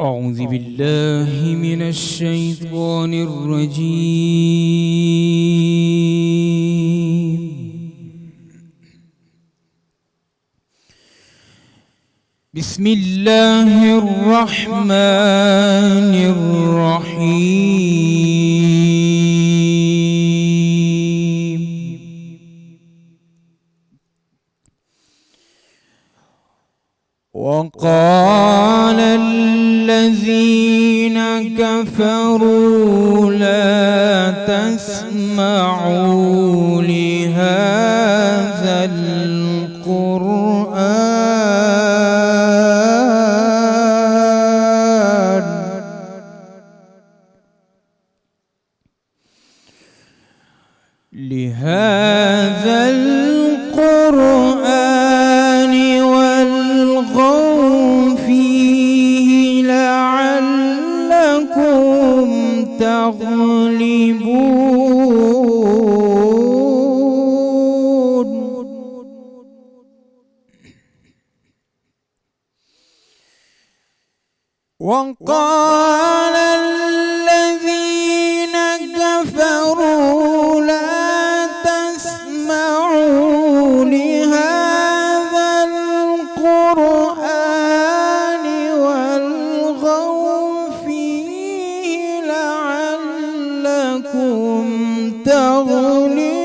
أعوذ بالله من الشيطان الرجيم بسم الله الرحمن الرحيم وقال الذين كفروا لا تسمعوا لهذا القرآن والغوا فيه لعلكم تغلبون وقال الذين كفروا لا تسمعوا لهذا القرآن والغوا فيه لعلكم تغلبون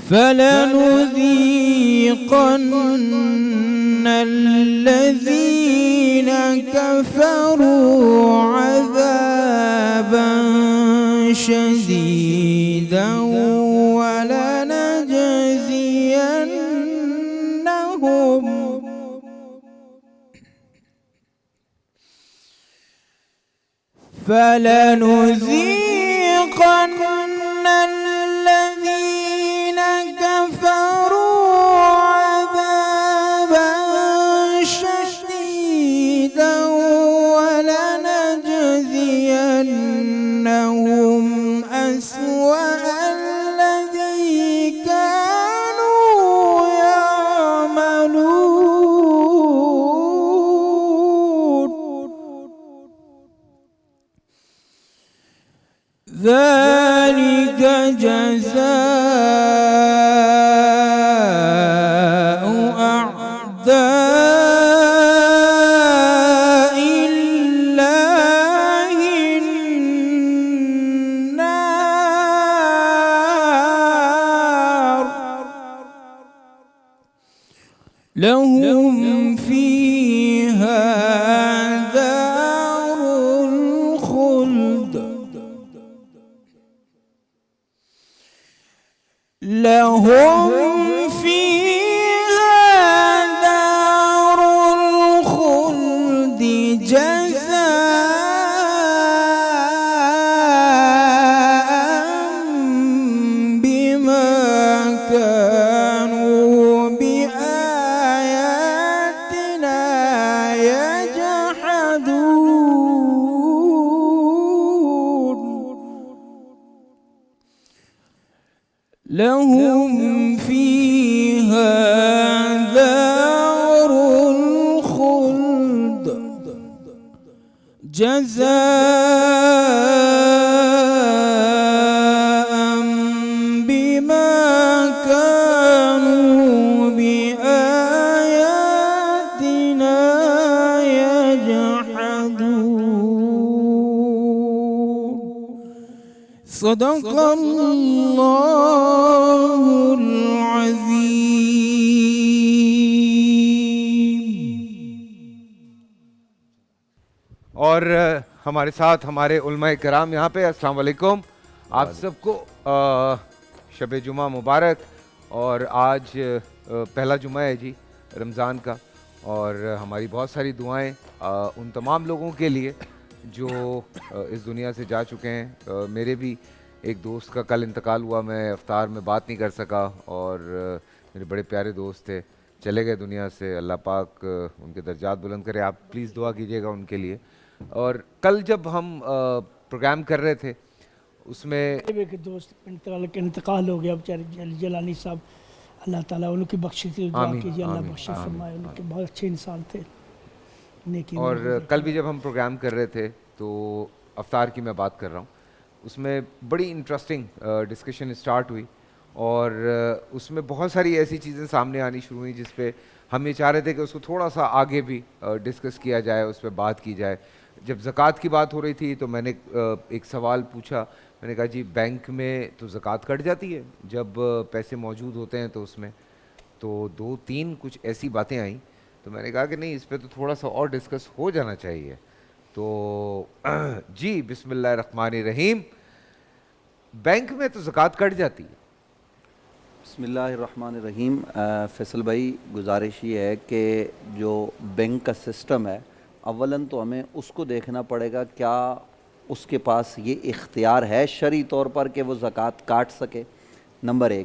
فلنذيقن الذين كفروا عذابا شديدا فلنذيقن الذين كفروا عذابا شديدا ولنجزينهم أسوأ الذي كانوا يعملون ذلك جزاء أعداء الله النار لهم فيها دار الخلد لهم فيها دار الخلد جزاء بما كانوا بآياتنا يجحدون لهم فيها دار الخلد جزاء بما كانوا بآياتنا يجحدون صدق اللہ العظیم. اور ہمارے ساتھ ہمارے علماء کرام یہاں پہ. السلام علیکم آپ سب کو. شب جمعہ مبارک. اور آج پہلا جمعہ ہے جی رمضان کا، اور ہماری بہت ساری دعائیں ان تمام لوگوں کے لیے جو اس دنیا سے جا چکے ہیں. میرے بھی ایک دوست کا کل انتقال ہوا، میں افطار میں بات نہیں کر سکا، اور میرے بڑے پیارے دوست تھے، چلے گئے دنیا سے. اللہ پاک ان کے درجات بلند کرے. آپ پلیز دعا کیجیے گا ان کے لیے. اور کل جب ہم پروگرام کر رہے تھے اس میں ایک دوست انتقال ہو گیا بیچارے جیلانی صاحب, اللہ تعالیٰ ان کی بخشش دعا کیجیے, اللہ بخشش فرمائے, ان کے بہت اچھے انسان تھے نیکی. اور کل بھی جب ہم پروگرام کر رہے تھے تو افطار کی میں بات کر رہا ہوں, اس میں بڑی انٹرسٹنگ ڈسکشن اسٹارٹ ہوئی اور اس میں بہت ساری ایسی چیزیں سامنے آنی شروع ہوئیں جس پہ ہم یہ چاہ رہے تھے کہ اس کو تھوڑا سا آگے بھی ڈسکس کیا جائے, اس پہ بات کی جائے. جب زکوٰۃ کی بات ہو رہی تھی تو میں نے ایک سوال پوچھا, میں نے کہا جی بینک میں تو زکوٰۃ کٹ جاتی ہے جب پیسے موجود ہوتے ہیں تو اس میں, تو 2-3 کچھ ایسی باتیں آئیں تو میں نے کہا کہ نہیں اس پہ تو تھوڑا سا اور ڈسکس ہو جانا چاہیے. تو جی بسم اللہ الرحمن الرحیم, بینک میں تو زکوٰۃ کٹ جاتی ہے. بسم اللہ الرحمن الرحیم. فیصل بھائی گزارش یہ ہے کہ جو بینک کا سسٹم ہے اولاً تو ہمیں اس کو دیکھنا پڑے گا کیا اس کے پاس یہ اختیار ہے شرعی طور پر کہ وہ زکوٰۃ کاٹ سکے, نمبر 1.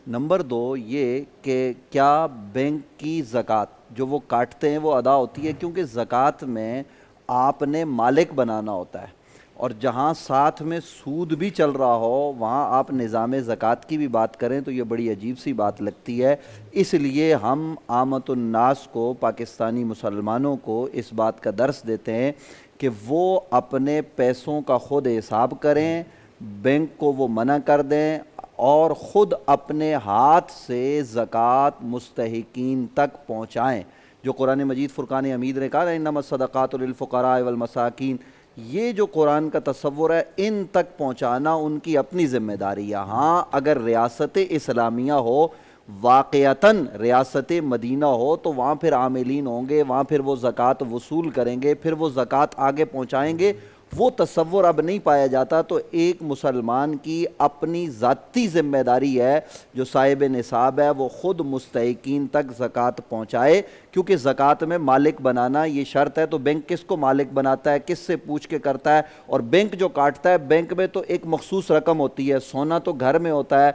نمبر 2 یہ کہ کیا بینک کی زکوٰۃ جو وہ کاٹتے ہیں وہ ادا ہوتی ہے, کیونکہ زکوٰۃ میں آپ نے مالک بنانا ہوتا ہے اور جہاں ساتھ میں سود بھی چل رہا ہو وہاں آپ نظام زکوٰۃ کی بھی بات کریں تو یہ بڑی عجیب سی بات لگتی ہے. اس لیے ہم عامت الناس کو, پاکستانی مسلمانوں کو اس بات کا درس دیتے ہیں کہ وہ اپنے پیسوں کا خود حساب کریں, بینک کو وہ منع کر دیں اور خود اپنے ہاتھ سے زکوٰۃ مستحقین تک پہنچائیں. جو قرآن مجید فرقان حمید نے کہا انما الصدقات للفقراء والمساکین, یہ جو قرآن کا تصور ہے ان تک پہنچانا ان کی اپنی ذمہ داری ہے. ہاں اگر ریاست اسلامیہ ہو, واقعتاً ریاست مدینہ ہو تو وہاں پھر عاملین ہوں گے, وہاں پھر وہ زکوٰۃ وصول کریں گے, پھر وہ زکوٰۃ آگے پہنچائیں گے. وہ تصور اب نہیں پایا جاتا. تو ایک مسلمان کی اپنی ذاتی ذمہ داری ہے جو صاحب نصاب ہے وہ خود مستحقین تک زکوٰۃ پہنچائے, کیونکہ زکوٰۃ میں مالک بنانا یہ شرط ہے. تو بینک کس کو مالک بناتا ہے, کس سے پوچھ کے کرتا ہے؟ اور بینک جو کاٹتا ہے, بینک میں تو ایک مخصوص رقم ہوتی ہے, سونا تو گھر میں ہوتا ہے,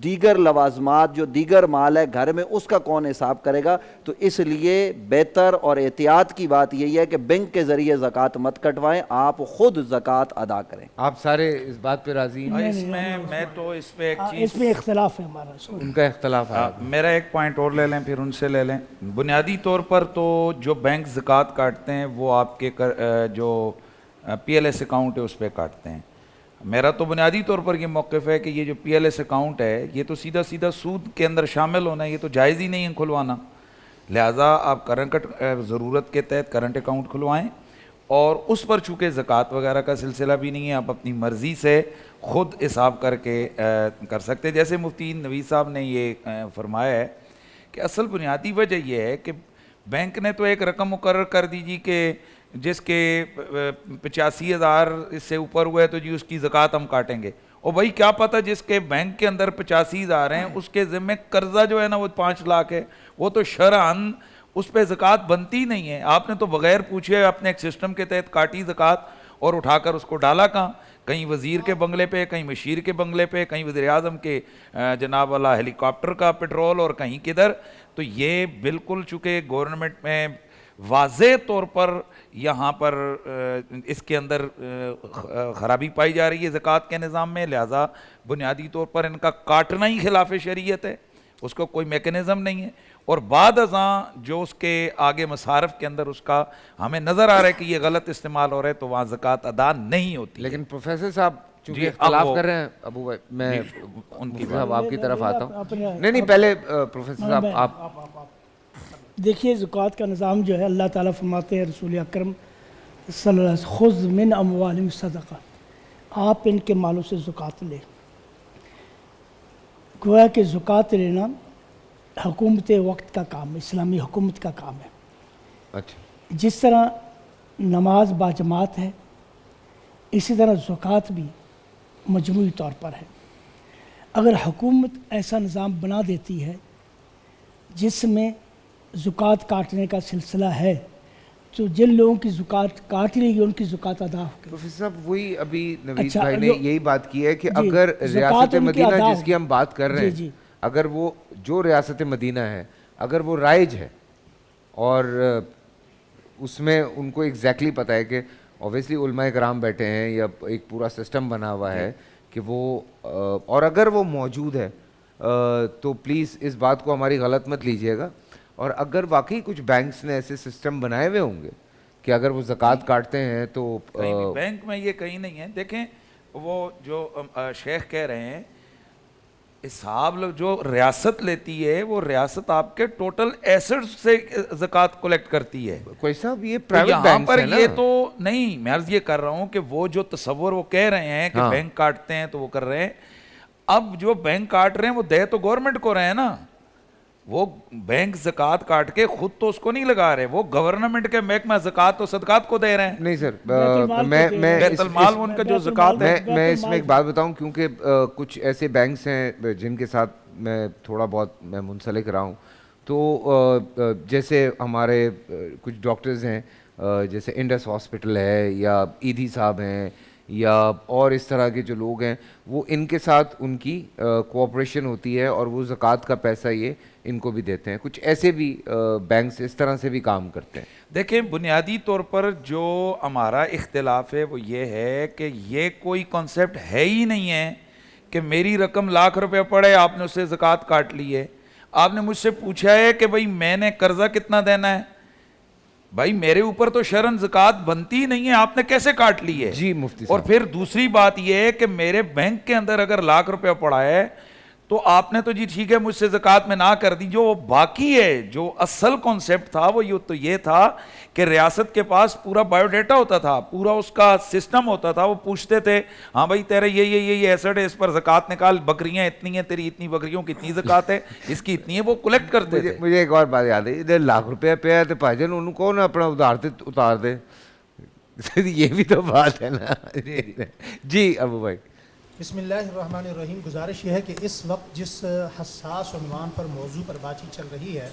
دیگر لوازمات جو دیگر مال ہے گھر میں اس کا کون حساب کرے گا؟ تو اس لیے بہتر اور احتیاط کی بات یہی ہے کہ بینک کے ذریعے زکوٰۃ مت کٹوائیں, آپ خود زکوٰۃ ادا کریں. آپ سارے اس بات پہ راضی ہیں؟ اس میں تو اس پہ ایک اس چیز, میں اختلاف ہے ہمارا, ان کا اختلاف ہے. میرا ایک پوائنٹ اور لے لیں پھر ان سے لے لیں. بنیادی طور پر تو جو بینک زکوٰۃ کاٹتے ہیں وہ آپ کے جو پی ایل ایس اکاؤنٹ ہے اس پہ کاٹتے ہیں. میرا تو بنیادی طور پر یہ موقف ہے کہ یہ جو پی ایل ایس اکاؤنٹ ہے یہ تو سیدھا سیدھا سود کے اندر شامل ہونا ہے, یہ تو جائز ہی نہیں ہے کھلوانا. لہٰذا آپ کرنٹ ضرورت کے تحت کرنٹ اکاؤنٹ کھلوائیں, اور اس پر چونکہ زکوٰۃ وغیرہ کا سلسلہ بھی نہیں ہے, آپ اپنی مرضی سے خود حساب کر کے کر سکتے. جیسے مفتی نوید صاحب نے یہ فرمایا ہے کہ اصل بنیادی وجہ یہ ہے کہ بینک نے تو ایک رقم مقرر کر دی جی کہ جس کے 85,000 اس سے اوپر ہوئے تو جی اس کی زکوٰۃ ہم کاٹیں گے. اور بھائی کیا پتہ جس کے بینک کے اندر 85,000 ہیں اس کے ذمہ قرضہ جو ہے نا وہ 5 لاکھ ہے, وہ تو شرعاً اس پہ زکوٰۃ بنتی نہیں ہے. آپ نے تو بغیر پوچھے اپنے ایک سسٹم کے تحت کاٹی زکوٰۃ اور اٹھا کر اس کو ڈالا کہاں, کہیں وزیر کے بنگلے پہ, کہیں مشیر کے بنگلے پہ, کہیں وزیر اعظم کے جناب والا ہیلی کاپٹر کا پیٹرول, اور کہیں کدھر. تو یہ بالکل چونکہ گورنمنٹ میں واضح طور پر یہاں پر اس کے اندر خرابی پائی جا رہی ہے زکوٰۃ کے نظام میں, لہٰذا بنیادی طور پر ان کا کاٹنا ہی خلاف شریعت ہے, اس کو کوئی میکنزم نہیں ہے. اور بعد ازاں جو اس کے آگے مصارف کے اندر اس کا ہمیں نظر آ رہا ہے کہ یہ غلط استعمال ہو رہا ہے تو وہاں زکوٰۃ ادا نہیں ہوتی. لیکن پروفیسر صاحب چونکہ جی اختلاف کر رہے ہیں, ابو بھائی میں ان کی صاحب آپ کی طرف آتا ہوں. نہیں پہلے پروفیسر صاحب آپ دیکھیے, زکوٰۃ کا نظام جو ہے اللہ تعالیٰ فرماتے ہیں رسول اکرم صلی اللہ علیہ وسلم خذ من اموالہم صدقہ, آپ ان کے مالوں سے زکوٰۃ لیں. گویا کہ زکوٰۃ لینا حکومت وقت کا کام ہے, اسلامی حکومت کا کام ہے. اچھا, جس طرح نماز باجماعت ہے اسی طرح زکوٰۃ بھی مجموعی طور پر ہے. اگر حکومت ایسا نظام بنا دیتی ہے جس میں زکوٰۃ کاٹنے کا سلسلہ ہے تو جن لوگوں کی زکوٰۃ کاٹ لی گئی ان کی زکوٰۃ ادا ہوگی. پروفیسر صاحب وہی ابھی نوید اچھا, بھائی نے یہی بات کی ہے کہ اگر ریاست زکوٰۃ ان کی مدینہ ادا جس کی ہم بات کر رہے ہیں, اگر وہ جو ریاست مدینہ ہے اگر وہ رائج ہے اور اس میں ان کو ایگزیکٹلی پتہ ہے کہ obviously علماء کرام بیٹھے ہیں یا ایک پورا سسٹم بنا ہوا ہے کہ وہ اور اگر وہ موجود ہے تو پلیز اس بات کو ہماری غلط مت لیجیے گا. اور اگر واقعی کچھ بینکس نے ایسے سسٹم بنائے ہوئے ہوں گے کہ اگر وہ زکوٰۃ کاٹتے ہیں تو بینک میں یہ کہیں نہیں ہے. دیکھیں وہ جو شیخ کہہ رہے ہیں حساب جو ریاست لیتی ہے وہ ریاست آپ کے ٹوٹل ایسٹ سے زکوٰۃ کلیکٹ کرتی ہے. کوئی صاحب یہ تو پرائیویٹ یہاں بینکس پر ہیں نا. یہ تو نہیں, میں عرض یہ کر رہا ہوں کہ وہ جو تصور وہ کہہ رہے ہیں کہ بینک کاٹتے ہیں تو وہ کر رہے ہیں, اب جو بینک کاٹ رہے ہیں وہ دے تو گورنمنٹ کو رہے ہیں نا. وہ بینک زکوٰۃ کاٹ کے خود تو اس کو نہیں لگا رہے, وہ گورنمنٹ کے محکمہ زکوٰۃ و صدقات کو دے رہے ہیں. نہیں سر, میں بیت المال ان کا جو زکوٰۃ ہے. میں اس میں ایک بات بتاؤں, کیونکہ کچھ ایسے بینکس ہیں جن کے ساتھ میں تھوڑا بہت میں منسلک رہا ہوں. تو جیسے ہمارے کچھ ڈاکٹرز ہیں, جیسے انڈس ہاسپٹل ہے یا ایدھی صاحب ہیں یا اور اس طرح کے جو لوگ ہیں, وہ ان کے ساتھ ان کی کوآپریشن ہوتی ہے اور وہ زکوٰۃ کا پیسہ یہ ان کو بھی دیتے ہیں. کچھ ایسے بھی بینکس اس طرح سے بھی کام کرتے ہیں. دیکھیں بنیادی طور پر جو ہمارا اختلاف ہے وہ یہ ہے کہ یہ کوئی کانسیپٹ ہے ہی نہیں ہے کہ میری رقم ₹1,00,000 پڑے آپ نے اس سے زکوٰۃ کاٹ لی ہے. آپ نے مجھ سے پوچھا ہے کہ بھائی میں نے قرضہ کتنا دینا ہے, بھائی میرے اوپر تو شرعاً زکوٰۃ بنتی نہیں ہے, آپ نے کیسے کاٹ لی ہے؟ جی مفتی اور صاحب, پھر دوسری بات یہ ہے کہ میرے بینک کے اندر اگر ₹1,00,000 پڑا ہے تو آپ نے تو جی ٹھیک ہے مجھ سے زکوٰۃ میں نہ کر دی. جو باقی ہے جو اصل کانسیپٹ تھا وہ یہ تھا کہ ریاست کے پاس پورا بایو ڈیٹا ہوتا تھا, پورا اس کا سسٹم ہوتا تھا. وہ پوچھتے تھے ہاں بھائی تیرے یہ ایسٹ ہے, اس پر زکوٰۃ نکال, بکریاں اتنی ہیں, تیری اتنی بکریوں کی اتنی زکوٰۃ ہے, اس کی اتنی ہے, وہ کلیکٹ کرتے تھے. مجھے ایک اور بات یاد ہے, ادھر ₹1,00,000 پہ ہے تو بھائی جان ان کو نا اپنا اتار دے. یہ بھی تو بات ہے نا. جی ابو بھائی. بسم اللہ الرحمن الرحیم. گزارش یہ ہے کہ اس وقت جس حساس عنوان پر موضوع پر بات چیت چل رہی ہے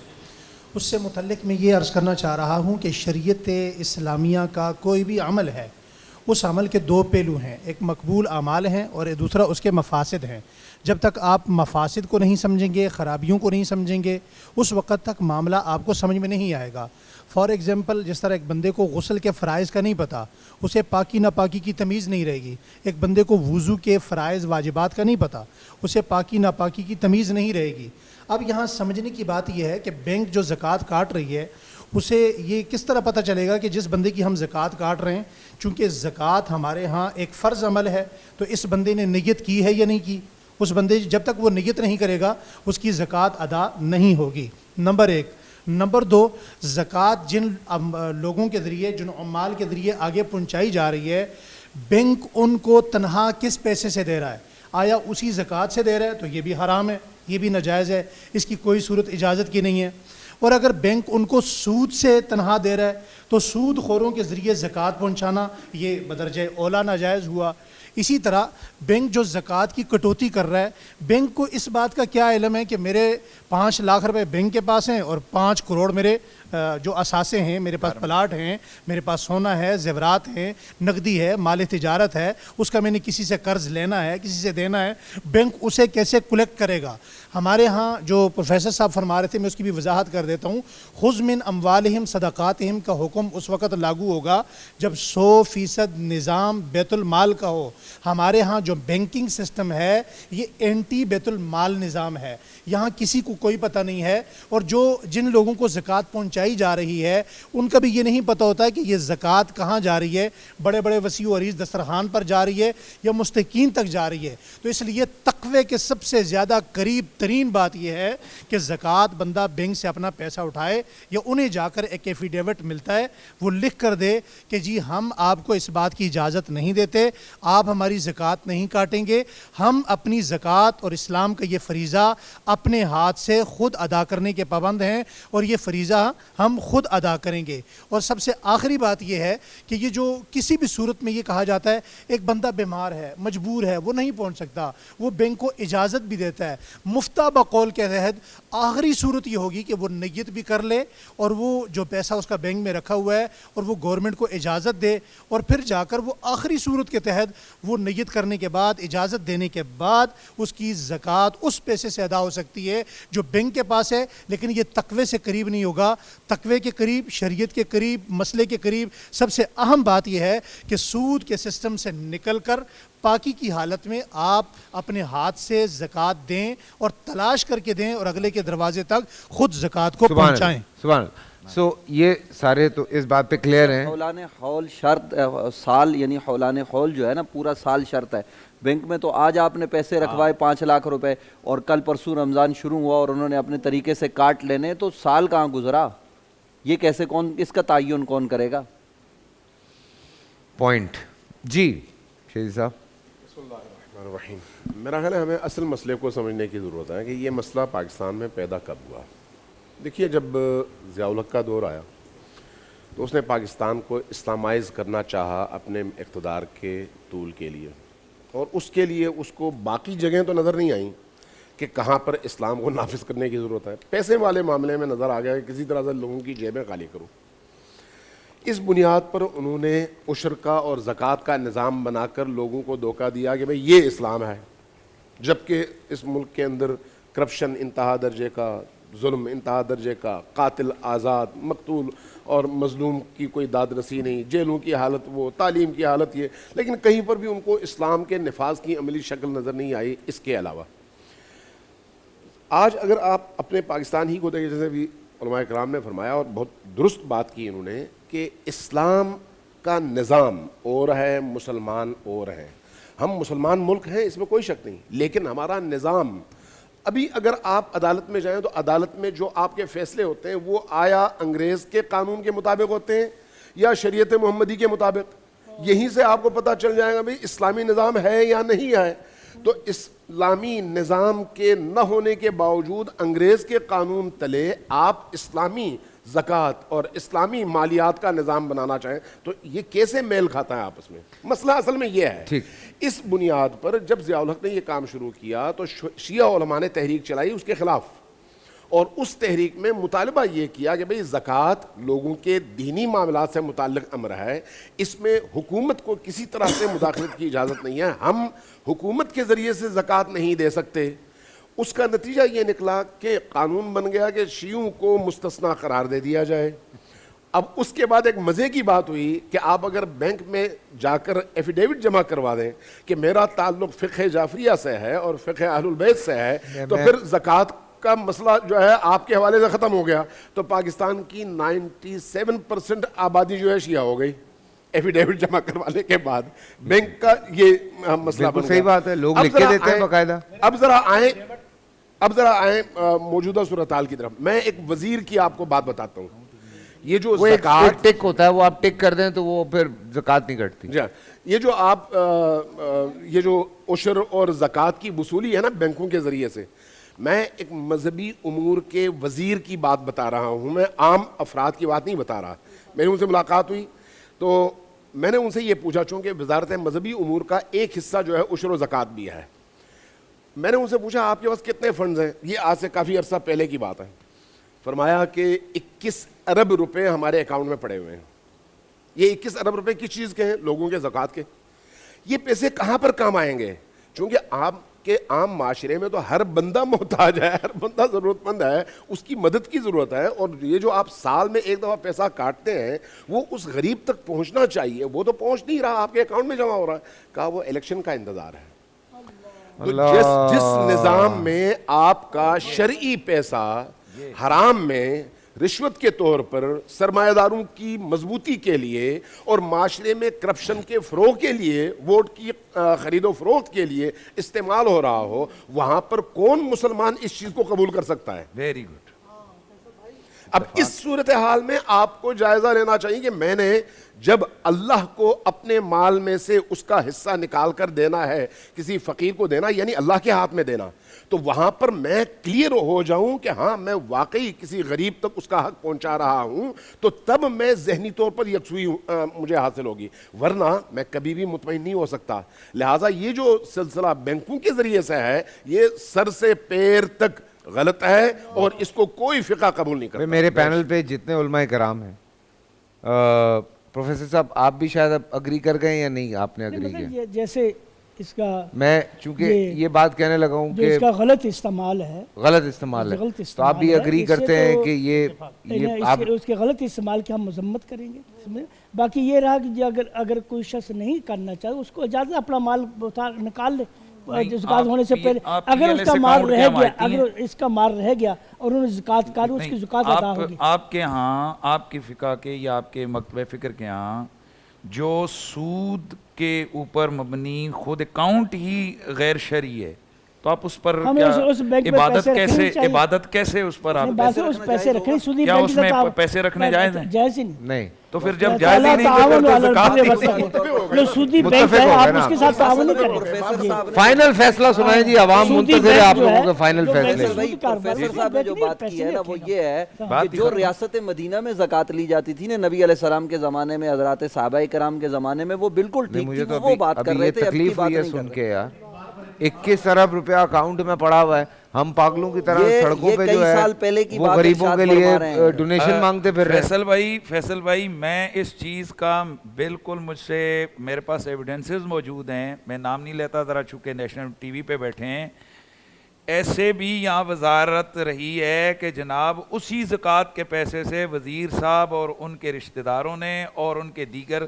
اس سے متعلق میں یہ عرض کرنا چاہ رہا ہوں کہ شریعت اسلامیہ کا کوئی بھی عمل ہے اس عمل کے دو پہلو ہیں, ایک مقبول اعمال ہیں اور دوسرا اس کے مفاسد ہیں. جب تک آپ مفاسد کو نہیں سمجھیں گے, خرابیوں کو نہیں سمجھیں گے, اس وقت تک معاملہ آپ کو سمجھ میں نہیں آئے گا. فار ایگزامپل جس طرح ایک بندے کو غسل کے فرائض کا نہیں پتہ, اسے پاکی ناپاکی کی تمیز نہیں رہے گی. ایک بندے کو وضو کے فرائض واجبات کا نہیں پتہ, اسے پاکی ناپاکی کی تمیز نہیں رہے گی. اب یہاں سمجھنے کی بات یہ ہے کہ بینک جو زکوٰۃ کاٹ رہی ہے اسے یہ کس طرح پتہ چلے گا کہ جس بندے کی ہم زکوٰۃ کاٹ رہے ہیں, چونکہ زکوٰۃ ہمارے ہاں ایک فرض عمل ہے تو اس بندے نے نیت کی ہے یا نہیں کی. اس بندے جب تک وہ نیت نہیں کرے گا اس کی زکوٰۃ ادا نہیں ہوگی. نمبر 1. نمبر 2, زکوٰۃ جن لوگوں کے ذریعے, جن عمال کے ذریعے آگے پہنچائی جا رہی ہے, بینک ان کو تنہا کس پیسے سے دے رہا ہے؟ آیا اسی زکوٰۃ سے دے رہا ہے تو یہ بھی حرام ہے, یہ بھی ناجائز ہے, اس کی کوئی صورت اجازت کی نہیں ہے. اور اگر بینک ان کو سود سے تنہا دے رہا ہے تو سود خوروں کے ذریعے زکوٰۃ پہنچانا یہ بدرجہ اولا ناجائز ہوا. اسی طرح بینک جو زکوٰۃ کی کٹوتی کر رہا ہے, بینک کو اس بات کا کیا علم ہے کہ میرے ₹5,00,000 بینک کے پاس ہیں اور 5 کروڑ میرے جو اثاثے ہیں, میرے پاس پلاٹ ہیں, میرے پاس سونا ہے, زیورات ہیں, نقدی ہے, مال تجارت ہے, اس کا میں نے کسی سے قرض لینا ہے, کسی سے دینا ہے, بینک اسے کیسے کلیکٹ کرے گا؟ ہمارے ہاں جو پروفیسر صاحب فرما رہے تھے, میں اس کی بھی وضاحت کر دیتا ہوں. خذ من اموالہم صدقاتہم کا حکم اس وقت لاگو ہوگا جب 100% نظام بیت المال کا ہو. ہمارے ہاں جو بینکنگ سسٹم ہے یہ اینٹی بیت المال نظام ہے, یہاں کسی کو کوئی پتہ نہیں ہے. اور جو جن لوگوں کو زکوٰۃ پہنچائی جا رہی ہے ان کا بھی یہ نہیں پتہ ہوتا ہے کہ یہ زکوٰۃ کہاں جا رہی ہے, بڑے بڑے وسیع و عریض دسترخوان پر جا رہی ہے یا مستحقین تک جا رہی ہے. تو اس لیے تقوی کے سب سے زیادہ قریب ترین بات یہ ہے کہ زکوٰۃ بندہ بینک سے اپنا پیسہ اٹھائے یا انہیں جا کر ایک ایفیڈیوٹ ملتا ہے, وہ لکھ کر دے کہ جی ہم آپ کو اس بات کی اجازت نہیں دیتے, آپ ہماری زکوٰۃ نہیں کاٹیں گے, ہم اپنی زکوٰۃ اور اسلام کا یہ فریضہ اپنے ہاتھ سے خود ادا کرنے کے پابند ہیں اور یہ فریضہ ہم خود ادا کریں گے. اور سب سے آخری بات یہ ہے کہ یہ جو کسی بھی صورت میں یہ کہا جاتا ہے ایک بندہ بیمار ہے, مجبور ہے, وہ نہیں پہنچ سکتا, وہ بینک کو اجازت بھی دیتا ہے. مفتہ بقول کے تحت آخری صورت یہ ہوگی کہ وہ نیت بھی کر لے اور وہ جو پیسہ اس کا بینک میں رکھا ہوا ہے اور وہ گورنمنٹ کو اجازت دے, اور پھر جا کر وہ آخری صورت کے تحت وہ نیت کرنے کے بعد, اجازت دینے کے بعد اس کی زکوٰۃ اس پیسے سے ادا ہو سکتی ہے جو بینک کے پاس ہے, لیکن یہ تقوی سے قریب نہیں ہوگا. تقوی کے قریب، شریعت کے قریب، مسئلے کے قریب سب سے اہم بات یہ ہے کہ سود کے سسٹم سے نکل کر پاکی کی حالت میں آپ اپنے ہاتھ سے زکوٰۃ دیں اور تلاش کر کے دیں اور اگلے کے دروازے تک خود زکوٰۃ کو پہنچائیں. سبحان اللہ. سو یہ سارے تو اس بات پہ کلیئر ہیں. حولان حول شرط سال، یعنی حولان حول جو ہے نا پورا سال شرط ہے. بینک میں تو آج آپ نے پیسے رکھوائے 5 لاکھ روپے اور کل پرسوں رمضان شروع ہوا اور انہوں نے اپنے طریقے سے کاٹ لینے، تو سال کہاں گزرا؟ یہ کیسے، کون اس کا تعین کون کرے گا؟ پوائنٹ جی شہزاد صاحب. بسم اللہ الرحمن الرحیم. میرا خیال ہے ہمیں اصل مسئلے کو سمجھنے کی ضرورت ہے کہ یہ مسئلہ پاکستان میں پیدا کب ہوا. دیکھیے جب ضیاء الحق کا دور آیا تو اس نے پاکستان کو اسلامائز کرنا چاہا اپنے اقتدار کے طول کے لیے، اور اس کے لیے اس کو باقی جگہیں تو نظر نہیں آئیں کہ کہاں پر اسلام کو نافذ کرنے کی ضرورت ہے. پیسے والے معاملے میں نظر آ گیا کہ کسی طرح سے لوگوں کی جیبیں خالی کرو. اس بنیاد پر انہوں نے عشر کا اور زکوٰۃ کا نظام بنا کر لوگوں کو دھوکہ دیا کہ بھئی یہ اسلام ہے، جبکہ اس ملک کے اندر کرپشن انتہا درجے کا، ظلم انتہا درجے کا، قاتل آزاد، مقتول اور مظلوم کی کوئی داد رسی نہیں، جیلوں کی حالت وہ، تعلیم کی حالت یہ، لیکن کہیں پر بھی ان کو اسلام کے نفاذ کی عملی شکل نظر نہیں آئی. اس کے علاوہ آج اگر آپ اپنے پاکستان ہی کو دیکھیں، جیسے بھی علماء کرام نے فرمایا اور بہت درست بات کی انہوں نے کہ اسلام کا نظام اور ہے، مسلمان اور ہیں. ہم مسلمان ملک ہیں، اس میں کوئی شک نہیں، لیکن ہمارا نظام ابھی اگر آپ عدالت میں جائیں تو عدالت میں جو آپ کے فیصلے ہوتے ہیں وہ آیا انگریز کے قانون کے مطابق ہوتے ہیں یا شریعت محمدی کے مطابق؟ یہیں سے آپ کو پتہ چل جائے گا بھئی اسلامی نظام ہے یا نہیں ہے. تو اسلامی نظام کے نہ ہونے کے باوجود انگریز کے قانون تلے آپ اسلامی زکوٰۃ اور اسلامی مالیات کا نظام بنانا چاہیں تو یہ کیسے میل کھاتا ہے آپس میں؟ مسئلہ اصل میں یہ ہے. اس بنیاد پر جب ضیاء الحق نے یہ کام شروع کیا تو شیعہ علماء نے تحریک چلائی اس کے خلاف، اور اس تحریک میں مطالبہ یہ کیا کہ بھئی زکوٰۃ لوگوں کے دینی معاملات سے متعلق امر ہے، اس میں حکومت کو کسی طرح سے مداخلت کی اجازت نہیں ہے، ہم حکومت کے ذریعے سے زکوٰۃ نہیں دے سکتے. اس کا نتیجہ یہ نکلا کہ قانون بن گیا کہ شیعوں کو مستثنیٰ قرار دے دیا جائے. اب اس کے بعد ایک مزے کی بات ہوئی کہ آپ اگر بینک میں جا کر ایفیڈیوٹ جمع کروا دیں کہ میرا تعلق فقہ جعفریہ سے ہے اور فقہ اہل البیت سے ہے، تو پھر زکوٰۃ کا مسئلہ جو ہے آپ کے حوالے سے ختم ہو گیا. تو پاکستان کی 97% آبادی جو ہے شیعہ ہو گئی ایفیڈیوٹ جمع کروانے کے بعد. بینک کا یہ مسئلہ بن گیا. صحیح بات ہے، لوگ لکھ کے دیتے ہیں باقاعدہ. اب ذرا آئیں موجودہ صورتحال کی طرف. میں ایک وزیر کی آپ کو بات بتاتا ہوں. یہ جو زکوٰۃ ٹک ہوتا ہے وہ آپ ٹک کر دیں تو وہ پھر زکوٰۃ نہیں کٹتی. جی، یہ جو آپ یہ جو عشر اور زکوٰۃ کی وصولی ہے نا بینکوں کے ذریعے سے، میں ایک مذہبی امور کے وزیر کی بات بتا رہا ہوں، میں عام افراد کی بات نہیں بتا رہا. میری ان سے ملاقات ہوئی تو میں نے ان سے یہ پوچھا، چونکہ وزارت مذہبی امور کا ایک حصہ جو ہے عشر و زکوٰۃ بھی ہے. میں نے ان سے پوچھا آپ کے پاس کتنے فنڈز ہیں؟ یہ آج سے کافی عرصہ پہلے کی بات ہے. فرمایا کہ 21 ارب روپے ہمارے اکاؤنٹ میں پڑے ہوئے ہیں. یہ 21 ارب روپے کس چیز کے ہیں؟ لوگوں کے زکوٰۃ کے. یہ پیسے کہاں پر کام آئیں گے؟ چونکہ آپ کے عام معاشرے میں تو ہر بندہ محتاج ہے، ہر بندہ ضرورت مند ہے، اس کی مدد کی ضرورت ہے، اور یہ جو آپ سال میں ایک دفعہ پیسہ کاٹتے ہیں وہ اس غریب تک پہنچنا چاہیے، وہ تو پہنچ نہیں رہا، آپ کے اکاؤنٹ میں جمع ہو رہا ہے. کہا وہ الیکشن کا انتظار ہے. تو جس نظام میں آپ کا شرعی پیسہ حرام میں رشوت کے طور پر سرمایہ داروں کی مضبوطی کے لیے اور معاشرے میں کرپشن کے فروغ کے لیے، ووٹ کی خرید و فروخت کے لیے استعمال ہو رہا ہو، وہاں پر کون مسلمان اس چیز کو قبول کر سکتا ہے؟ Very good. اب اس صورتحال میں آپ کو جائزہ لینا چاہیے کہ میں نے جب اللہ کو اپنے مال میں سے اس کا حصہ نکال کر دینا ہے، کسی فقیر کو دینا یعنی اللہ کے ہاتھ میں دینا، تو وہاں پر میں کلیئر ہو جاؤں کہ ہاں میں واقعی کسی غریب تک اس کا حق پہنچا رہا ہوں، تو تب میں ذہنی طور پر یکسوئی مجھے حاصل ہوگی، ورنہ میں کبھی بھی مطمئن نہیں ہو سکتا. لہٰذا یہ جو سلسلہ بینکوں کے ذریعے سے ہے یہ سر سے پیر تک غلط ہے اور اس کو کوئی فقہ قبول نہیں کرتا. میرے پینل پہ جتنے علماء کرام ہیں، پروفیسر صاحب آپ بھی شاید اب اگری کر گئے یا نہیں؟ آپ نے اگری کیا؟ جیسے اس کا میں چونکہ یہ بات کہنے لگا ہوں جو کہ اس کا غلط استعمال ہے، غلط استعمال ہے، تو آپ بھی اگری کرتے ہیں کہ یہ آپ اس کے غلط استعمال کی ہم مذمت کریں گے. باقی یہ رہا کہ اگر کوئی شخص نہیں کرنا چاہے اس کو اجازت اپنا مال نکال لے زکوٰۃ ہونے سے پہلے. اگر اس کا مال رہ گیا، اگر اس کا مال رہ گیا اور انہوں نے زکوٰۃ کاری، اس کی زکوٰۃ ادا ہوگی. آپ کے ہاں، آپ کی فقہ کے یا آپ کے مکتبہ فکر کے ہاں جو سود کے اوپر مبنی خود اکاؤنٹ ہی غیر شرعی ہے، تو آپ اس پر عبادت کیسے اس پر آپ پیسے رکھیں؟ سودی کیا اس میں پیسے رکھنے جائز ہیں؟ جائز ہی نہیں. تو پھر جب جائز ہی نہیں جو سودی بینک ہے آپ اس کے ساتھ تعاون نہیں کریں. فائنل فیصلہ سنائیں جی، عوام منتظر ہے آپ لوگوں کے فائنل فیصلے. پروفیسر صاحب نے جو بات کی ہے نا وہ یہ ہے کہ جو ریاست مدینہ میں زکوٰۃ لی جاتی تھی نا نبی علیہ السلام کے زمانے میں، حضرات صحابہ کرام کے زمانے میں، وہ بالکل ٹھیک تھی. وہ بات کر رہے تھے، اب کی بات نہیں سن کے یار 21 ارب روپیہ اکاؤنٹ میں پڑا ہوا ہے، ہم پاگلوں کی طرح سڑکوں پہ جو ہے وہ غریبوں کے لیے ڈونیشن مانگتے پھر رہے ہیں. فیصل بھائی میں اس چیز کا بالکل، مجھ سے میرے پاس ایویڈنسز موجود ہیں، میں نام نہیں لیتا ذرا چونکہ نیشنل ٹی وی پہ بیٹھے ہیں. ایسے بھی یہاں وزارت رہی ہے کہ جناب اسی زکوٰۃ کے پیسے سے وزیر صاحب اور ان کے رشتہ داروں نے اور ان کے دیگر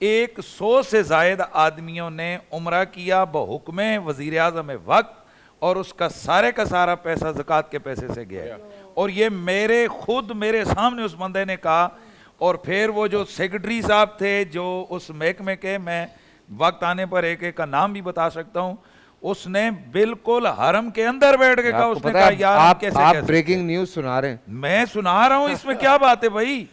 100 سے زائد آدمیوں نے عمرہ کیا بحکم وزیر اعظم وقت، اور اس کا سارا پیسہ زکوٰۃ کے پیسے سے گیا. اور یہ میرے سامنے اس بندے نے کہا. اور پھر وہ جو سیکرٹری صاحب تھے جو اس محکمے کے، میں وقت آنے پر ایک کا نام بھی بتا سکتا ہوں، اس نے بالکل حرم کے اندر بیٹھ کے کہا، اس نے کہا یار کیسے آپ بریکنگ نیوز سنا رہے ہیں؟ میں سنا رہا ہوں، اس میں کیا بات ہے بھائی؟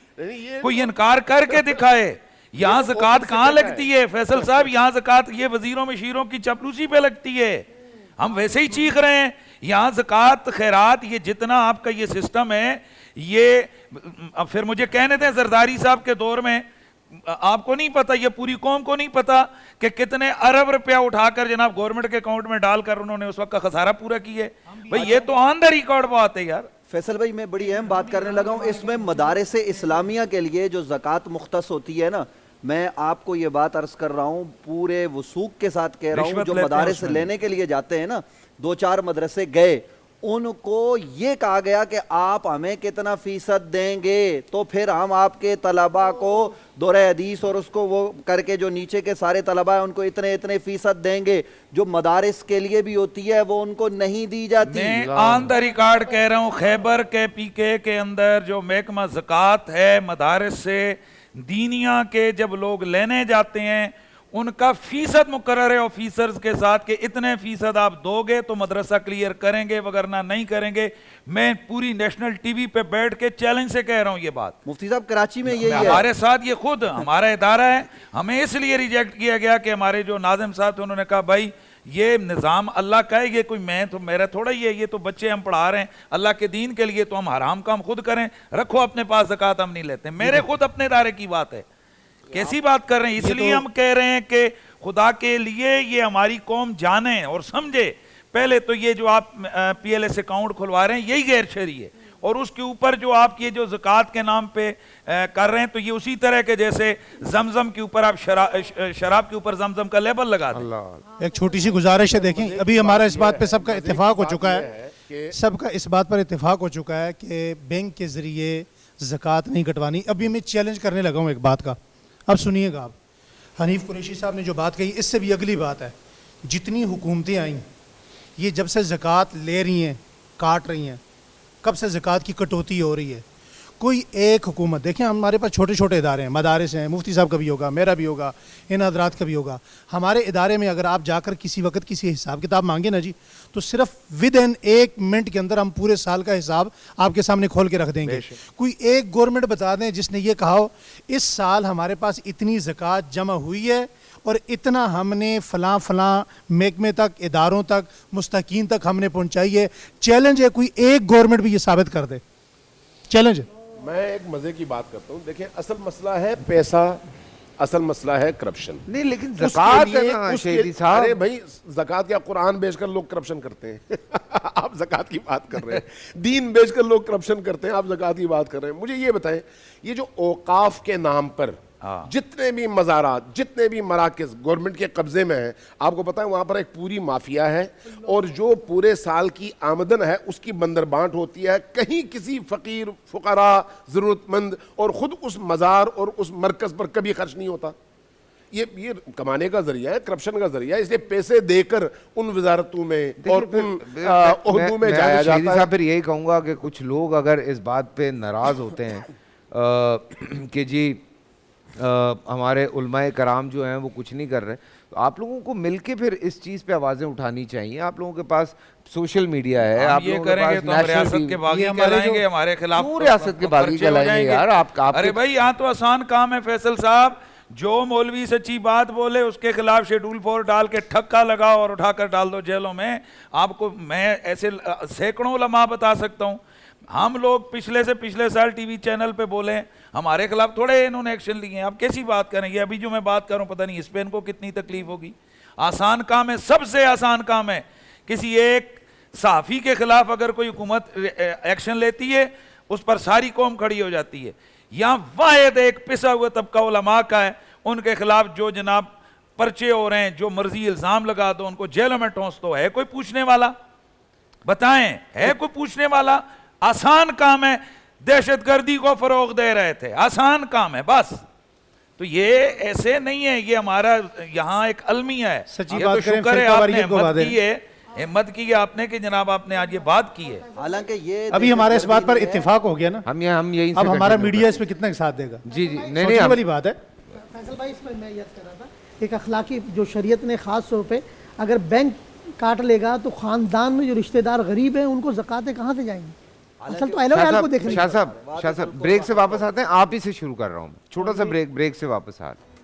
کوئی انکار کر کے دکھائے. یہاں زکوٰۃ کہاں لگتی ہے فیصل صاحب؟ یہاں زکوٰۃ یہ وزیروں میں شیروں کی چپلوسی پہ لگتی ہے. ہم ویسے ہی چیخ رہے ہیں. یہاں زکوٰۃ خیرات یہ جتنا آپ کا یہ سسٹم ہے، یہ پھر مجھے کہنے تھے زرداری صاحب کے دور میں، آپ کو نہیں پتا، یہ پوری قوم کو نہیں پتا کہ کتنے ارب روپیہ اٹھا کر جناب گورنمنٹ کے اکاؤنٹ میں ڈال کر انہوں نے اس وقت کا خسارہ پورا کیا ہے. بھئی یہ تو آن دا ریکارڈ بات ہے یار. فیصل بھائی میں بڑی اہم بات کرنے لگا ہوں. اس میں مدارس اسلامیہ کے لیے جو زکوٰۃ مختص ہوتی ہے نا، میں آپ کو یہ بات عرض کر رہا ہوں، پورے وثوق کے ساتھ کہہ رہا ہوں، جو مدارس لینے کے لیے جاتے ہیں نا، 2-4 مدرسے گئے، ان کو یہ کہا گیا کہ آپ ہمیں کتنا فیصد دیں گے، تو پھر ہم آپ کے طلباء کو دورہ حدیث اور اس کو وہ کر کے جو نیچے کے سارے طلباء ہیں ان کو اتنے فیصد دیں گے. جو مدارس کے لیے بھی ہوتی ہے وہ ان کو نہیں دی جاتی. میں آن دا ریکارڈ کہہ رہا ہوں، خیبر کے PK کے اندر جو محکمہ زکوٰۃ ہے مدارس سے دینیا کے جب لوگ لینے جاتے ہیں ان کا فیصد مقرر ہے آفیسرز کے ساتھ کہ اتنے فیصد آپ دو گے تو مدرسہ کلیئر کریں گے، وگرنہ نہیں کریں گے. میں پوری نیشنل ٹی وی پہ بیٹھ کے چیلنج سے کہہ رہا ہوں یہ بات. مفتی صاحب کراچی میں یہی ہے، ہمارے ساتھ یہ خود ہمارا ادارہ ہے، ہمیں اس لیے ریجیکٹ کیا گیا کہ ہمارے جو ناظم صاحب تھے انہوں نے کہا بھائی یہ نظام اللہ کا ہے، یہ کوئی میں تو میرا تھوڑا ہی ہے، یہ تو بچے ہم پڑھا رہے ہیں اللہ کے دین کے لیے، تو ہم حرام کام خود کریں، رکھو اپنے پاس زکوٰۃ ہم نہیں لیتے. میرے خود اپنے ادارے کی بات ہے. کیسی بات کر رہے ہیں؟ اس لیے ہم کہہ رہے ہیں کہ خدا کے لیے یہ ہماری قوم جانے اور سمجھے. پہلے تو یہ جو آپ PLS اکاؤنٹ کھلوا رہے ہیں یہی غیر شرعی ہے، اور اس کے اوپر جو آپ یہ جو زکوٰۃ کے نام پہ کر رہے ہیں تو یہ اسی طرح کے جیسے زمزم کے اوپر آپ شراب کے اوپر زمزم کا لیبل لگا دیں. ایک چھوٹی سی گزارش ہے، دیکھیں ابھی ہمارا اس بات پہ سب کا اتفاق ہو چکا ہے، سب کا اس بات پر اتفاق ہو چکا ہے کہ بینک کے ذریعے زکوٰۃ نہیں کٹوانی. ابھی میں چیلنج کرنے لگا ہوں ایک بات کا، اب سنیے گا آپ. حنیف قریشی صاحب نے جو بات کہی اس سے بھی اگلی بات ہے. جتنی حکومتیں آئیں یہ جب سے زکوٰۃ لے رہی ہیں کاٹ رہی ہیں، کب سے زکوٰۃ کی کٹوتی ہو رہی ہے. کوئی ایک حکومت، دیکھیں ہمارے پاس چھوٹے چھوٹے ادارے ہیں، مدارس ہیں، مفتی صاحب کا بھی ہوگا، میرا بھی ہوگا، ان حضرات کا بھی ہوگا. ہمارے ادارے میں اگر آپ جا کر کسی وقت کسی حساب کتاب مانگے نا جی، تو صرف ودن 1 منٹ کے اندر ہم پورے سال کا حساب آپ کے سامنے کھول کے رکھ دیں گے. کوئی ایک گورنمنٹ بتا دیں جس نے یہ کہا ہو اس سال ہمارے پاس اتنی زکوٰۃ جمع ہوئی ہے اور اتنا ہم نے فلاں محکمے تک، اداروں تک، مستحقین تک ہم نے پہنچائی ہے. چیلنج ہے کوئی ایک گورنمنٹ بھی یہ ثابت کر دے. چیلنج ہے. میں ایک مزے کی بات کرتا ہوں، دیکھیں اصل مسئلہ ہے پیسہ، اصل مسئلہ ہے کرپشن. نہیں لیکن زکوٰۃ ہے نا شہیدی صاحب. ارے بھائی زکوٰۃ کیا قرآن بیچ کر لوگ کرپشن کرتے ہیں؟ آپ زکوٰۃ کی بات کر رہے ہیں، دین بیچ کر لوگ کرپشن کرتے ہیں، آپ زکوٰۃ کی بات کر رہے ہیں. مجھے یہ بتائیں، یہ جو اوقاف کے نام پر جتنے بھی مزارات جتنے بھی مراکز گورنمنٹ کے قبضے میں ہیں, آپ کو پتہ ہے وہاں پر ایک پوری مافیا ہے, اور جو پورے سال کی آمدن ہے اس کی بندر بانٹ ہوتی ہے, کہیں کسی فقیر فقراء ضرورت مند اور خود اس مزار اور اس مرکز پر کبھی خرچ نہیں ہوتا. یہ کمانے کا ذریعہ ہے, کرپشن کا ذریعہ ہے, اس لیے پیسے دے کر ان وزارتوں میں اور ان عہدوں میں جایا جاتا ہے. پھر یہی کہوں گا کہ کچھ لوگ اگر اس بات پہ ناراض ہوتے ہیں کہ جی ہمارے علماء کرام جو ہیں وہ کچھ نہیں کر رہے, تو آپ لوگوں کو مل کے پھر اس چیز پہ آوازیں اٹھانی چاہیے. آپ لوگوں کے پاس سوشل میڈیا ہے, آپ یہ کریں گے تو ہم ریاست کے باغی کہلائیں گے, ہمارے خلاف ریاست کے باغی کہلائیں گے یار. آپ ارے بھائی یہاں تو آسان کام ہے فیصل صاحب, جو مولوی سچی بات بولے اس کے خلاف شیڈول 4 ڈال کے ٹھکا لگاؤ اور اٹھا کر ڈال دو جیلوں میں. آپ کو میں ایسے سینکڑوں علماء بتا سکتا ہوں. ہم لوگ پچھلے سے پچھلے سال ٹی وی چینل پہ بولے, ہمارے خلاف تھوڑے انہوں نے ایکشن لیے ہیں. آپ کیسی بات کریں گے؟ ابھی جو میں بات کروں پتہ نہیں اس پہ ان کو کتنی تکلیف ہوگی. آسان کام ہے, سب سے آسان کام ہے. کسی ایک صحافی کے خلاف اگر کوئی حکومت ایکشن لیتی ہے اس پر ساری قوم کھڑی ہو جاتی ہے. یہاں واحد ایک پسا ہوا طبقہ علماء کا ہے, ان کے خلاف جو جناب پرچے ہو رہے ہیں, جو مرضی الزام لگا دو, ان کو جیلوں میں ٹھونس دو. ہے کوئی پوچھنے والا؟ بتائیں, ہے کوئی پوچھنے والا؟ آسان کام ہے. دہشت گردی کو فروغ دے رہے تھے, آسان کام ہے بس. تو یہ ایسے نہیں ہے, یہ ہمارا یہاں ایک المیہ ہے. سچی یہ بات تو کریں, شکر ہے فرقہ آپ نے واریت کو ہمت بات کی ہے, ہمت کی ہے آپ نے کہ جناب آپ نے آج یہ بات کی ہے. حالانکہ یہ ابھی ہمارا اس بات پر اتفاق ہو گیا نا, ہم یہی اب ہمارا میڈیا اس میں کتنا ساتھ دے گا. جی جی نہیں سوچنے والی بات ہے. فیصل بھائی اس میں یہ کہہ رہا تھا, ایک اخلاقی جو شریعت نے خاص طور پہ اگر بینک کاٹ لے گا تو خاندان میں جو رشتہ دار غریب ہیں ان کو زکاتیں کہاں سے جائیں گی؟ اصل تو اہل کو دیکھنا. شاہ صاحب بریک سے واپس آتے ہیں, آپ ہی سے شروع کر رہا ہوں, چھوٹا سا بریک سے واپس آ رہے ہیں.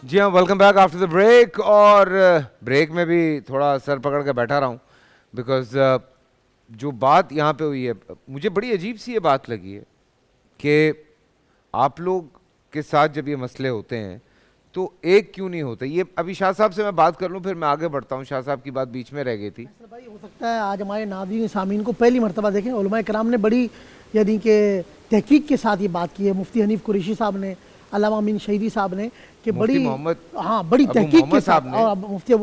جی ہاں, welcome back after the break. اور بریک میں بھی تھوڑا سر پکڑ کے بیٹھا رہا ہوں بیکاز جو بات یہاں پہ ہوئی ہے مجھے بڑی عجیب سی یہ بات لگی ہے کہ آپ لوگ کے ساتھ جب یہ مسئلے ہوتے ہیں تو ایک کیوں نہیں ہوتا. یہ ابھی شاہ صاحب سے میں بات کر لوں پھر میں آگے بڑھتا ہوں. شاہ صاحب کی بات بیچ میں رہ گئی تھی. بھائی ہو سکتا ہے آج ہمارے ناظرین سامعین کو پہلی مرتبہ دیکھیں, علماء کرام نے بڑی یعنی کہ تحقیق کے ساتھ یہ بات کی ہے. مفتی حنیف قریشی صاحب نے, علامہ امین شہیدی صاحب نے, کہ بڑی بڑی تحقیق کے ساتھ, اور مفتی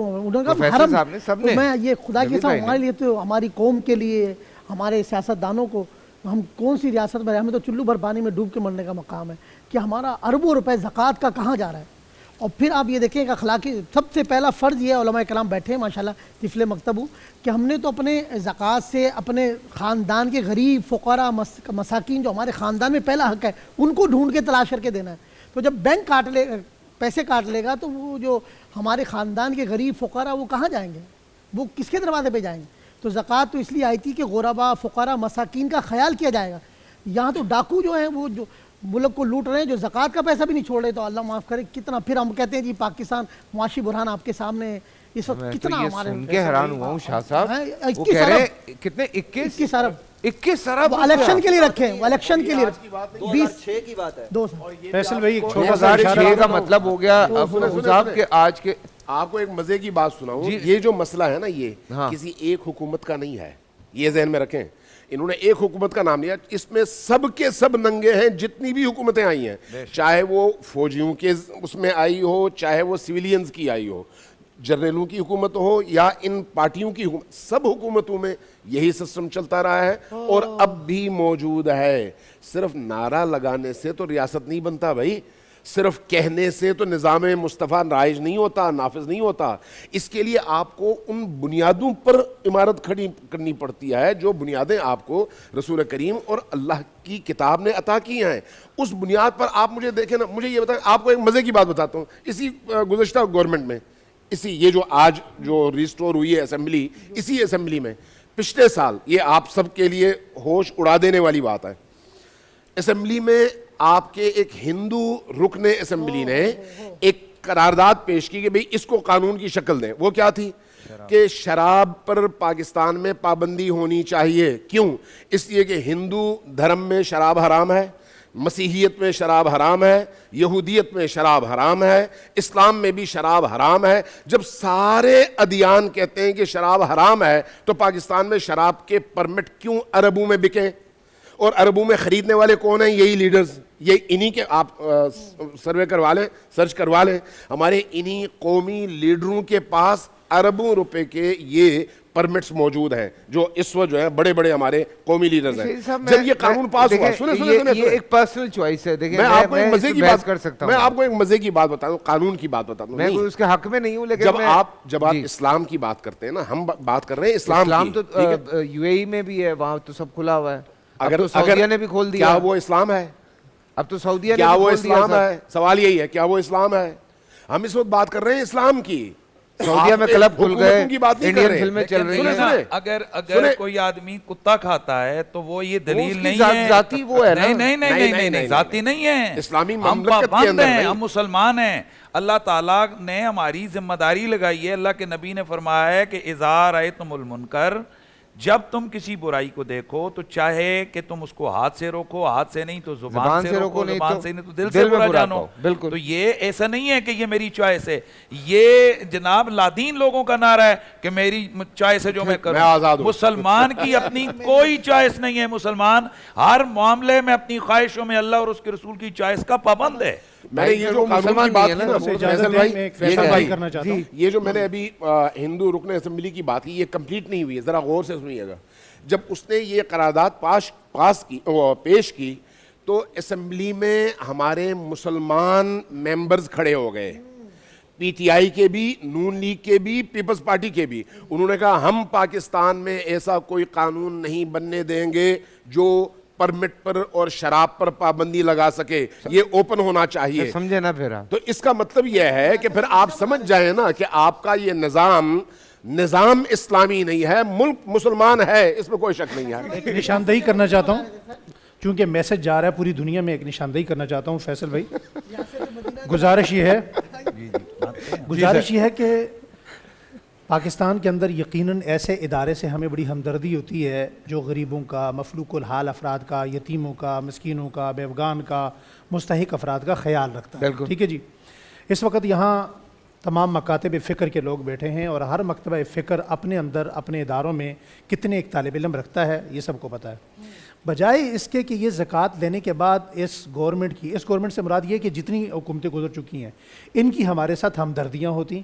میں یہ خدا کے ساتھ ہمارے لیے تو ہماری قوم کے لیے ہمارے سیاست دانوں کو, ہم کون سی ریاست میں, ہمیں تو چلو بھر پانی میں ڈوب کے مرنے کا مقام ہے کہ ہمارا اربوں روپے زکوٰۃ کا کہاں جا رہا ہے. اور پھر آپ یہ دیکھیں کہ اخلاقی سب سے پہلا فرض یہ ہے, علماء کرام بیٹھے ہیں ماشاءاللہ طفل مکتب, کہ ہم نے تو اپنے زکوٰۃ سے اپنے خاندان کے غریب فقراء مساکین جو ہمارے خاندان میں پہلا حق ہے ان کو ڈھونڈ کے تلاش کر کے دینا ہے. تو جب بینک پیسے کاٹ لے گا تو وہ جو ہمارے خاندان کے غریب فقراء وہ کہاں جائیں گے, وہ کس کے دروازے پہ جائیں گے؟ تو زکوٰۃ تو اس لیے آئی تھی کہ غربا فقراء مساکین کا خیال کیا جائے گا. یہاں تو ڈاکو جو ہیں وہ جو ملک کو لوٹ رہے ہیں, جو زکوٰۃ کا پیسہ بھی نہیں چھوڑ رہے, تو اللہ معاف کرے کتنا. پھر ہم کہتے ہیں جی پاکستان معاشی بحران آپ کے سامنے اس وقت کتنا ہمارے. سن کے حیران ہوا ہوں شاہ صاحب, وہ کہہ رہے ہیں کتنے 21 ارب الیکشن کے لیے رکھے, الیکشن کے لیے 2006 کی بات ہے. فیصل بھائی ایک چھوٹا سا 2006 کا مطلب ہو گیا صاحب کہ آج کے. آپ کو ایک مزے کی بات سناؤں, یہ جو مسئلہ ہے نا یہ کسی ایک حکومت کا نہیں ہے, یہ ذہن میں رکھیں. انہوں نے ایک حکومت کا نام لیا, اس میں سب کے سب ننگے ہیں جتنی بھی حکومتیں آئی ہیں, چاہے وہ فوجیوں کے اس میں آئی ہو, چاہے وہ سویلینز کی آئی ہو, جنرلوں کی حکومت ہو یا ان پارٹیوں کی حکومت, سب حکومتوں میں یہی سسٹم چلتا رہا ہے اور اب بھی موجود ہے. صرف نعرہ لگانے سے تو ریاست نہیں بنتا بھائی, صرف کہنے سے تو نظام مصطفیٰ رائج نہیں ہوتا, نافذ نہیں ہوتا. اس کے لیے آپ کو ان بنیادوں پر عمارت کھڑی کرنی پڑتی ہے جو بنیادیں آپ کو رسول کریم اور اللہ کی کتاب نے عطا کی ہیں. اس بنیاد پر آپ مجھے دیکھیں نا, مجھے یہ بتائیں, آپ کو ایک مزے کی بات بتاتا ہوں. اسی گزشتہ گورنمنٹ میں, اسی یہ جو آج جو ریسٹور ہوئی ہے اسمبلی, اسی اسمبلی میں پچھلے سال, یہ آپ سب کے لیے ہوش اڑا دینے والی بات ہے, اسمبلی میں آپ کے ایک ہندو رکن اسمبلی نے ایک قرارداد پیش کی کہ بھئی اس کو قانون کی شکل دیں. وہ کیا تھی کہ شراب پر پاکستان میں پابندی ہونی چاہیے. کیوں؟ اس لیے کہ ہندو دھرم میں شراب حرام ہے, مسیحیت میں شراب حرام ہے, یہودیت میں شراب حرام ہے, اسلام میں بھی شراب حرام ہے. جب سارے ادیان کہتے ہیں کہ شراب حرام ہے تو پاکستان میں شراب کے پرمٹ کیوں عربوں میں بکیں؟ اور عربوں میں خریدنے والے کون ہیں؟ یہی لیڈرز, یہ انہی کے, آپ سروے کروا لیں, سرچ کروا لیں, ہمارے انہی قومی لیڈروں کے پاس اربوں روپے کے یہ پرمٹس موجود ہیں جو اس وقت جو ہیں بڑے بڑے ہمارے قومی لیڈرز ہیں. جب یہ قانون پاس ہوا, یہ ایک پرسنل چوائس ہے. دیکھیں میں آپ کو ایک مزے کی بات کر سکتا ہوں, میں آپ کو ایک مزے کی بات بتا دوں, قانون کی بات بتا دوں, میں اس کے حق میں نہیں ہوں, لیکن جب آپ اسلام کی بات کرتے ہیں نا, ہم بات کر رہے ہیں اسلام کی. تو یو اے ای میں بھی ہے, وہاں تو سب کھلا ہوا ہے. اگر سعودیہ نے بھی کھول دیا, کیا وہ اسلام ہے؟ اب تو سعودیہ نے کیا وہ اسلام ہے؟ سوال یہی ہے, کیا وہ اسلام ہے؟ ہم اس وقت بات کر رہے ہیں اسلام کی. سعودیہ میں کلب کھل گئے, انڈین فلمیں چل رہی ہیں. اگر کوئی آدمی کتا کھاتا ہے تو وہ یہ دلیل نہیں ہے, ذاتی وہ ہے نا, نہیں ذاتی نہیں ہے. اسلامی ہم مملکت کے پابند اندر ہیں, ہم مسلمان ہیں. اللہ تعالیٰ نے ہماری ذمہ داری لگائی ہے. اللہ کے نبی نے فرمایا ہے کہ اذا رأیتم المنکر, جب تم کسی برائی کو دیکھو تو چاہے کہ تم اس کو ہاتھ سے روکو, ہاتھ سے نہیں تو زبان سے روکو, زبان سے نہیں تو دل سے برا جانو. بالکل. تو یہ ایسا نہیں ہے کہ یہ میری چوائس ہے, یہ جناب لادین لوگوں کا نعرہ ہے کہ میری چوائس ہے جو میں کروں. مسلمان کی اپنی کوئی چوائس نہیں ہے. مسلمان ہر معاملے میں اپنی خواہشوں میں اللہ اور اس کے رسول کی چوائس کا پابند ہے. میں نے یہ جو قانون کی بات کی نا فیصل بھائی, یہ جو میں نے ابھی ہندو رکن اسمبلی کی بات کی, یہ کمپلیٹ نہیں ہوئی ہے, ذرا غور سے سنیے گا. جب اس نے یہ قرارداد پیش کی تو اسمبلی میں ہمارے مسلمان ممبرز کھڑے ہو گئے, پی ٹی آئی کے بھی, نون لیگ کے بھی, پیپلز پارٹی کے بھی. انہوں نے کہا ہم پاکستان میں ایسا کوئی قانون نہیں بننے دیں گے جو پرمٹ پر اور شراب پر پابندی لگا سکے, یہ اوپن ہونا چاہیے. سمجھے نا پھر تو اس کا مطلب یہ ہے کہ پھر آپ سمجھ جائیں نا کہ آپ کا یہ نظام اسلامی نہیں ہے, ملک مسلمان ہے, اس میں کوئی شک نہیں ہے. ایک نشاندہی کرنا چاہتا ہوں, چونکہ میسج جا رہا ہے پوری دنیا میں, ایک نشاندہی کرنا چاہتا ہوں فیصل بھائی. گزارش یہ ہے کہ پاکستان کے اندر یقیناً ایسے ادارے سے ہمیں بڑی ہمدردی ہوتی ہے جو غریبوں کا, مفلوک الحال افراد کا, یتیموں کا, مسکینوں کا, بیوگان کا, مستحق افراد کا خیال رکھتا ہے. ٹھیک ہے جی. اس وقت یہاں تمام مکاتب فکر کے لوگ بیٹھے ہیں اور ہر مکتبہ فکر اپنے اندر اپنے اداروں میں کتنے ایک طالب علم رکھتا ہے یہ سب کو پتہ ہے. بجائے اس کے کہ یہ زکوٰۃ لینے کے بعد اس گورنمنٹ سے مراد یہ کہ جتنی حکومتیں گزر چکی ہیں ان کی ہمارے ساتھ ہمدردیاں ہوتی,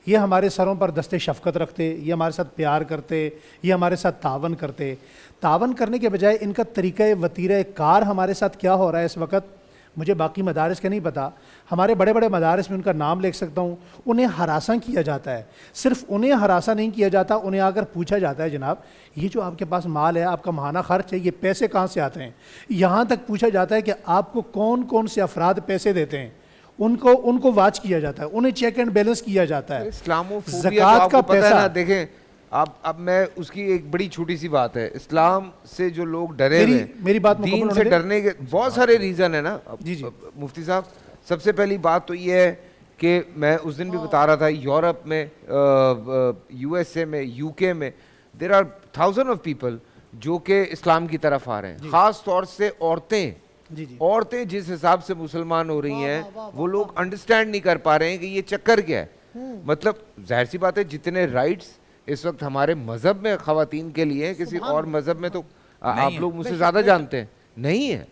یہ ہمارے سروں پر دست شفقت رکھتے, یہ ہمارے ساتھ پیار کرتے, یہ ہمارے ساتھ تعاون کرتے. تعاون کرنے کے بجائے ان کا طریقہ وتیرہ کار ہمارے ساتھ کیا ہو رہا ہے اس وقت, مجھے باقی مدارس کا نہیں پتا. ہمارے بڑے بڑے مدارس میں ان کا نام لکھ سکتا ہوں, انہیں ہراساں کیا جاتا ہے. صرف انہیں ہراساں نہیں کیا جاتا, انہیں آ کر پوچھا جاتا ہے جناب یہ جو آپ کے پاس مال ہے, آپ کا ماہانہ خرچ ہے, یہ پیسے کہاں سے آتے ہیں. یہاں تک پوچھا جاتا ہے کہ آپ کو کون کون سے افراد پیسے دیتے ہیں, ان کو واچ کیا جاتا ہے, انہیں چیک اینڈ بیلنس کیا جاتا ہے. زکوٰۃ کا پیسہ دیکھیں اب میں اس کی ایک بڑی چھوٹی سی بات ہے, اسلام سے جو لوگ ڈرے ہوئے, میری بات دین سے ڈرنے کے بہت سارے ریزن ہیں نا. جی مفتی صاحب, سب سے پہلی بات تو یہ ہے کہ میں اس دن بھی بتا رہا تھا, یورپ میں, یو ایس اے میں, یو کے میں, there are thousand of people جو کہ اسلام کی طرف آ رہے ہیں. خاص طور سے عورتیں جس حساب سے مسلمان ہو رہی ہیں وہ لوگ انڈرسٹینڈ نہیں کر پا رہے ہیں کہ یہ چکر کیا ہے. مطلب ظاہر سی بات ہے جتنے رائٹس اس وقت ہمارے مذہب میں خواتین کے لیے ہیں, کسی اور مذہب میں تو آپ لوگ مجھ سے زیادہ جانتے ہیں نہیں ہے.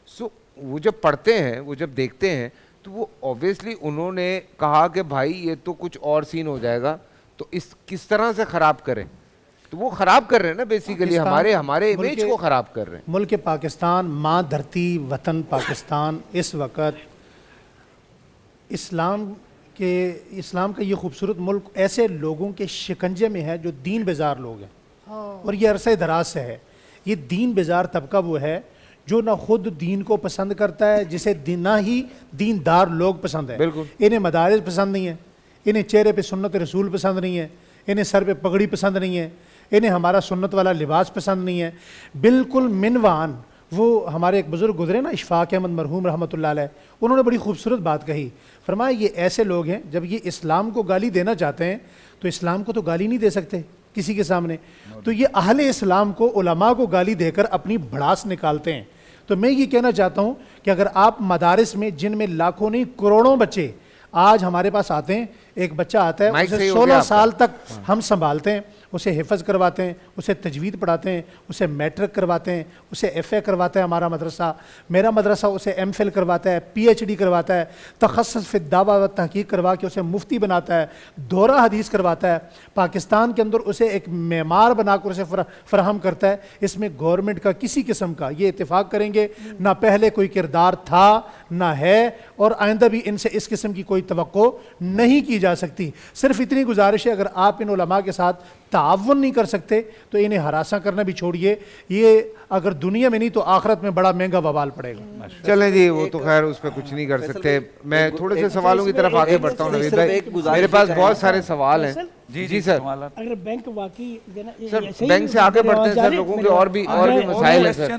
سو وہ جب پڑھتے ہیں, وہ جب دیکھتے ہیں تو وہ اوبویسلی انہوں نے کہا کہ بھائی یہ تو کچھ اور سین ہو جائے گا, تو اس کس طرح سے خراب کریں. تو وہ خراب کر رہے ہیں نا بیسیکلی, ہمارے امیج کو خراب کر رہے ہیں. ملک پاکستان, ماں دھرتی وطن پاکستان اس وقت اسلام کا یہ خوبصورت ملک ایسے لوگوں کے شکنجے میں ہے جو دین بیزار لوگ ہیں, اور یہ عرصہ دراز سے ہے. یہ دین بیزار طبقہ وہ ہے جو نہ خود دین کو پسند کرتا ہے, جسے نہ ہی دیندار لوگ پسند ہیں. انہیں مدارس پسند نہیں ہیں, انہیں چہرے پہ سنت رسول پسند نہیں ہے, انہیں سر پہ پگڑی پسند نہیں ہے, انہیں ہمارا سنت والا لباس پسند نہیں ہے. بالکل منوان وہ ہمارے ایک بزرگ گزرے نا، اشفاق احمد مرحوم رحمۃ اللہ علیہ، انہوں نے بڑی خوبصورت بات کہی، فرمایا یہ ایسے لوگ ہیں جب یہ اسلام کو گالی دینا چاہتے ہیں تو اسلام کو تو گالی نہیں دے سکتے کسی کے سامنے، تو یہ اہل اسلام کو، علماء کو گالی دے کر اپنی بھڑاس نکالتے ہیں۔ تو میں یہ کہنا چاہتا ہوں کہ اگر آپ مدارس میں، جن میں لاکھوں نہیں کروڑوں بچے آج ہمارے پاس آتے ہیں، ایک بچہ آتا ہے اسے 16 سال تک ہم سنبھالتے ہیں، اسے حفظ کرواتے ہیں، اسے تجوید پڑھاتے ہیں، اسے میٹرک کرواتے ہیں، اسے ایف اے کرواتا ہے ہمارا مدرسہ، میرا مدرسہ اسے ایم فل کرواتا ہے، پی ایچ ڈی کرواتا ہے، تخصص فی الدعوہ و تحقیق کروا کے اسے مفتی بناتا ہے، دورہ حدیث کرواتا ہے، پاکستان کے اندر اسے ایک معمار بنا کر اسے فراہم کرتا ہے۔ اس میں گورنمنٹ کا کسی قسم کا، یہ اتفاق کریں گے، نہ پہلے کوئی کردار تھا نہ ہے، اور آئندہ بھی ان سے اس قسم کی کوئی توقع نہیں کی جا سکتی۔ صرف اتنی گزارش ہے، اگر آپ ان علماء کے ساتھ تعاون نہیں کر سکتے تو انہیں ہراساں کرنا بھی چھوڑیے، یہ اگر دنیا میں نہیں تو آخرت میں بڑا مہنگا وبال پڑے گا۔ چلیں جی، وہ تو خیر اس پہ کچھ نہیں کر سکتے۔ میں تھوڑے سے سوالوں کی طرف آگے بڑھتا ہوں نوید بھائی، میرے پاس بہت سارے سوال ہیں۔ جی سر، اگر بینک واقعی سر بینک سے آگے بڑھتے ہیں سر، لوگوں کے اور بھی مسائل ہیں سر،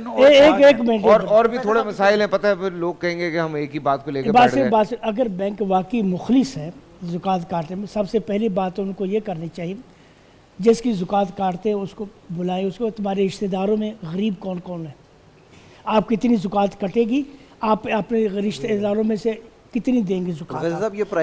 ایک منٹ اور بھی تھوڑے مسائل ہیں، پتہ ہے پھر لوگ کہیں گے کہ ہم ایک ہی بات کو لے کے بیٹھ گئے۔ اگر بینک واقعی مخلص ہے زکوٰۃ کاٹنے میں، سب سے پہلی بات ان کو یہ کرنی چاہیے، جس کی زکوٰۃ کاٹتے ہیں اس کو بلائے، اس کو تمہارے رشتہ داروں میں غریب کون کون ہے، آپ کتنی زکوٰۃ کٹے گی، آپ اپنے رشتہ داروں میں سے کتنی دیں گے زکوٰۃ؟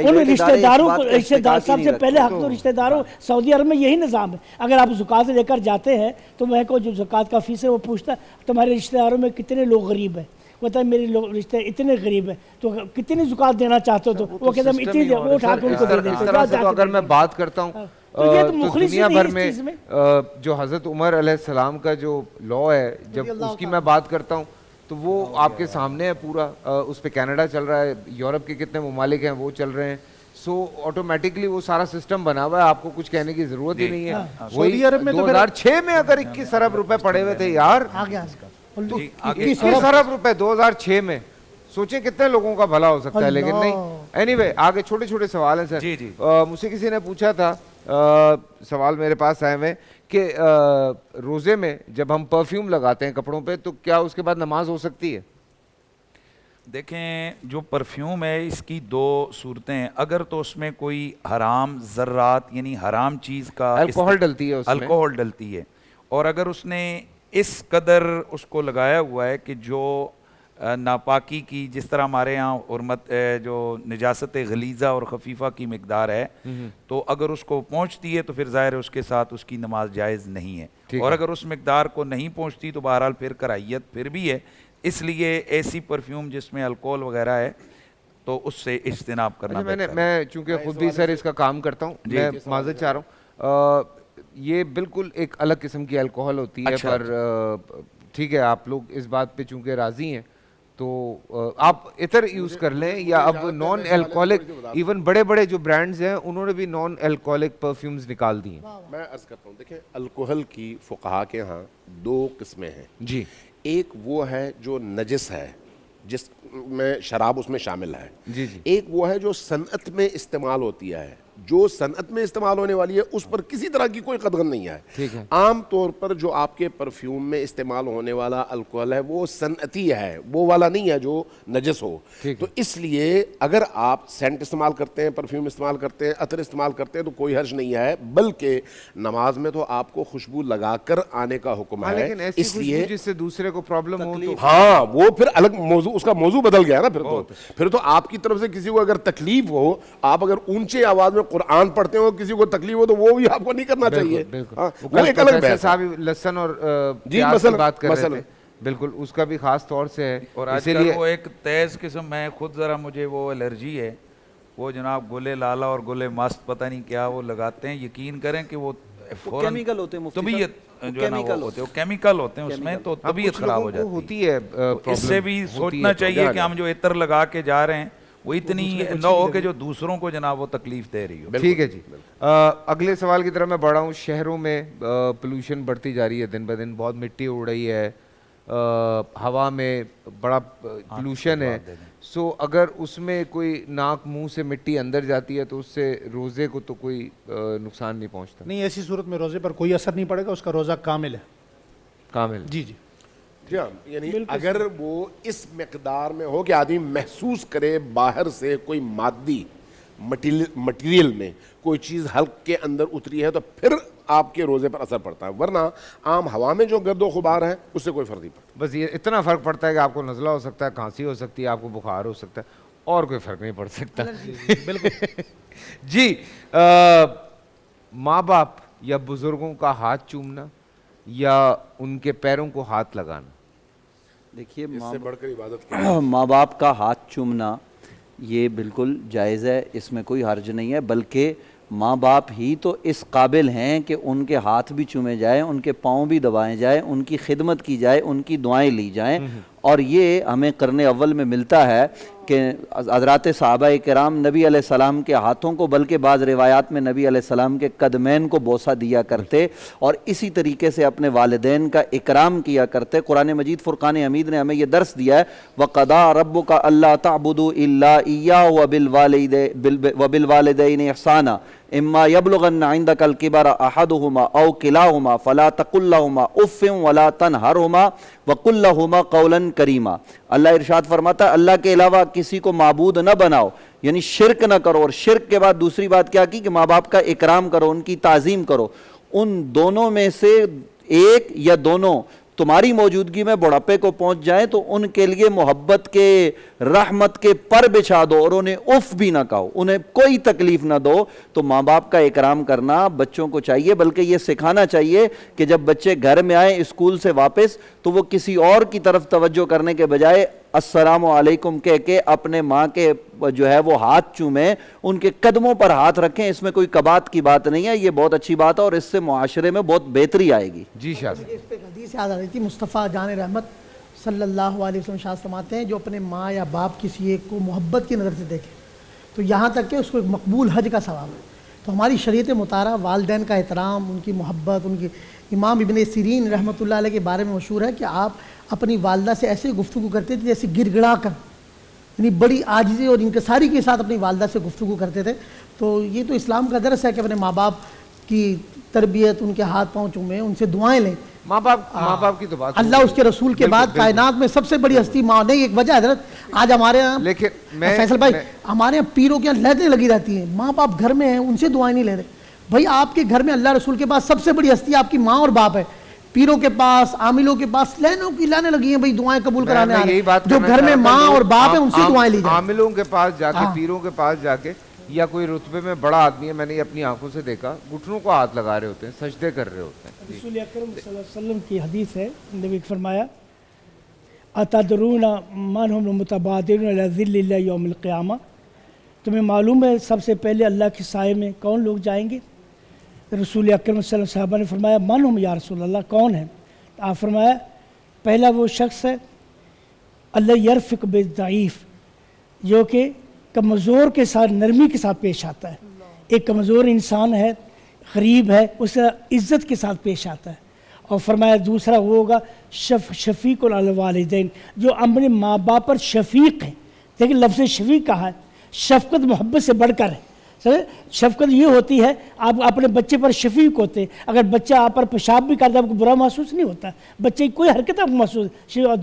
ان رشتہ داروں کو، رشتہ دار سب سے پہلے حق تو رشتہ داروں، سعودی عرب میں یہی نظام ہے، اگر آپ زکوٰۃ لے کر جاتے ہیں تو میں کو جو زکوٰۃ کا فیس ہے وہ پوچھتا ہے تمہارے رشتہ داروں میں کتنے لوگ غریب ہیں، کہتا ہے میرے لوگ رشتے اتنے غریب ہیں، تو کتنی زکوٰۃ دینا چاہتے ہو، تو وہ کہتا ہے اتنی دے، وہ اٹھا کے ان کو دے دیتے ہیں۔ اگر میں بات کرتا ہوں تو دنیا بھر میں جو حضرت عمر علیہ السلام کا جو لا ہے، جب اس کی میں بات کرتا ہوں تو وہ آپ کے سامنے ہے پورا، اس پہ کینیڈا چل رہا ہے، یورپ کے کتنے ممالک ہیں وہ چل رہے ہیں، سو آٹومیٹکلی وہ سارا سسٹم بنا ہوا ہے، آپ کو کچھ کہنے کی ضرورت ہی نہیں ہے۔ وہی 2006 میں اگر 21 ارب روپے پڑے ہوئے تھے یار، 21 ارب روپے 2006 میں، سوچیں کتنے لوگوں کا بھلا ہو سکتا ہے، لیکن نہیں۔ اینی وے آگے چھوٹے چھوٹے سوال ہیں سر۔ مجھ سے کسی نے پوچھا تھا، سوال میرے پاس آئے ہوئے کہ روزے میں جب ہم پرفیوم لگاتے ہیں کپڑوں پہ تو کیا اس کے بعد نماز ہو سکتی ہے؟ دیکھیں جو پرفیوم ہے اس کی دو صورتیں ہیں، اگر تو اس میں کوئی حرام ذرات یعنی حرام چیز کا الکوہل ڈلتی ہے، اس میں الکوہل ڈلتی ہے، اور اگر اس نے اس قدر اس کو لگایا ہوا ہے کہ جو ناپاکی کی، جس طرح ہمارے ہاں حرمت جو نجاست غلیظہ اور خفیفہ کی مقدار ہے، تو اگر اس کو پہنچتی ہے تو پھر ظاہر ہے اس کے ساتھ اس کی نماز جائز نہیں ہے، اور اگر اس مقدار کو نہیں پہنچتی تو بہرحال پھر کراہیت پھر بھی ہے۔ اس لیے ایسی پرفیوم جس میں الکوہل وغیرہ ہے تو اس سے اجتناب کرنا بہتر ہے۔ میں چونکہ خود بھی سر اس کا کام کرتا ہوں، میں معذرت چاہ رہا ہوں، یہ بالکل ایک الگ قسم کی الکوہل ہوتی ہے، پر ٹھیک ہے آپ لوگ اس بات پہ چونکہ راضی ہیں تو آپ عطر یوز کر لیں، یا اب نان الکوہلک، ایون بڑے بڑے جو برانڈز ہیں انہوں نے بھی نان الکوہلک پرفیومز نکال دی ہیں۔ میں عرض کرتا ہوں، دیکھیں الکوہل کی فقہا کے ہاں دو قسمیں ہیں جی، ایک وہ ہے جو نجس ہے جس میں شراب اس میں شامل ہے، جی جی، ایک وہ ہے جو صنعت میں استعمال ہوتی ہے، جو صنعت میں استعمال ہونے والی ہے اس پر کسی طرح کی کوئی قدغن نہیں ہے۔ ٹھیک ہے، عام طور پر جو آپ کے پرفیوم میں استعمال ہونے والا الکوہل ہے وہ صنعتی ہے، وہ والا نہیں ہے جو نجس ہو۔ تو اس لیے اگر آپ سینٹ استعمال کرتے ہیں، پرفیوم استعمال کرتے ہیں، عطر استعمال کرتے ہیں تو کوئی حرج نہیں ہے، بلکہ نماز میں تو آپ کو خوشبو لگا کر آنے کا حکم ہے۔ لیکن ایسی اس لیے خوشبو جس سے دوسرے کو پرابلم ہو تو ہاں وہ پھر الگ موضوع، اس کا موضوع بدل گیا نا، پھر تو آپ کی طرف سے کسی کو اگر تکلیف ہو، آپ اگر اونچے آواز میں قرآن پڑھتے ہو کسی کو تکلیف ہو تو وہ بھی آپ کو نہیں کرنا چاہیے، وہ ایک الگ بحث ہے۔ لہسن اور پیاز کی بات کر رہے تھے، بالکل اس کا بھی خاص طور سے ہے، اور آج کل وہ ایک تیز قسم، میں خود ذرا مجھے وہ الرجی ہے، وہ جناب گلے لالا اور گلے مست پتہ نہیں کیا وہ لگاتے ہیں، یقین کریں کہ وہ کیمیکل ہوتے ہیں، طبیعت جو ہے نا وہ ہوتے ہیں، کیمیکل ہوتے ہیں اس میں، تو طبیعت خراب ہو ہوتی ہے۔ اس سے بھی سوچنا چاہیے کہ ہم جو عطر لگا کے جا رہے ہیں وہ اتنی نہ ہو کہ جو دوسروں کو جناب وہ تکلیف دے رہی ہو۔ ٹھیک ہے جی، اگلے سوال کی طرف میں بڑھ رہا ہوں۔ شہروں میں پولوشن بڑھتی جا رہی ہے دن بہ دن، بہت مٹی اڑ رہی ہے، ہوا میں بڑا پولوشن ہے، سو اگر اس میں کوئی ناک منہ سے مٹی اندر جاتی ہے تو اس سے روزے کو تو کوئی نقصان نہیں پہنچتا؟ نہیں، ایسی صورت میں روزے پر کوئی اثر نہیں پڑے گا، اس کا روزہ کامل ہے۔ کامل، جی جی۔ جی ہاں، یعنی اگر وہ اس مقدار میں ہو کہ آدمی محسوس کرے باہر سے کوئی مادی مٹیریل میں کوئی چیز حلق کے اندر اتری ہے تو پھر آپ کے روزے پر اثر پڑتا ہے، ورنہ عام ہوا میں جو گرد و غبار ہے اس سے کوئی فرق نہیں پڑتا. بس یہ اتنا فرق پڑتا ہے کہ آپ کو نزلہ ہو سکتا ہے، کھانسی ہو سکتی ہے، آپ کو بخار ہو سکتا ہے، اور کوئی فرق نہیں پڑ سکتا. بالکل. جی ماں باپ یا بزرگوں کا ہاتھ چومنا یا ان کے پیروں کو ہاتھ لگانا، دیکھیے اس سے بڑھ کر عبادت کیا؟ ماں باپ کا ہاتھ چومنا یہ بالکل جائز ہے، اس میں کوئی حرج نہیں ہے، بلکہ ماں باپ ہی تو اس قابل ہیں کہ ان کے ہاتھ بھی چومے جائیں، ان کے پاؤں بھی دبائے جائیں، ان کی خدمت کی جائے، ان کی دعائیں لی جائیں. اور یہ ہمیں کرنے اول میں ملتا ہے کہ حضرات صحابہ کرام نبی علیہ السلام کے ہاتھوں کو، بلکہ بعض روایات میں نبی علیہ السلام کے قدمین کو بوسہ دیا کرتے، اور اسی طریقے سے اپنے والدین کا اکرام کیا کرتے. قرآن مجید فرقان حمید نے ہمیں یہ درس دیا ہے وَقَضَىٰ رَبُّكَ أَلَّا تَعْبُدُوا إِلَّا إِيَّاهُ وَبِالْوَالِدَيْنِ إِحْسَانًا إِمَّا يَبْلُغَنَّ عِندَكَ الْكِبَرَ أَحَدُهُمَا أَوْ كِلَاهُمَا فَلَا تَقُل لَّهُمَا أُفٍّ وَلَا تَنْهَرْهُمَا وَقُل لَّهُمَا قَوْلًا كَرِيمًا. اللہ ارشاد فرماتا ہے اللہ کے علاوہ کسی کو معبود نہ بناؤ، یعنی شرک نہ کرو. اور شرک کے بعد دوسری بات کیا کی کہ ماں باپ کا اکرام کرو، ان کی تعظیم کرو. ان دونوں میں سے ایک یا دونوں تمہاری موجودگی میں بڑھاپے کو پہنچ جائیں تو ان کے لیے محبت کے، رحمت کے پر بچھا دو اور انہیں اف بھی نہ کہو، انہیں کوئی تکلیف نہ دو. تو ماں باپ کا اکرام کرنا بچوں کو چاہیے، بلکہ یہ سکھانا چاہیے کہ جب بچے گھر میں آئیں اسکول سے واپس تو وہ کسی اور کی طرف توجہ کرنے کے بجائے السلام علیکم کہہ کے اپنے ماں کے جو ہے وہ ہاتھ چومیں، ان کے قدموں پر ہاتھ رکھیں. اس میں کوئی کبات کی بات نہیں ہے، یہ بہت اچھی بات ہے اور اس سے معاشرے میں بہت بہتری آئے گی. جی شاہ صاحب. اس پہ ایک حدیث یاد آ رہی تھی، مصطفیٰ جان رحمت صلی اللہ علیہ وسلم شاہ فرماتے ہیں جو اپنے ماں یا باپ کسی ایک کو محبت کی نظر سے دیکھے تو یہاں تک کہ اس کو ایک مقبول حج کا ثواب ہے. تو ہماری شریعت مطالعہ والدین کا احترام، ان کی محبت، ان کی امام ابن سیرین رحمۃ اللہ علیہ کے بارے میں مشہور ہے کہ آپ اپنی والدہ سے ایسے گفتگو کرتے تھے جیسے گڑ گڑا کر، یعنی بڑی عاجزی اور انکساری کے ساتھ اپنی والدہ سے گفتگو کرتے تھے. تو یہ تو اسلام کا درس ہے کہ اپنے ماں باپ کی تربیت، ان کے ہاتھ پاؤں چومیں، ان سے دعائیں لیں. ماں باپ کی تو بات اللہ اس کے رسول کے بعد کائنات میں سب سے بڑی ہستی ماں. نہیں ایک وجہ حضرت آج ہمارے یہاں فیصل بھائی ہمارے یہاں پیروں کے یہاں لہتیں لگی رہتی ہیں، ماں باپ گھر میں ہیں ان سے دعائیں نہیں لے رہے. بھائی آپ کے گھر میں اللہ رسول کے بعد سب سے بڑی ہستی آپ کی ماں اور باپ ہے. پیروں کے پاس، عاملوں کے پاس لینوں کی لانے لگی ہیں بھائی دعائیں قبول کرانے آ رہے ہیں. جو گھر میں ماں اور باپ ہیں ان سے دعائیں لی جائیں. عاملوں کے پاس جا کے، پیروں کے پاس جا کے، یا کوئی رتبے میں بڑا آدمی ہے، میں نے اپنی آنکھوں سے دیکھا، گھٹنوں کو ہاتھ لگا رہے ہوتے ہیں، سجدے کر رہے ہوتے ہیں. رسول اکرم صلی اللہ علیہ وسلم کی حدیث ہے، نبی نے فرمایا اتدرون من هم المتبادرون الی ذل اللہ یوم القیامہ، تمہیں معلوم ہے سب سے پہلے اللہ کے سائے میں کون لوگ جائیں گے؟ رسول اکرم صلی اللہ علیہ وسلم صحابہ نے فرمایا من ہم یا رسول اللہ، کون ہے؟ آپ فرمایا پہلا وہ شخص ہے اللہ یرفق بالضعیف، جو کہ کمزور کے ساتھ نرمی کے ساتھ پیش آتا ہے. ایک کمزور انسان ہے، غریب ہے، اس سے عزت کے ساتھ پیش آتا ہے. اور فرمایا دوسرا وہ ہوگا شفیق الوالدین، جو اپنے ماں باپ پر شفیق ہے. لیکن لفظ شفیق کہا ہے، شفقت محبت سے بڑھ کر ہے. شفقت یہ ہوتی ہے آپ اپنے بچے پر شفیق ہوتے ہیں. اگر بچہ آپ پر پیشاب بھی کرتا ہے آپ کو برا محسوس نہیں ہوتا، بچے کی کوئی حرکت آپ کو محسوس.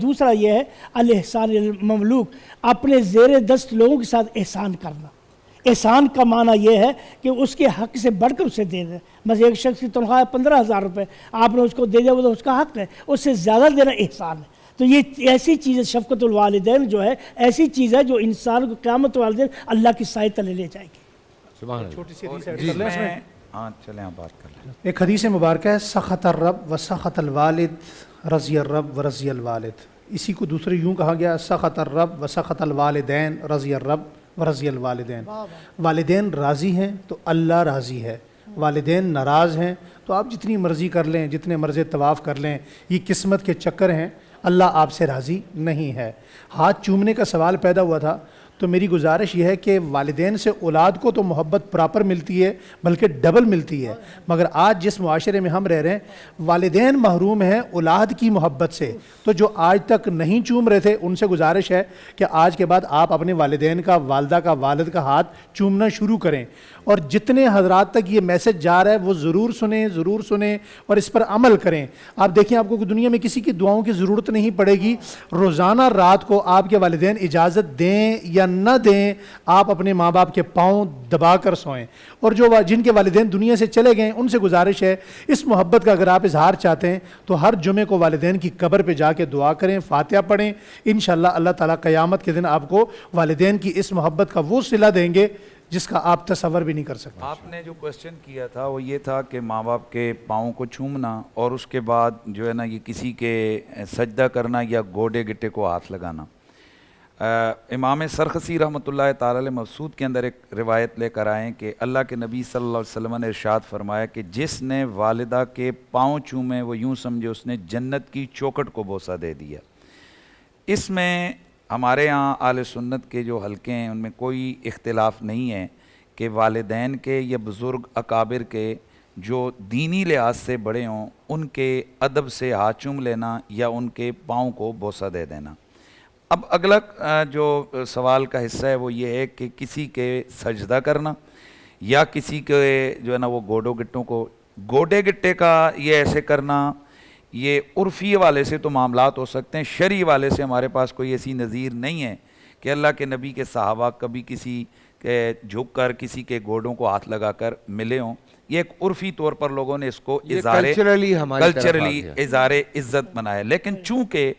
دوسرا یہ ہے الاحسان المملوک، اپنے زیر دست لوگوں کے ساتھ احسان کرنا. احسان کا معنی یہ ہے کہ اس کے حق سے بڑھ کر اسے دے دیں. بس ایک شخص کی تنخواہ 15,000 روپے، آپ نے اس کو دے دیا وہ تو اس کا حق ہے، اس سے زیادہ دینا احسان ہے. تو یہ ایسی چیز ہے، شفقت الوالدین جو ہے ایسی چیز ہے جو انسان کو قیامت والدین اللہ کی سائے تلے لے جائے گی. چھوٹی سی حدیث ایڈ کر لیں اس میں. ہاں چلیں آپ بات کر لیں. ایک حدیث مبارکہ ہے سخط الرب و سخط الوالد رضی الرب و رضی الوالد. اسی کو دوسرے یوں کہا گیا سخط الرب و سخط الوالدین رضی الرب و رضی الوالدین. والدین راضی ہیں تو اللہ راضی ہے، والدین ناراض ہیں تو آپ جتنی مرضی کر لیں، جتنے مرضی طواف کر لیں، یہ قسمت کے چکر ہیں، اللہ آپ سے راضی نہیں ہے. ہاتھ چومنے کا سوال پیدا ہوا تھا تو میری گزارش یہ ہے کہ والدین سے اولاد کو تو محبت پراپر ملتی ہے بلکہ ڈبل ملتی ہے، مگر آج جس معاشرے میں ہم رہ رہے ہیں والدین محروم ہیں اولاد کی محبت سے، تو جو آج تک نہیں چوم رہے تھے ان سے گزارش ہے کہ آج کے بعد آپ اپنے والدین کا، والدہ کا، والد کا ہاتھ چومنا شروع کریں، اور جتنے حضرات تک یہ میسج جا رہا ہے وہ ضرور سنیں اور اس پر عمل کریں۔ آپ دیکھیں آپ کو دنیا میں کسی کی دعاؤں کی ضرورت نہیں پڑے گی، روزانہ رات کو آپ کے والدین اجازت دیں یا نہ دیں آپ اپنے ماں باپ کے پاؤں دبا کر سوئیں، اور جن کے والدین دنیا سے چلے گئے ان سے گزارش ہے اس محبت کا اگر آپ اظہار چاہتے ہیں تو ہر جمعے کو والدین کی قبر پہ جا کے دعا کریں، فاتحہ پڑھیں، انشاءاللہ اللہ تعالیٰ قیامت کے دن آپ کو والدین کی اس محبت کا وہ صلہ دیں گے جس کا آپ تصور بھی نہیں کر سکتے۔ آپ نے جو کوشچن کیا تھا وہ یہ تھا کہ ماں باپ کے پاؤں کو چومنا اور اس کے بعد جو ہے نا یہ کسی کے سجدہ کرنا یا گوڈے گٹے کو ہاتھ لگانا۔ امام سرخسی رحمۃ اللہ تعالی علیہ مبسوط کے اندر ایک روایت لے کر آئیں کہ اللہ کے نبی صلی اللہ علیہ وسلم نے ارشاد فرمایا کہ جس نے والدہ کے پاؤں چومے وہ یوں سمجھے اس نے جنت کی چوکھٹ کو بوسہ دے دیا۔ اس میں ہمارے ہاں اہل سنت کے جو حلقے ہیں ان میں کوئی اختلاف نہیں ہے کہ والدین کے یا بزرگ اکابر کے جو دینی لحاظ سے بڑے ہوں ان کے ادب سے ہاتھ چوم لینا یا ان کے پاؤں کو بوسہ دے دینا۔ اب اگلا جو سوال کا حصہ ہے وہ یہ ہے کہ کسی کے سجدہ کرنا یا کسی کے جو ہے نا وہ گوڈے گٹے کا یہ ایسے کرنا، یہ عرفی والے سے تو معاملات ہو سکتے ہیں، شرعی والے سے ہمارے پاس کوئی ایسی نظیر نہیں ہے کہ اللہ کے نبی کے صحابہ کبھی کسی کے جھک کر کسی کے گوڈوں کو ہاتھ لگا کر ملے ہوں۔ یہ ایک عرفی طور پر لوگوں نے اس کو کلچرلی اظہار عزت بنایا، لیکن چونکہ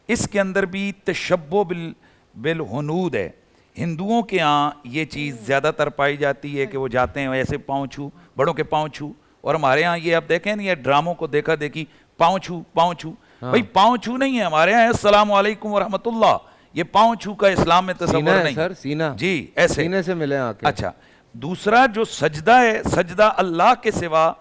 اس کے اندر بھی تشبہ بالہنود ہے، ہندوؤں کے ہاں یہ چیز زیادہ تر پائی جاتی ہے کہ وہ جاتے ہیں ایسے پاؤں چھو، بڑوں کے پاؤں چھو، اور ہمارے ہاں یہ آپ دیکھیں نہیں، یہ ڈراموں کو دیکھا دیکھی پاؤں چھو بھئی پاؤں چھو نہیں ہے، ہمارے ہاں السلام علیکم ورحمۃ اللہ، یہ پاؤں چھو کا اسلام میں تصور نہیں سر، سینہ جی ایسے سینے سے ملے آکے۔ اچھا، دوسرا جو سجدہ ہے، سجدہ اللہ کے سوا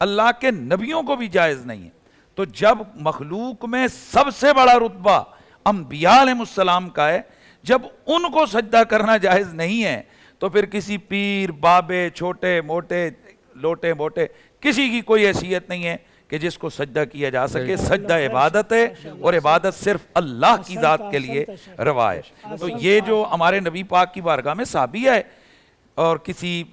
اللہ کے نبیوں کو بھی جائز نہیں ہے۔ تو جب مخلوق میں سب سے بڑا رتبہ انبیاء علیہ السلام کا ہے، جب ان کو سجدہ کرنا جائز نہیں ہے تو پھر کسی پیر بابے چھوٹے موٹے لوٹے موٹے کسی کی کوئی حیثیت نہیں ہے کہ جس کو سجدہ کیا جا سکے۔ سجدہ عبادت ہے اور عبادت صرف اللہ کی ذات کے لیے روا ہے۔ تو یہ جو ہمارے نبی پاک کی بارگاہ میں صحابی ہے، اور کسی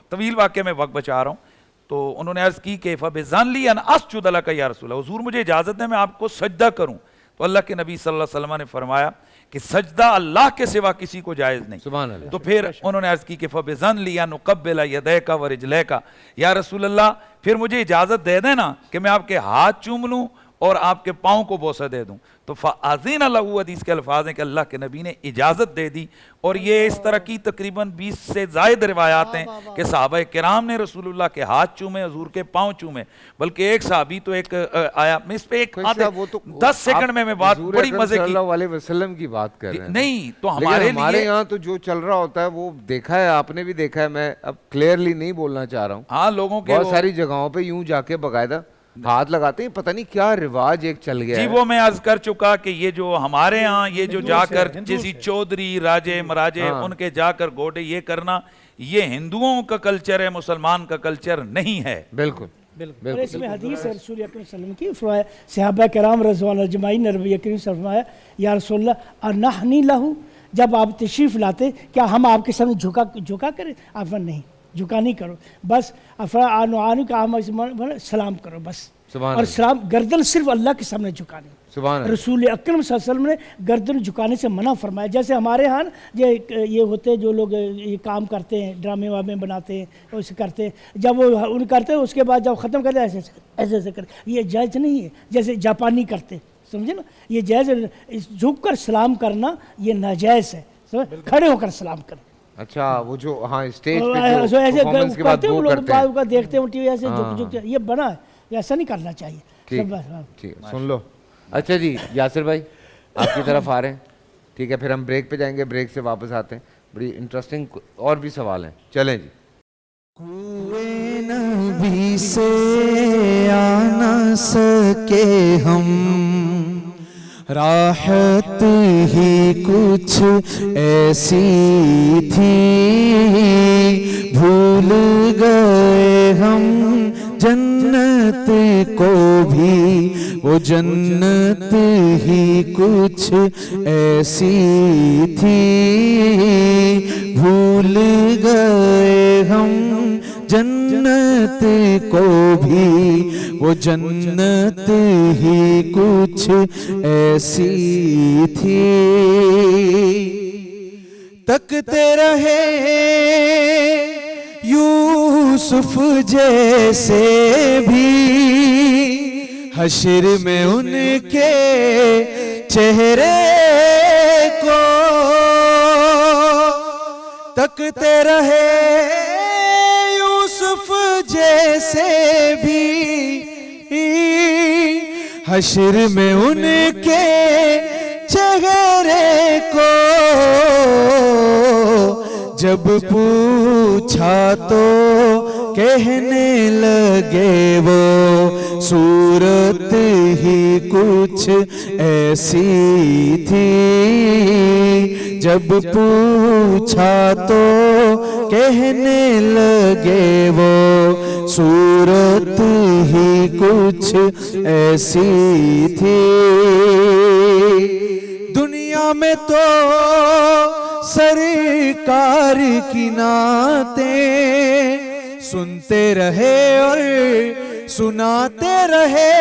طویل واقعے میں وقت بچا رہا ہوں، تو انہوں نے عرض کی کہ فَبِذَنْ لِي أَنْ أَسْجُدَ لَكَ یا رسول اللہ، حضور مجھے اجازت ہے میں آپ کو سجدہ کروں۔ تو اللہ کے نبی صلی اللہ علیہ وسلم نے فرمایا کہ سجدہ اللہ کے سوا کسی کو جائز نہیں۔ سبحان اللہ۔ تو پھر انہوں نے عرض کی کہ فَبِذَنْ لِي أَنْ أُقَبِّلَ يَدَيْكَ وَرِجْلَيْكَ، یا رسول اللہ پھر مجھے اجازت دے دینا کہ میں آپ کے ہاتھ چوم لوں اور آپ کے پاؤں کو بوسہ دے دوں۔ تو فَأَذِنَ لَهُ، حدیث کے الفاظ ہیں کہ اللہ کے نبی نے اجازت دے دی، اور یہ اس طرح کی تقریباً 20 سے زائد روایات ہیں کہ صحابہ کرام نے رسول اللہ کے ہاتھ چومے، حضور کے پاؤں چومے، بلکہ ایک صحابی تو ایک آیا، میں اس پہ ایک 10 سیکنڈ میں بات بڑی مزے کی، صلی اللہ علیہ وسلم کی بات کر رہے ہیں نہیں تو ہمارے یہاں تو جو چل رہا ہوتا ہے وہ دیکھا ہے، آپ نے بھی دیکھا ہے، میں اب کلیئرلی نہیں بولنا چاہ رہا ہوں، ہاں لوگوں کے بہت ساری جگہوں پہ یوں جا کے باقاعدہ ہاتھ لگاتے ہیں، پتہ نہیں کیا رواج ایک چل گیا ہے۔ جی وہ میں عرض کر چکا کہ یہ جو ہمارے ہاں یہ جو جا کر جیسی چودھری راجے مراجے ان کے جا کر گوڈے یہ کرنا، یہ ہندوؤں کا کلچر ہے، مسلمان کا کلچر نہیں ہے۔ بالکل اور اس میں حدیث ہے رسول اکرم صلی اللہ علیہ وسلم کی، فرمایا صحابہ کرام رضوان اللہ اجمعین نے نبی کریم صلی اللہ علیہ وسلم فرمایا یا رسول اللہ انحنی لہو، جب آپ تشریف لاتے کیا ہم آپ کے سامنے جھکا کریں؟ آپ نہیں جھکا نہیں کرو، بس آنو کا سلام کرو بس، اور سلام گردن صرف اللہ کے سامنے جھکانی۔ رسول اکرم صلی اللہ علیہ وسلم نے گردن جھکانے سے منع فرمایا۔ جیسے ہمارے ہاں یہ ہوتے جو لوگ یہ کام کرتے ہیں، ڈرامے وامے بناتے ہیں، اسے کرتے ہیں، جب وہ ان کرتے ہیں اس کے بعد جب ختم کرتے ہیں ایسے کرتے، یہ جائز نہیں ہے، جیسے جاپانی کرتے، سمجھے نا، یہ جائز، جھک کر سلام کرنا یہ ناجائز ہے، کھڑے ہو کر سلام کرنا۔ اچھا وہ جو ہاں اسٹیج پہ جو پرفارمنس کے بعد وہ کرتے ہیں، دیکھتے ہیں ٹی وی ایسے جھک یہ بنا ہے، ایسا نہیں کرنا چاہیے۔ ٹھیک سن لو۔ اچھا جی یاسر بھائی آپ کی طرف آ رہے ہیں، ٹھیک ہے، پھر ہم بریک پہ جائیں گے، بریک سے واپس آتے ہیں، بڑی انٹرسٹنگ اور بھی سوال ہیں، چلیں جی۔ کوئے نبی سے آ نہ سکے ہم، راحت ہی کچھ ایسی تھی بھول گئے ہم جنت کو بھی وہ جنت ہی کچھ ایسی تھی بھول گئے ہم جنت کو بھی وہ جنت ہی کچھ ایسی تھی تکتے رہے یوسف جیسے بھی حشر میں ان کے چہرے کو تکتے رہے یوسف جیسے بھی حشر میں ان کے چہرے کو جب پوچھا تو کہنے لگے وہ صورت ہی کچھ ایسی تھی جب پوچھا تو کہنے لگے وہ صورت ہی کچھ ایسی تھی دنیا میں تو سرکار کی نعتیں سنتے رہے اور سناتے رہے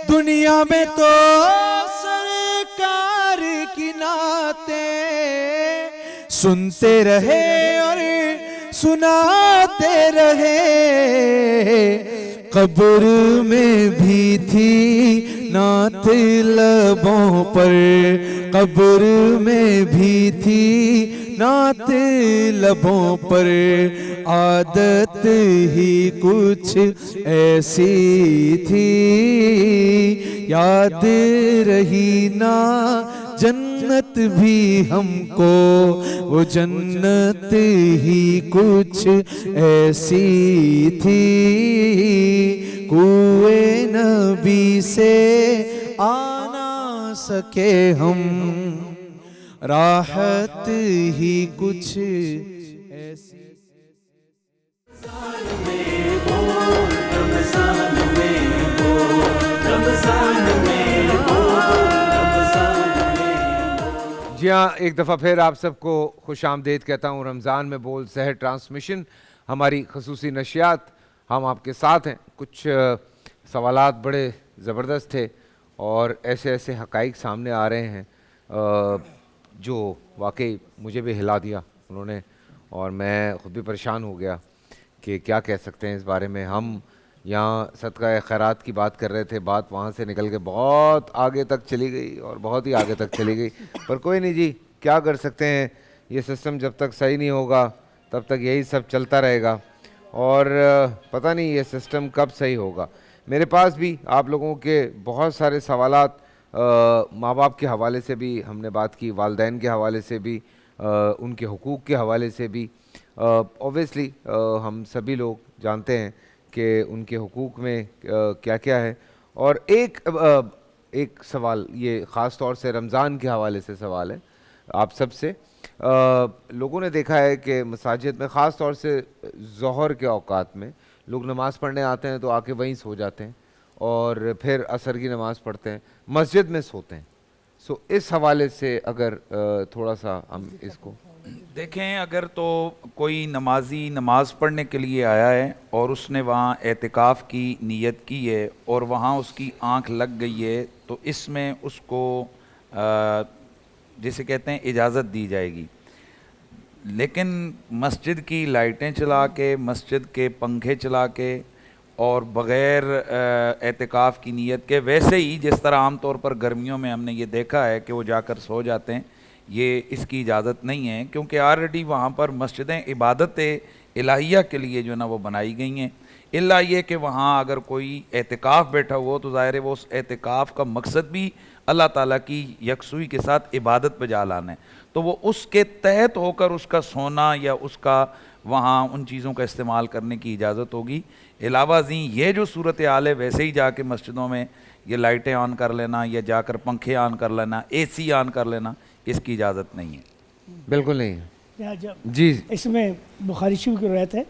دنیا میں تو سرکار کی نعتیں سنتے رہے اور سناتے رہے قبر میں بھی تھی نعت لبوں پر قبر میں بھی تھی نعت لبوں پر عادت ہی کچھ ایسی تھی یاد رہی نا جنت بھی ہم کو وہ جنت ہی کچھ ایسی تھی کوئے نبی سے آ نہ سکے ہم راحت ہی کچھ ایسی جی ہاں ایک دفعہ پھر آپ سب کو خوش آمدید کہتا ہوں رمضان میں بول سحر ٹرانسمیشن ہماری خصوصی نشریات ہم آپ کے ساتھ ہیں کچھ سوالات بڑے زبردست تھے اور ایسے ایسے حقائق سامنے آ رہے ہیں جو واقعی مجھے بھی ہلا دیا انہوں نے اور میں خود بھی پریشان ہو گیا کہ کیا کہہ سکتے ہیں اس بارے میں ہم یہاں صدقہ خیرات کی بات کر رہے تھے بات وہاں سے نکل کے بہت آگے تک چلی گئی اور بہت ہی آگے تک چلی گئی پر کوئی نہیں جی کیا کر سکتے ہیں یہ سسٹم جب تک صحیح نہیں ہوگا تب تک یہی سب چلتا رہے گا اور پتہ نہیں یہ سسٹم کب صحیح ہوگا میرے پاس بھی آپ لوگوں کے بہت سارے سوالات ماں باپ کے حوالے سے بھی ہم نے بات کی والدین کے حوالے سے بھی ان کے حقوق کے حوالے سے بھی اوبویسلی ہم سبھی لوگ جانتے ہیں کہ ان کے حقوق میں کیا کیا ہے اور ایک سوال یہ خاص طور سے رمضان کے حوالے سے سوال ہے آپ سب سے لوگوں نے دیکھا ہے کہ مساجد میں خاص طور سے ظہر کے اوقات میں لوگ نماز پڑھنے آتے ہیں تو آ کے وہیں سو جاتے ہیں اور پھر عصر کی نماز پڑھتے ہیں مسجد میں سوتے ہیں سو اس حوالے سے اگر تھوڑا سا ہم اس کو دیکھیں اگر تو کوئی نمازی نماز پڑھنے کے لیے آیا ہے اور اس نے وہاں اعتکاف کی نیت کی ہے اور وہاں اس کی آنکھ لگ گئی ہے تو اس میں اس کو جسے کہتے ہیں اجازت دی جائے گی لیکن مسجد کی لائٹیں چلا کے مسجد کے پنکھے چلا کے اور بغیر اعتکاف کی نیت کے ویسے ہی جس طرح عام طور پر گرمیوں میں ہم نے یہ دیکھا ہے کہ وہ جا کر سو جاتے ہیں یہ اس کی اجازت نہیں ہے کیونکہ آلریڈی وہاں پر مسجدیں عبادت الہیہ کے لیے جو ہے نا وہ بنائی گئی ہیں الا یہ کہ وہاں اگر کوئی اعتکاف بیٹھا ہوا تو ظاہر ہے وہ اس اعتکاف کا مقصد بھی اللہ تعالیٰ کی یکسوئی کے ساتھ عبادت بجا لانا ہے تو وہ اس کے تحت ہو کر اس کا سونا یا اس کا وہاں ان چیزوں کا استعمال کرنے کی اجازت ہوگی علاوہ ازیں یہ جو صورتحال ہے ویسے ہی جا کے مسجدوں میں یہ لائٹیں آن کر لینا یا جا کر پنکھے آن کر لینا, AC آن کر لینا, اس کی اجازت نہیں ہے. بالکل نہیں ہے. جی اس میں بخاری شریف کی روایت ہے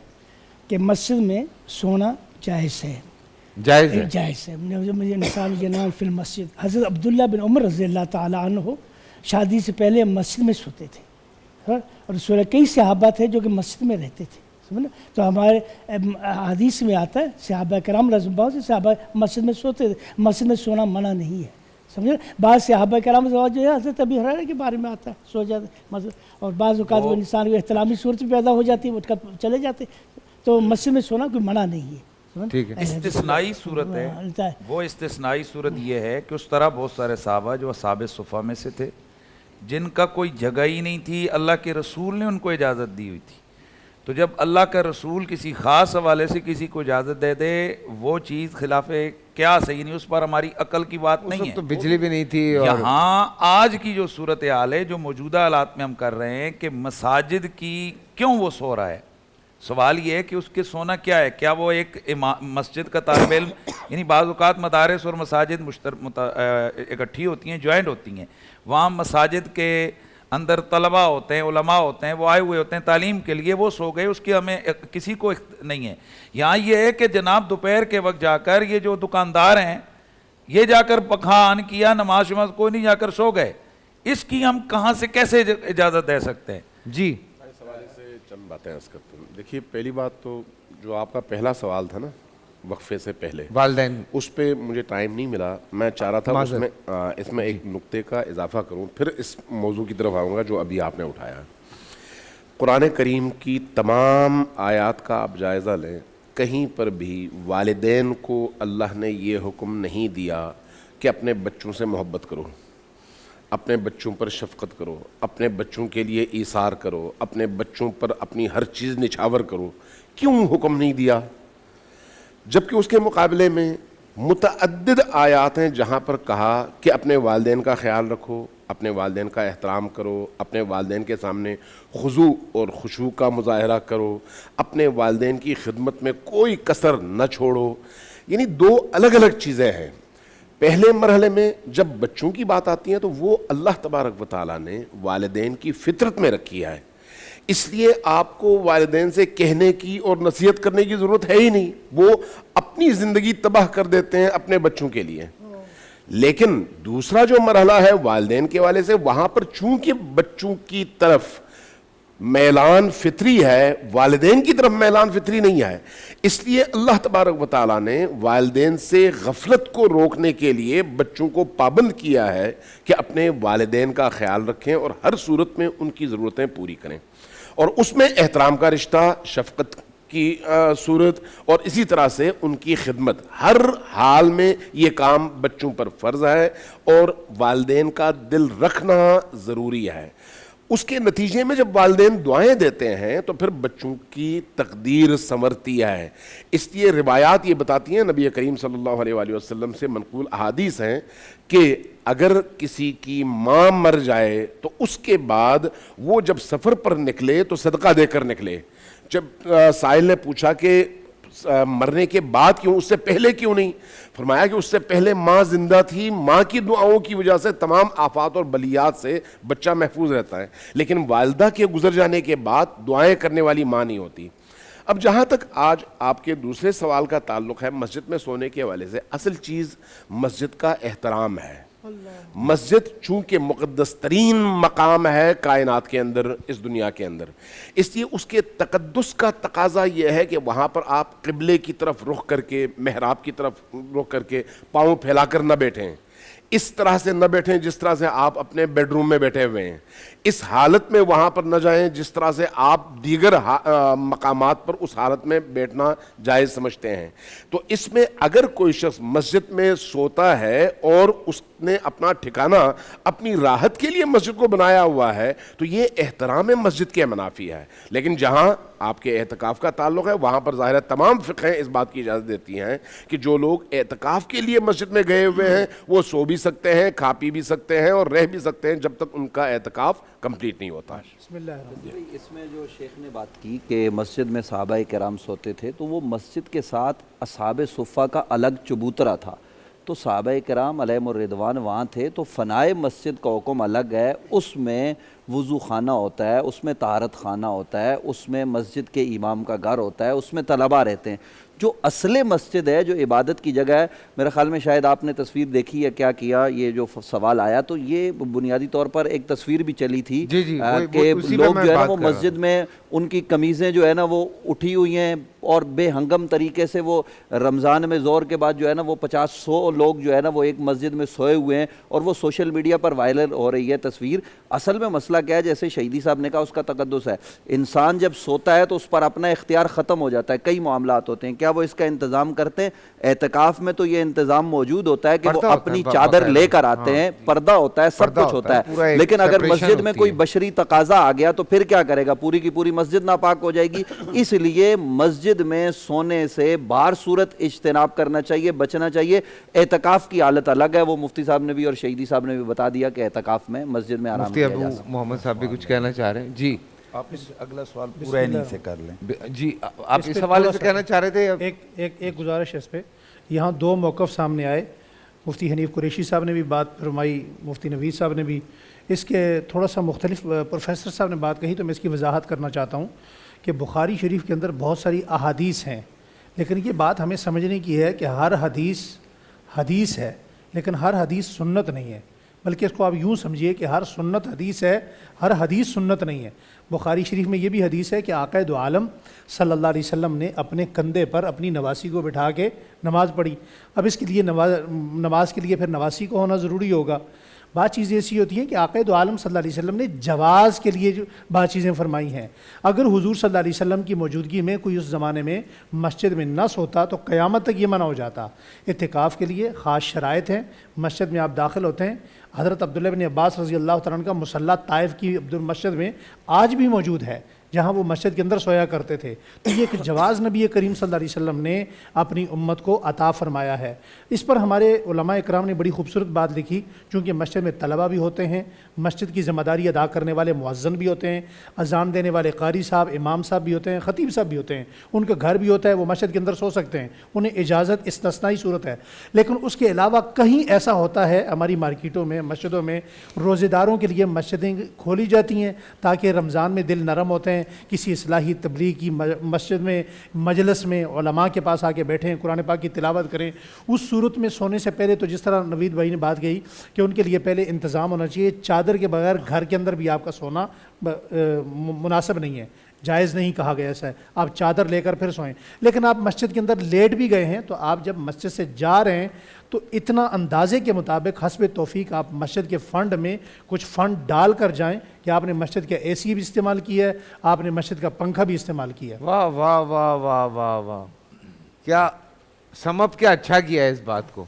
کہ مسجد میں سونا جائز ہے. جائز ہے. جائز ہے. مجھے نصاب جنان فی المسجد. حضرت عبداللہ بن عمر رضی اللہ تعالی عنہ شادی سے پہلے مسجد میں سوتے تھے, اور رسول کئی صحابہ تھے جو کہ مسجد میں رہتے تھے, سمجھنا. تو ہمارے حدیث میں آتا ہے صحابہ کرام رضی اللہ عنہ صحابہ مسجد میں سوتے تھے, مسجد میں سونا منع نہیں ہے, سمجھے. بعض صحابہ کرام جو ہے حضرت ابی ہریرہ کے بارے میں آتا ہے سو جاتے مسجد, اور بعض اوقات وہ انسان کو احترامی صورت بھی پیدا ہو جاتی ہے, اٹھ کر چلے جاتے, تو مسجد میں سونا کوئی منع نہیں ہے. استثنائی صورت ہے, وہ استثنائی صورت یہ ہے کہ اس طرح بہت سارے صحابہ جو اصحاب صفہ میں سے تھے جن کا کوئی جگہ ہی نہیں تھی, اللہ کے رسول نے ان کو اجازت دی ہوئی تھی. تو جب اللہ کا رسول کسی خاص حوالے سے کسی کو اجازت دے دے, وہ چیز خلاف کیا صحیح نہیں, اس پر ہماری عقل کی بات نہیں ہے. تو بجلی بھی نہیں تھی. یہاں آج کی جو صورتحال ہے جو موجودہ حالات میں ہم کر رہے ہیں کہ مساجد کی کیوں وہ سو رہا ہے, سوال یہ ہے کہ اس کے سونا کیا ہے. کیا وہ ایک مسجد کا طالب علم, یعنی بعض اوقات مدارس اور مساجد اکٹھی ہوتی ہیں, جوائنٹ ہوتی ہیں, وہاں مساجد کے اندر طلباء ہوتے ہیں, علماء ہوتے ہیں, وہ آئے ہوئے ہوتے ہیں تعلیم کے لیے, وہ سو گئے, اس کی ہمیں کسی کو نہیں ہے. یہاں یہ ہے کہ جناب دوپہر کے وقت جا کر یہ جو دکاندار ہیں یہ جا کر پنکھا آن کیا, نماز شماز کوئی نہیں, جا کر سو گئے, اس کی ہم کہاں سے کیسے اجازت دے سکتے ہیں. جی اس حوالے سے چند باتیں عرض کرتا ہوں. دیکھیے پہلی بات تو جو آپ کا پہلا سوال تھا نا وقفے سے پہلے, والدین, اس پہ مجھے ٹائم نہیں ملا. میں چاہ رہا تھا اس میں ایک نقطے کا اضافہ کروں, پھر اس موضوع کی طرف آؤں گا جو ابھی آپ نے اٹھایا. قرآن کریم کی تمام آیات کا آپ جائزہ لیں, کہیں پر بھی والدین کو اللہ نے یہ حکم نہیں دیا کہ اپنے بچوں سے محبت کرو, اپنے بچوں پر شفقت کرو, اپنے بچوں کے لیے ایثار کرو, اپنے بچوں پر اپنی ہر چیز نچھاور کرو. کیوں حکم نہیں دیا؟ جبکہ اس کے مقابلے میں متعدد آیات ہیں جہاں پر کہا کہ اپنے والدین کا خیال رکھو, اپنے والدین کا احترام کرو, اپنے والدین کے سامنے خضوع اور خشوع کا مظاہرہ کرو, اپنے والدین کی خدمت میں کوئی کسر نہ چھوڑو. یعنی دو الگ الگ چیزیں ہیں. پہلے مرحلے میں جب بچوں کی بات آتی ہے تو وہ اللہ تبارک و تعالیٰ نے والدین کی فطرت میں رکھی ہے, اس لیے آپ کو والدین سے کہنے کی اور نصیحت کرنے کی ضرورت ہے ہی نہیں, وہ اپنی زندگی تباہ کر دیتے ہیں اپنے بچوں کے لیے. لیکن دوسرا جو مرحلہ ہے والدین کے والے سے, وہاں پر چونکہ بچوں کی طرف میلان فطری ہے, والدین کی طرف میلان فطری نہیں ہے, اس لیے اللہ تبارک و تعالیٰ نے والدین سے غفلت کو روکنے کے لیے بچوں کو پابند کیا ہے کہ اپنے والدین کا خیال رکھیں اور ہر صورت میں ان کی ضرورتیں پوری کریں, اور اس میں احترام کا رشتہ, شفقت کی صورت, اور اسی طرح سے ان کی خدمت, ہر حال میں یہ کام بچوں پر فرض ہے اور والدین کا دل رکھنا ضروری ہے. اس کے نتیجے میں جب والدین دعائیں دیتے ہیں تو پھر بچوں کی تقدیر سنورتی ہے. اس لیے روایات یہ بتاتی ہیں, نبی کریم صلی اللہ علیہ وآلہ وسلم سے منقول احادیث ہیں کہ اگر کسی کی ماں مر جائے تو اس کے بعد وہ جب سفر پر نکلے تو صدقہ دے کر نکلے. جب سائل نے پوچھا کہ مرنے کے بعد کیوں, اس سے پہلے کیوں نہیں, فرمایا کہ اس سے پہلے ماں زندہ تھی, ماں کی دعاؤں کی وجہ سے تمام آفات اور بلیات سے بچہ محفوظ رہتا ہے, لیکن والدہ کے گزر جانے کے بعد دعائیں کرنے والی ماں نہیں ہوتی. اب جہاں تک آج آپ کے دوسرے سوال کا تعلق ہے مسجد میں سونے کے حوالے سے, اصل چیز مسجد کا احترام ہے. مسجد چونکہ مقدس ترین مقام ہے کائنات کے اندر, اس دنیا کے اندر, اس لیے اس کے تقدس کا تقاضا یہ ہے کہ وہاں پر آپ قبلے کی طرف رخ کر کے, محراب کی طرف رخ کر کے پاؤں پھیلا کر نہ بیٹھیں, اس طرح سے نہ بیٹھیں جس طرح سے آپ اپنے بیڈ روم میں بیٹھے ہوئے ہیں, اس حالت میں وہاں پر نہ جائیں جس طرح سے آپ دیگر مقامات پر اس حالت میں بیٹھنا جائز سمجھتے ہیں. تو اس میں اگر کوئی شخص مسجد میں سوتا ہے اور اس نے اپنا ٹھکانہ اپنی راحت کے لیے مسجد کو بنایا ہوا ہے تو یہ احترام مسجد کے منافی ہے. لیکن جہاں آپ کے اعتکاف کا تعلق ہے وہاں پر ظاہر ہے تمام فقہیں اس بات کی اجازت دیتی ہیں کہ جو لوگ اعتکاف کے لیے مسجد میں گئے ہوئے ہیں وہ سو بھی سکتے ہیں, کھا پی بھی سکتے ہیں اور رہ بھی سکتے ہیں جب تک ان کا اعتکاف کمپلیٹ نہیں ہوتا. بسم اللہ. اس میں جو شیخ نے بات کی کہ مسجد میں صحابہ کرام سوتے تھے, تو وہ مسجد کے ساتھ اصحاب صفہ کا الگ چبوترا تھا, تو صحابہ کرام علیہم الرضوان وہاں تھے، تو فنائے مسجد کا حکم الگ ہے، اس میں وضو خانہ ہوتا ہے، اس میں طہارت خانہ ہوتا ہے، اس میں مسجد کے امام کا گھر ہوتا ہے، اس میں طلباء رہتے ہیں۔ جو اصل مسجد ہے، جو عبادت کی جگہ ہے، میرے خیال میں شاید آپ نے تصویر دیکھی ہے کیا کیا، یہ جو سوال آیا تو یہ بنیادی طور پر ایک تصویر بھی چلی تھی کہ لوگ جو ہے نا وہ مسجد میں ان کی قمیضیں جو ہے نا وہ اٹھی ہوئی ہیں اور بے ہنگم طریقے سے وہ رمضان میں زور کے بعد جو ہے نا وہ 50-100 لوگ جو ہے نا وہ ایک مسجد میں سوئے ہوئے ہیں اور وہ سوشل میڈیا پر وائرل ہو رہی ہے تصویر۔ اصل میں مسئلہ کیا ہے، جیسے شہیدی صاحب نے کہا اس کا تقدس ہے، انسان جب سوتا ہے تو اس پر اپنا اختیار ختم ہو جاتا ہے، کئی معاملات ہوتے ہیں، کیا وہ اس کا انتظام کرتے ہیں؟ اعتکاف میں تو یہ انتظام موجود ہوتا ہے کہ وہ اپنی چادر لے کر آتے ہیں، پردہ ہوتا ہے، سب کچھ ہوتا ہے، لیکن اگر مسجد میں کوئی بشری تقاضا آ گیا تو پھر کیا کرے گا؟ پوری کی پوری مسجد ناپاک ہو جائے گی۔ اس لیے مسجد میں سونے سے بہر صورت اجتناب کرنا چاہیے، بچنا چاہیے۔ اعتکاف کی حالت الگ ہے، وہ مفتی صاحب نے بھی اور شہیدی صاحب نے بھی بتا دیا کہ اعتکاف میں مسجد میں آرام کیا جا سکتا ہے۔ مفتی ابو محمد صاحب بھی کچھ کہنا چاہ رہے ہیں؟ جی آپ اس اگلا سوال پورا انہی سے کر لیں۔ جی آپ اس حوالے سے کہنا چاہ رہے تھے؟ ایک گزارش ہے اس پہ، یہاں دو موقف سامنے آئے، مفتی حنیف قریشی صاحب نے بھی بات فرمائی، مفتی نوید صاحب نے بھی، اس کے تھوڑا سا مختلف پروفیسر صاحب نے بات کہی، تو میں اس کی وضاحت کرنا چاہتا ہوں کہ بخاری شریف کے اندر بہت ساری احادیث ہیں، لیکن یہ بات ہمیں سمجھنے کی ہے کہ ہر حدیث حدیث ہے لیکن ہر حدیث سنت نہیں ہے، بلکہ اس کو آپ یوں سمجھیے کہ ہر سنت حدیث ہے، ہر حدیث سنت نہیں ہے۔ بخاری شریف میں یہ بھی حدیث ہے کہ آقا دو عالم صلی اللہ علیہ وسلم نے اپنے کندھے پر اپنی نواسی کو بٹھا کے نماز پڑھی۔ اب اس کے لیے نماز کے لیے پھر نواسی کو ہونا ضروری ہوگا۔ بعض چیزیں ایسی ہوتی ہیں کہ آقا دو عالم صلی اللہ علیہ وسلم نے جواز کے لیے جو بعض چیزیں فرمائی ہیں۔ اگر حضور صلی اللہ علیہ وسلم کی موجودگی میں کوئی اس زمانے میں مسجد میں نس ہوتا تو قیامت تک یہ منع ہو جاتا۔ اعتکاف کے لیے خاص شرائط ہیں، مسجد میں آپ داخل ہوتے ہیں۔ حضرت عبداللہ بن عباس رضی اللہ تعالیٰ عنہ کا مصلی طائف کی عبد المسجد میں آج بھی موجود ہے، جہاں وہ مسجد کے اندر سویا کرتے تھے۔ تو یہ ایک جواز نبی کریم صلی اللہ علیہ وسلم نے اپنی امت کو عطا فرمایا ہے۔ اس پر ہمارے علماء اکرام نے بڑی خوبصورت بات لکھی، چونکہ مسجد میں طلبہ بھی ہوتے ہیں، مسجد کی ذمہ داری ادا کرنے والے مؤذن بھی ہوتے ہیں، اذان دینے والے قاری صاحب، امام صاحب بھی ہوتے ہیں، خطیب صاحب بھی ہوتے ہیں، ان کا گھر بھی ہوتا ہے، وہ مسجد کے اندر سو سکتے ہیں، انہیں اجازت استثنائی صورت ہے۔ لیکن اس کے علاوہ کہیں ایسا ہوتا ہے، ہماری مارکیٹوں میں، مسجدوں میں روزہ داروں کے لیے مسجدیں کھولی جاتی ہیں تاکہ رمضان میں دل نرم ہوتے ہیں، کسی اصلاحی تبلیغ کی مسجد میں، مجلس میں علماء کے پاس آ کے بیٹھیں، قرآن پاک کی تلاوت کریں۔ اس صورت میں سونے سے پہلے تو جس طرح نوید بھائی نے بات کہی کہ ان کے لیے پہلے انتظام ہونا چاہیے، چادر کے بغیر گھر کے اندر بھی آپ کا سونا مناسب نہیں ہے، جائز نہیں کہا گیا ایسا ہے، آپ چادر لے کر پھر سوئیں۔ لیکن آپ مسجد کے اندر لیٹ بھی گئے ہیں تو آپ جب مسجد سے جا رہے ہیں تو اتنا اندازے کے مطابق حسب توفیق آپ مسجد کے فنڈ میں کچھ فنڈ ڈال کر جائیں کہ آپ نے مسجد کا اے سی بھی استعمال کیا ہے، آپ نے مسجد کا پنکھا بھی استعمال کیا ہے۔ واہ واہ واہ واہ واہ واہ، کیا سم اپ کیا اچھا کیا ہے اس بات کو،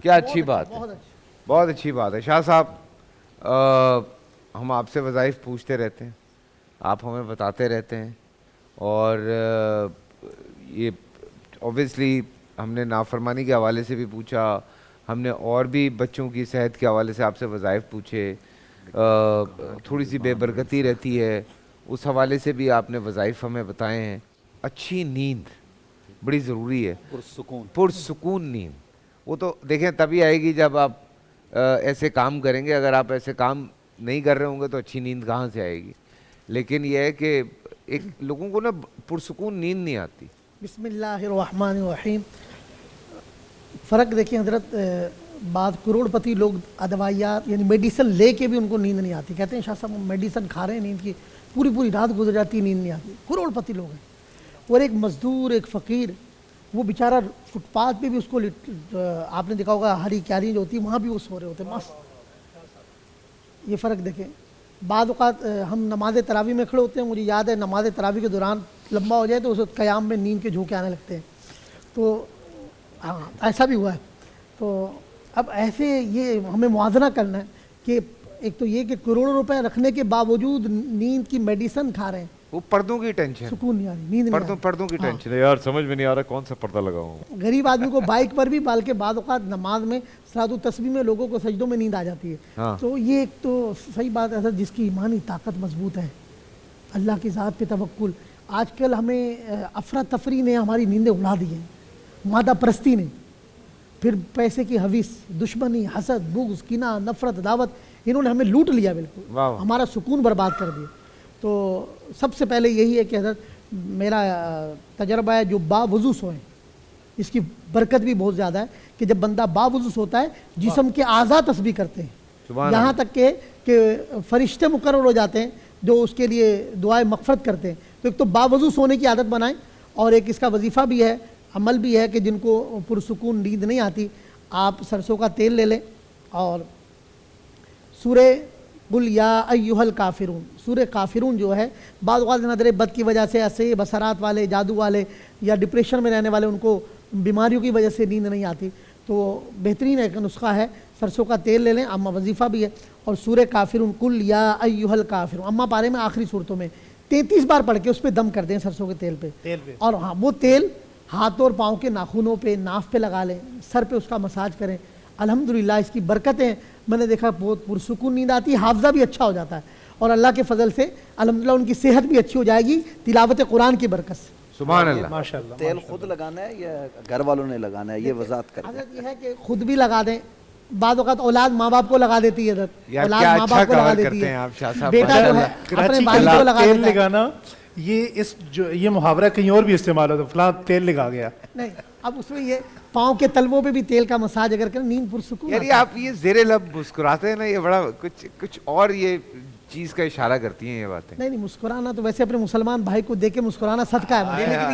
کیا اچھی بات ہے، بہت اچھی بات ہے۔ شاہ صاحب ہم آپ سے وظائف پوچھتے رہتے ہیں، آپ ہمیں بتاتے رہتے ہیں، اور یہ اوبیسلی ہم نے نافرمانی کے حوالے سے بھی پوچھا، ہم نے اور بھی بچوں کی صحت کے حوالے سے آپ سے وظائف پوچھے، تھوڑی سی بے برکتی رہتی ہے اس حوالے سے بھی آپ نے وظائف ہمیں بتائے ہیں۔ اچھی نیند بڑی ضروری ہے، پرسکون نیند، وہ تو دیکھیں تبھی آئے گی جب آپ ایسے کام کریں گے، اگر آپ ایسے کام نہیں کر رہے ہوں گے تو اچھی نیند کہاں سے آئے گی؟ لیکن یہ ہے کہ ایک لوگوں کو نا پرسکون نیند نہیں آتی۔ بسم اللہ الرحمن الرحیم۔ فرق دیکھیں حضرت، بعض کروڑ پتی لوگ ادوائیات یعنی میڈیسن لے کے بھی ان کو نیند نہیں آتی، کہتے ہیں شاہ صاحب ہم میڈیسن کھا رہے ہیں نیند کی، پوری رات گزر جاتی نیند نہیں آتی، کروڑ پتی لوگ ہیں۔ اور ایک مزدور، ایک فقیر، وہ بیچارہ فٹ پاتھ پہ بھی اس کو آپ نے دیکھا ہوگا ہری کیاریاں جو ہوتی ہیں وہاں بھی وہ سو رہے ہوتے ہیں مست۔ یہ فرق دیکھیں، بعض اوقات ہم نماز تراویح میں کھڑے ہوتے ہیں، مجھے یاد ہے نماز تراویح کے دوران لمبا ہو جائے تو اس وقت قیام میں نیند کے جھونکے آنے لگتے ہیں، تو ہاں ایسا بھی ہوا ہے۔ تو اب ایسے یہ ہمیں موازنہ کرنا ہے کہ ایک تو یہ کہ کروڑوں روپے رکھنے کے باوجود نیند کی میڈیسن کھا رہے ہیں، وہ پردوں کی ٹینشن، سکون نہیں آ رہی، نیند نہیں آ رہی۔ پردوں کی ٹینشن ہے یار، سمجھ میں نہیں آ رہا کون سا پردہ لگاؤں۔ غریب آدمی کو بائک پر بھی، بلکہ بعض اوقات نماز میں صلاۃ التسبیح میں لوگوں کو سجدوں میں نیند آ جاتی ہے۔ تو یہ ایک تو صحیح بات ہے جس کی ایمانی طاقت مضبوط ہے، اللہ کی ذات پہ توکل۔ آج کل ہمیں افراتفری نے ہماری نیندیں اڑا دی ہیں، مادہ پرستی نے، پھر پیسے کی حویث، دشمنی، حسد، بغض، کینہ، نفرت، عداوت، انہوں نے ہمیں لوٹ لیا بالکل، واہ۔ ہمارا سکون برباد کر دیا۔ تو سب سے پہلے یہی ہے کہ حضرت میرا تجربہ ہے جو باوضو سوئیں، اس کی برکت بھی بہت زیادہ ہے کہ جب بندہ باوضو سوتا ہے جسم کے اعضاء تسبیح کرتے ہیں، یہاں تک کہ فرشتے مقرر ہو جاتے ہیں جو اس کے لیے دعائے مغفرت کرتے ہیں۔ تو ایک تو باوضو سونے کی عادت بنائیں، اور ایک اس کا وظیفہ بھی ہے، عمل بھی ہے کہ جن کو پرسکون نیند نہیں آتی، آپ سرسوں کا تیل لے لیں اور سورہ قل یا ایھا الکافرون، سورہ کافرون جو ہے بعض اوقات نظر بد کی وجہ سے ایسے بصرات والے، جادو والے یا ڈپریشن میں رہنے والے، ان کو بیماریوں کی وجہ سے نیند نہیں آتی، تو بہترین ایک نسخہ ہے، سرسوں کا تیل لے لیں، اما وظیفہ بھی ہے، اور سورہ کافرون قل یا ایھا الکافرون اما پارے میں آخری صورتوں میں 33 بار پڑھ کے اس پہ دم کر دیں سرسوں کے تیل پہ، اور ہاں وہ تیل ہاتھوں اور پاؤں کے ناخنوں پہ، ناف پہ لگا لیں، سر پہ اس کا مساج کریں۔ الحمدللہ اس کی برکتیں میں نے دیکھا، بہت پرسکون نیند آتی ہے، حافظہ بھی اچھا ہو جاتا ہے، اور اللہ کے فضل سے الحمدللہ ان کی صحت بھی اچھی ہو جائے گی تلاوت قرآن کی برکت سے۔ سبحان اللہ۔ ماشاءاللہ۔ تیل خود لگانا ہے یا گھر والوں نے لگانا ہے، یہ وضاحت کر دیں۔ حضرت یہ ہے کہ خود بھی لگا دیں، بعض اوقات اولاد ماں باپ کو لگا دیتی ہے حضرت، یار اولاد کیا ماں اچھا باپ کو لگا کور دیتی کرتے ہیں ہے، آپ شاہ صاحب، بیٹا جو ہے اپنے کراچی بھائی کا کو لگا تیل دیتا ہے۔ لگانا، یہ محاورہ کہیں اور بھی استعمال ہوتا ہے، فلاں تیل لگا گیا۔ نہیں، اب اس میں یہ پاؤں کے تلووں پہ بھی تیل کا مساج اگر کریں نیند پرسکون یار آتی یہ ہے۔ آپ یہ زیر لب مسکراتے ہیں نا، یہ بڑا کچھ اور یہ چیز کا اشارہ کرتی ہیں یہ باتیں۔ نہیں مسکرانا تو ویسے اپنے مسلمان بھائی کو دیکھ کے مسکرانا صدقہ ہے، لیکن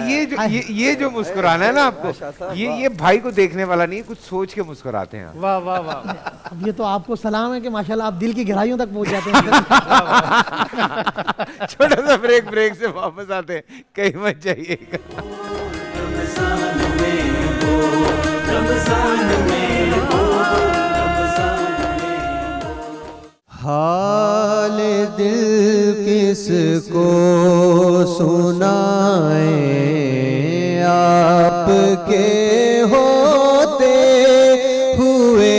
یہ جو مسکرانا ہے نا آپ کو، یہ بھائی کو دیکھنے والا نہیں، کچھ سوچ کے مسکراتے ہیں آپ۔ واہ واہ واہ۔ اب یہ تو آپ کو سلام ہے کہ ماشاءاللہ آپ دل کی گہرائیوں تک پہنچ جاتے ہیں۔ چھوٹا سا بریک سے واپس آتے ہیں، کہیں مت جائیے گا۔ حال دل کس کو سنائیں، آپ کے ہوتے ہوئے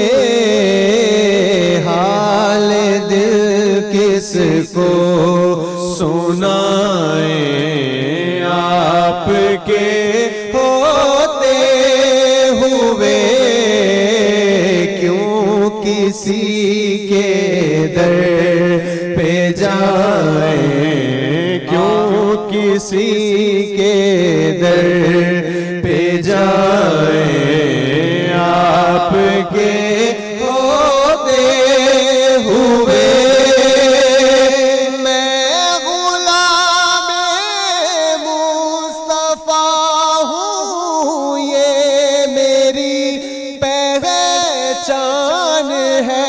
حال دل کس کو سنائیں، آپ کے ہوتے ہوئے کیوں کسی کے در پہ جائیں، کیوں کسی کے در پہ جائیں، آپ کے ہوتے ہوئے میں غلام مصطفیٰ ہوں، یہ میری پہچان ہے،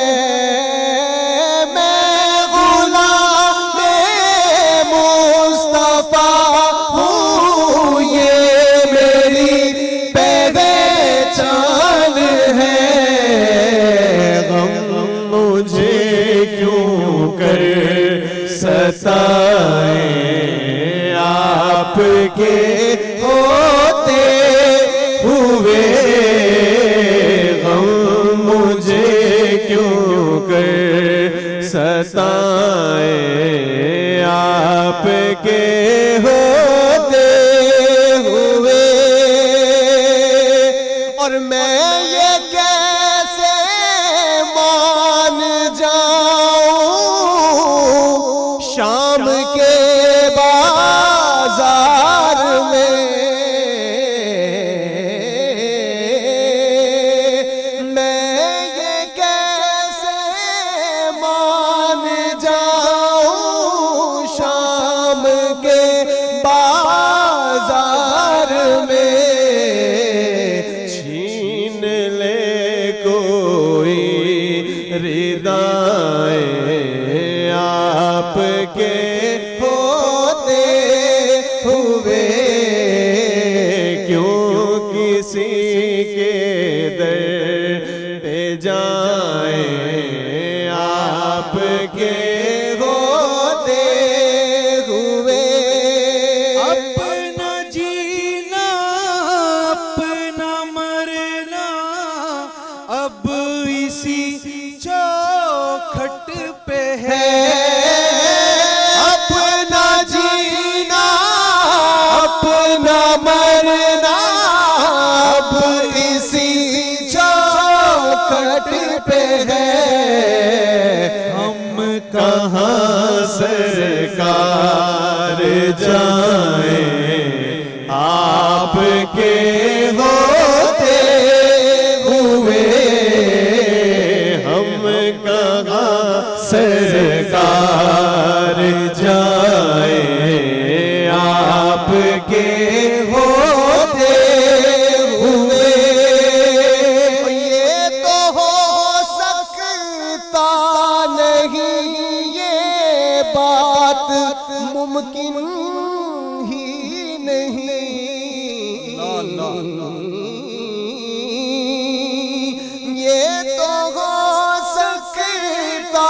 ستائیں، آپ کے ہوتے ہوئے غم مجھے کیوں کر ستائیں، آپ کے ہوتے ہوئے، اور میں یہ کیسے مان جاؤں شام کے بازار میں، میں یہ کیسے مان جاؤں شام کے بازار میں، چھین لے کوئی ردائیں، آپ کے ہوتے ہوئے کیوں کسی کے در پہ جائیں، آپ کے ہوتے ہوئے اپنا جینا اپنا مرنا اب اسی چوکھٹ پہ ہے، اپنا جائیں آپ کے ہوتے ہوئے ہم کہاں سرکار جائیں آپ کے ہوتے ہوئے یہ تو ہو سکتا نہیں یہ بات ممکن ہی نہیں یہ تو ہو سکتا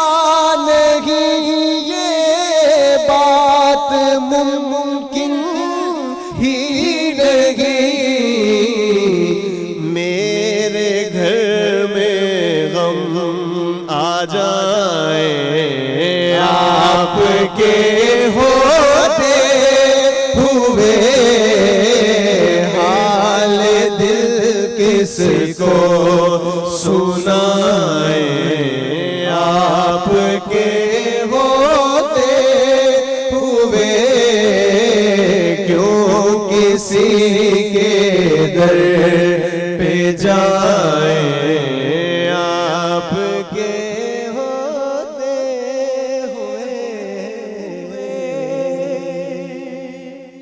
نہیں یہ بات ممکن ہی نہیں میرے گھر میں غم آ جائیں آپ کے ہوتے ہوئے حال دل کس کو سنائیں آپ کے ہوتے ہوئے کیوں کسی کے در پہ جائیں آپ کے ہوتے ہوئے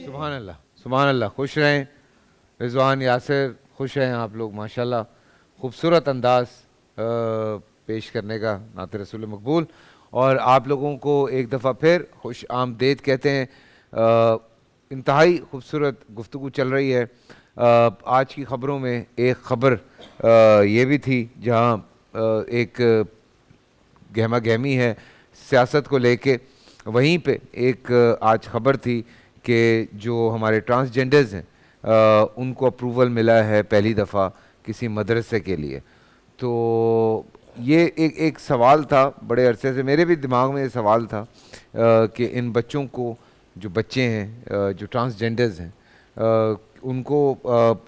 سبحان اللہ سبحان اللہ. خوش رہیں رضوان، یاسر، خوش رہیں آپ لوگ ماشاءاللہ. خوبصورت انداز پیش کرنے کا نعت رسول مقبول. اور آپ لوگوں کو ایک دفعہ پھر خوش آمدید کہتے ہیں. انتہائی خوبصورت گفتگو چل رہی ہے. آج کی خبروں میں ایک خبر یہ بھی تھی جہاں ایک گہما گہمی ہے سیاست کو لے کے. وہیں پہ ایک آج خبر تھی کہ جو ہمارے ٹرانسجینڈرز ہیں ان کو اپروول ملا ہے پہلی دفعہ کسی مدرسے کے لیے. تو یہ ایک سوال تھا بڑے عرصے سے میرے بھی دماغ میں یہ سوال تھا کہ ان بچوں کو جو بچے ہیں جو ٹرانسجینڈرز ہیں ان کو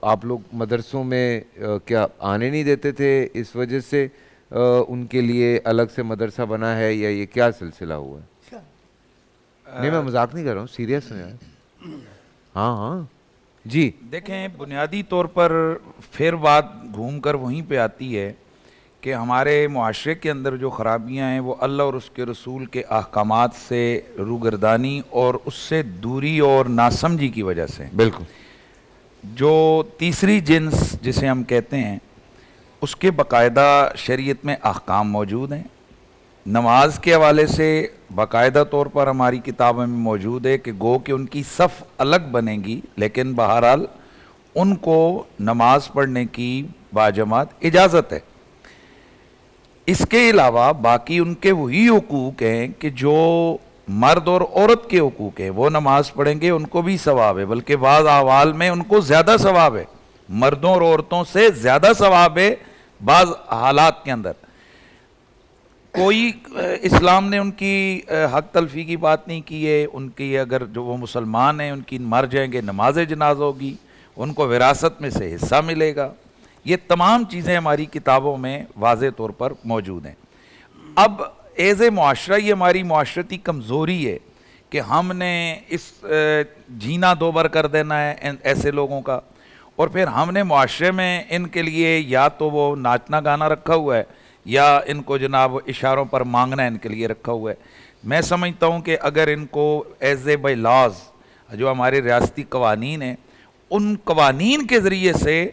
آپ لوگ مدرسوں میں کیا آنے نہیں دیتے تھے؟ اس وجہ سے ان کے لیے الگ سے مدرسہ بنا ہے یا یہ کیا سلسلہ ہوا ہے؟ نہیں میں مذاق نہیں کر رہا ہوں، سیریس ہوں یار. ہاں ہاں جی دیکھیں، بنیادی طور پر پھر بات گھوم کر وہیں پہ آتی ہے کہ ہمارے معاشرے کے اندر جو خرابیاں ہیں وہ اللہ اور اس کے رسول کے احکامات سے روگردانی اور اس سے دوری اور ناسمجھی کی وجہ سے. بالکل. جو تیسری جنس جسے ہم کہتے ہیں اس کے باقاعدہ شریعت میں احکام موجود ہیں. نماز کے حوالے سے باقاعدہ طور پر ہماری کتابوں میں موجود ہے کہ گو کہ ان کی صف الگ بنے گی لیکن بہرحال ان کو نماز پڑھنے کی باجماعت اجازت ہے. اس کے علاوہ باقی ان کے وہی حقوق ہیں کہ جو مرد اور عورت کے حقوق ہیں. وہ نماز پڑھیں گے ان کو بھی ثواب ہے، بلکہ بعض احوال میں ان کو زیادہ ثواب ہے، مردوں اور عورتوں سے زیادہ ثواب ہے بعض حالات کے اندر. کوئی اسلام نے ان کی حق تلفی کی بات نہیں کی ہے. ان کی اگر جو وہ مسلمان ہیں ان کی مر جائیں گے نماز جنازہ ہوگی، ان کو وراثت میں سے حصہ ملے گا. یہ تمام چیزیں ہماری کتابوں میں واضح طور پر موجود ہیں. اب ایز اے معاشرہ یہ ہماری معاشرتی کمزوری ہے کہ ہم نے اس جینا دوبر کر دینا ہے ایسے لوگوں کا، اور پھر ہم نے معاشرے میں ان کے لیے یا تو وہ ناچنا گانا رکھا ہوا ہے یا ان کو جناب اشاروں پر مانگنا ان کے لیے رکھا ہوا ہے. میں سمجھتا ہوں کہ اگر ان کو ایز اے بائی لاز جو ہمارے ریاستی قوانین ہیں ان قوانین کے ذریعے سے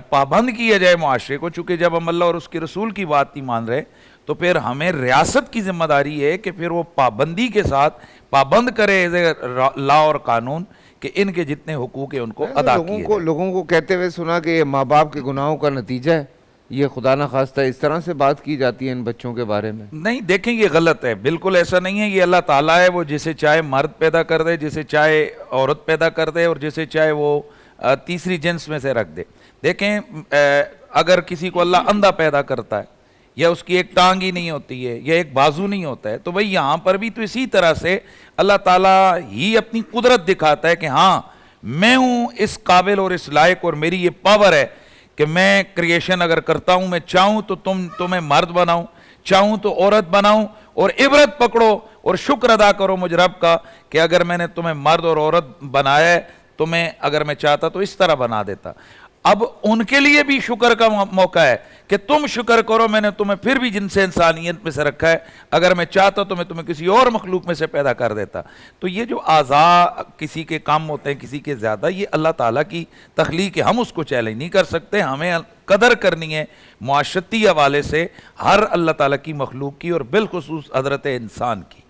پابند کیا جائے معاشرے کو، چونکہ جب ہم اللہ اور اس کے رسول کی بات نہیں مان رہے تو پھر ہمیں ریاست کی ذمہ داری ہے کہ پھر وہ پابندی کے ساتھ پابند کرے ایز اے لا اور قانون کہ ان کے جتنے حقوق ہیں ان کو ادا کیے جائے. لوگوں کو کہتے ہوئے سنا کہ یہ ماں باپ کے گناہوں کا نتیجہ ہے، یہ خدا نہ خواستہ اس طرح سے بات کی جاتی ہے ان بچوں کے بارے میں. نہیں دیکھیں یہ غلط ہے، بالکل ایسا نہیں ہے. یہ اللہ تعالیٰ ہے، وہ جسے چاہے مرد پیدا کر دے، جسے چاہے عورت پیدا کر دے اور جسے چاہے وہ تیسری جنس میں سے رکھ دے. دیکھیں اگر کسی کو اللہ اندھا پیدا کرتا ہے یا اس کی ایک ٹانگ ہی نہیں ہوتی ہے یا ایک بازو نہیں ہوتا ہے تو بھئی یہاں پر بھی تو اسی طرح سے اللہ تعالیٰ ہی اپنی قدرت دکھاتا ہے کہ ہاں میں ہوں اس قابل اور اس لائق، اور میری یہ پاور ہے کہ میں کریشن اگر کرتا ہوں، میں چاہوں تو تمہیں مرد بناؤں، چاہوں تو عورت بناؤں، اور عبرت پکڑو اور شکر ادا کرو مجھ رب کا کہ اگر میں نے تمہیں مرد اور عورت بنایا ہے، تمہیں اگر میں چاہتا تو اس طرح بنا دیتا۔ اب ان کے لیے بھی شکر کا موقع ہے کہ تم شکر کرو، میں نے تمہیں پھر بھی جن سے انسانیت میں سے رکھا ہے، اگر میں چاہتا تو میں تمہیں کسی اور مخلوق میں سے پیدا کر دیتا۔ تو یہ جو اعضاء کسی کے کم ہوتے ہیں کسی کے زیادہ، یہ اللہ تعالیٰ کی تخلیق ہے، ہم اس کو چیلنج نہیں کر سکتے۔ ہمیں قدر کرنی ہے معاشرتی حوالے سے ہر اللہ تعالیٰ کی مخلوق کی، اور بالخصوص حضرت انسان کی۔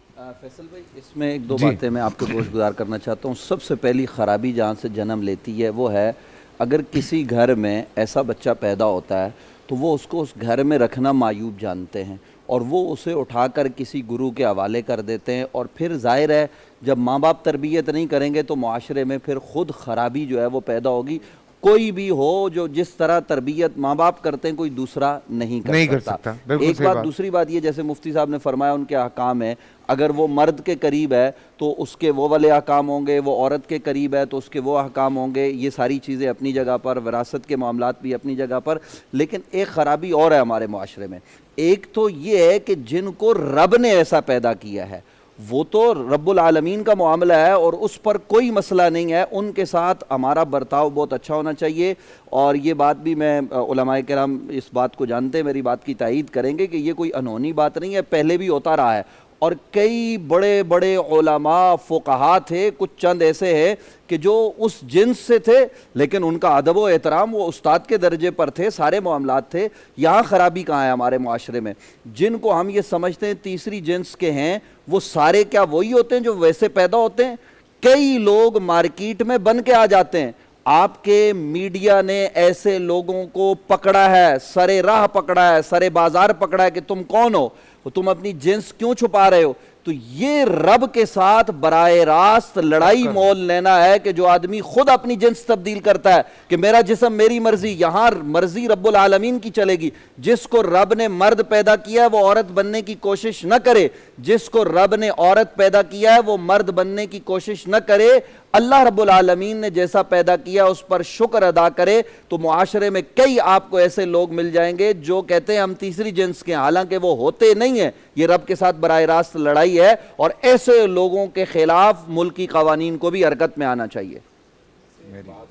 فیصل بھائی، اس میں ایک دو باتیں میں آپ کو گوش گزار کرنا چاہتا ہوں۔ سب سے پہلی خرابی جہاں سے جنم لیتی ہے وہ ہے اگر کسی گھر میں ایسا بچہ پیدا ہوتا ہے تو وہ اس کو اس گھر میں رکھنا معیوب جانتے ہیں اور وہ اسے اٹھا کر کسی گرو کے حوالے کر دیتے ہیں، اور پھر ظاہر ہے جب ماں باپ تربیت نہیں کریں گے تو معاشرے میں پھر خود خرابی جو ہے وہ پیدا ہوگی۔ کوئی بھی ہو جو جس طرح تربیت ماں باپ کرتے ہیں کوئی دوسرا نہیں کر سکتا۔ ایک بات۔ دوسری بات یہ، جیسے مفتی صاحب نے فرمایا ان کے احکام ہیں، اگر وہ مرد کے قریب ہے تو اس کے وہ والے احکام ہوں گے، وہ عورت کے قریب ہے تو اس کے وہ احکام ہوں گے۔ یہ ساری چیزیں اپنی جگہ پر، وراثت کے معاملات بھی اپنی جگہ پر، لیکن ایک خرابی اور ہے ہمارے معاشرے میں۔ ایک تو یہ ہے کہ جن کو رب نے ایسا پیدا کیا ہے وہ تو رب العالمین کا معاملہ ہے اور اس پر کوئی مسئلہ نہیں ہے، ان کے ساتھ ہمارا برتاؤ بہت اچھا ہونا چاہیے۔ اور یہ بات بھی میں علماء کرام اس بات کو جانتے ہیں، میری بات کی تائید کریں گے کہ یہ کوئی انہونی بات نہیں ہے، پہلے بھی ہوتا رہا ہے، اور کئی بڑے بڑے علماء فقہا تھے، کچھ چند ایسے ہیں کہ جو اس جنس سے تھے لیکن ان کا ادب و احترام وہ استاد کے درجے پر تھے، سارے معاملات تھے۔ یہاں خرابی کہاں ہے ہمارے معاشرے میں؟ جن کو ہم یہ سمجھتے ہیں تیسری جنس کے ہیں، وہ سارے کیا وہی ہوتے ہیں جو ویسے پیدا ہوتے ہیں؟ کئی لوگ مارکیٹ میں بن کے آ جاتے ہیں۔ آپ کے میڈیا نے ایسے لوگوں کو پکڑا ہے، سرے راہ پکڑا ہے، سرے بازار پکڑا ہے کہ تم کون ہو، تم اپنی جنس کیوں چھپا رہے ہو؟ تو یہ رب کے ساتھ براہ راست لڑائی مول لینا ہے کہ جو آدمی خود اپنی جنس تبدیل کرتا ہے کہ میرا جسم میری مرضی، یہاں مرضی رب العالمین کی چلے گی۔ جس کو رب نے مرد پیدا کیا ہے وہ عورت بننے کی کوشش نہ کرے، جس کو رب نے عورت پیدا کیا ہے وہ مرد بننے کی کوشش نہ کرے۔ اللہ رب العالمین نے جیسا پیدا کیا اس پر شکر ادا کرے۔ تو معاشرے میں کئی آپ کو ایسے لوگ مل جائیں گے جو کہتے ہیں ہم تیسری جنس کے ہیں، حالانکہ وہ ہوتے نہیں ہیں۔ یہ رب کے ساتھ براہ راست لڑائی ہے، اور ایسے لوگوں کے خلاف ملکی قوانین کو بھی حرکت میں آنا چاہیے۔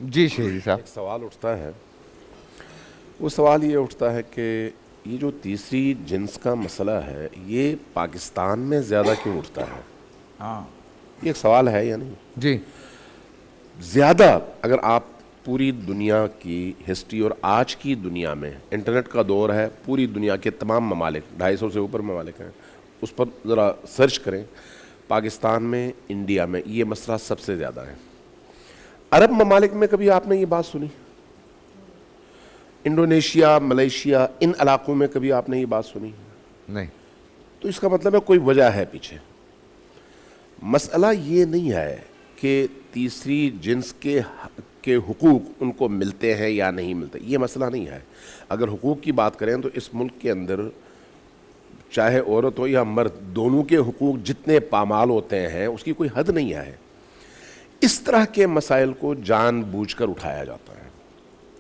جی شہری صاحب، ایک سوال اٹھتا ہے، وہ سوال یہ اٹھتا ہے کہ یہ جو تیسری جنس کا مسئلہ ہے یہ پاکستان میں زیادہ کیوں اٹھتا ہے؟ ہاں، یہ ایک سوال ہے یا نہیں؟ جی زیادہ اگر آپ پوری دنیا کی ہسٹری اور آج کی دنیا میں انٹرنیٹ کا دور ہے، پوری دنیا کے تمام ممالک 250 سے اوپر ممالک ہیں، اس پر ذرا سرچ کریں، پاکستان میں، انڈیا میں یہ مسئلہ سب سے زیادہ ہے۔ عرب ممالک میں کبھی آپ نے یہ بات سنی؟ انڈونیشیا، ملیشیا، ان علاقوں میں کبھی آپ نے یہ بات سنی؟ نہیں۔ تو اس کا مطلب ہے کوئی وجہ ہے پیچھے۔ مسئلہ یہ نہیں ہے کہ تیسری جنس کے حقوق ان کو ملتے ہیں یا نہیں ملتے، یہ مسئلہ نہیں ہے۔ اگر حقوق کی بات کریں تو اس ملک کے اندر چاہے عورت ہو یا مرد، دونوں کے حقوق جتنے پامال ہوتے ہیں اس کی کوئی حد نہیں ہے۔ اس طرح کے مسائل کو جان بوجھ کر اٹھایا جاتا ہے،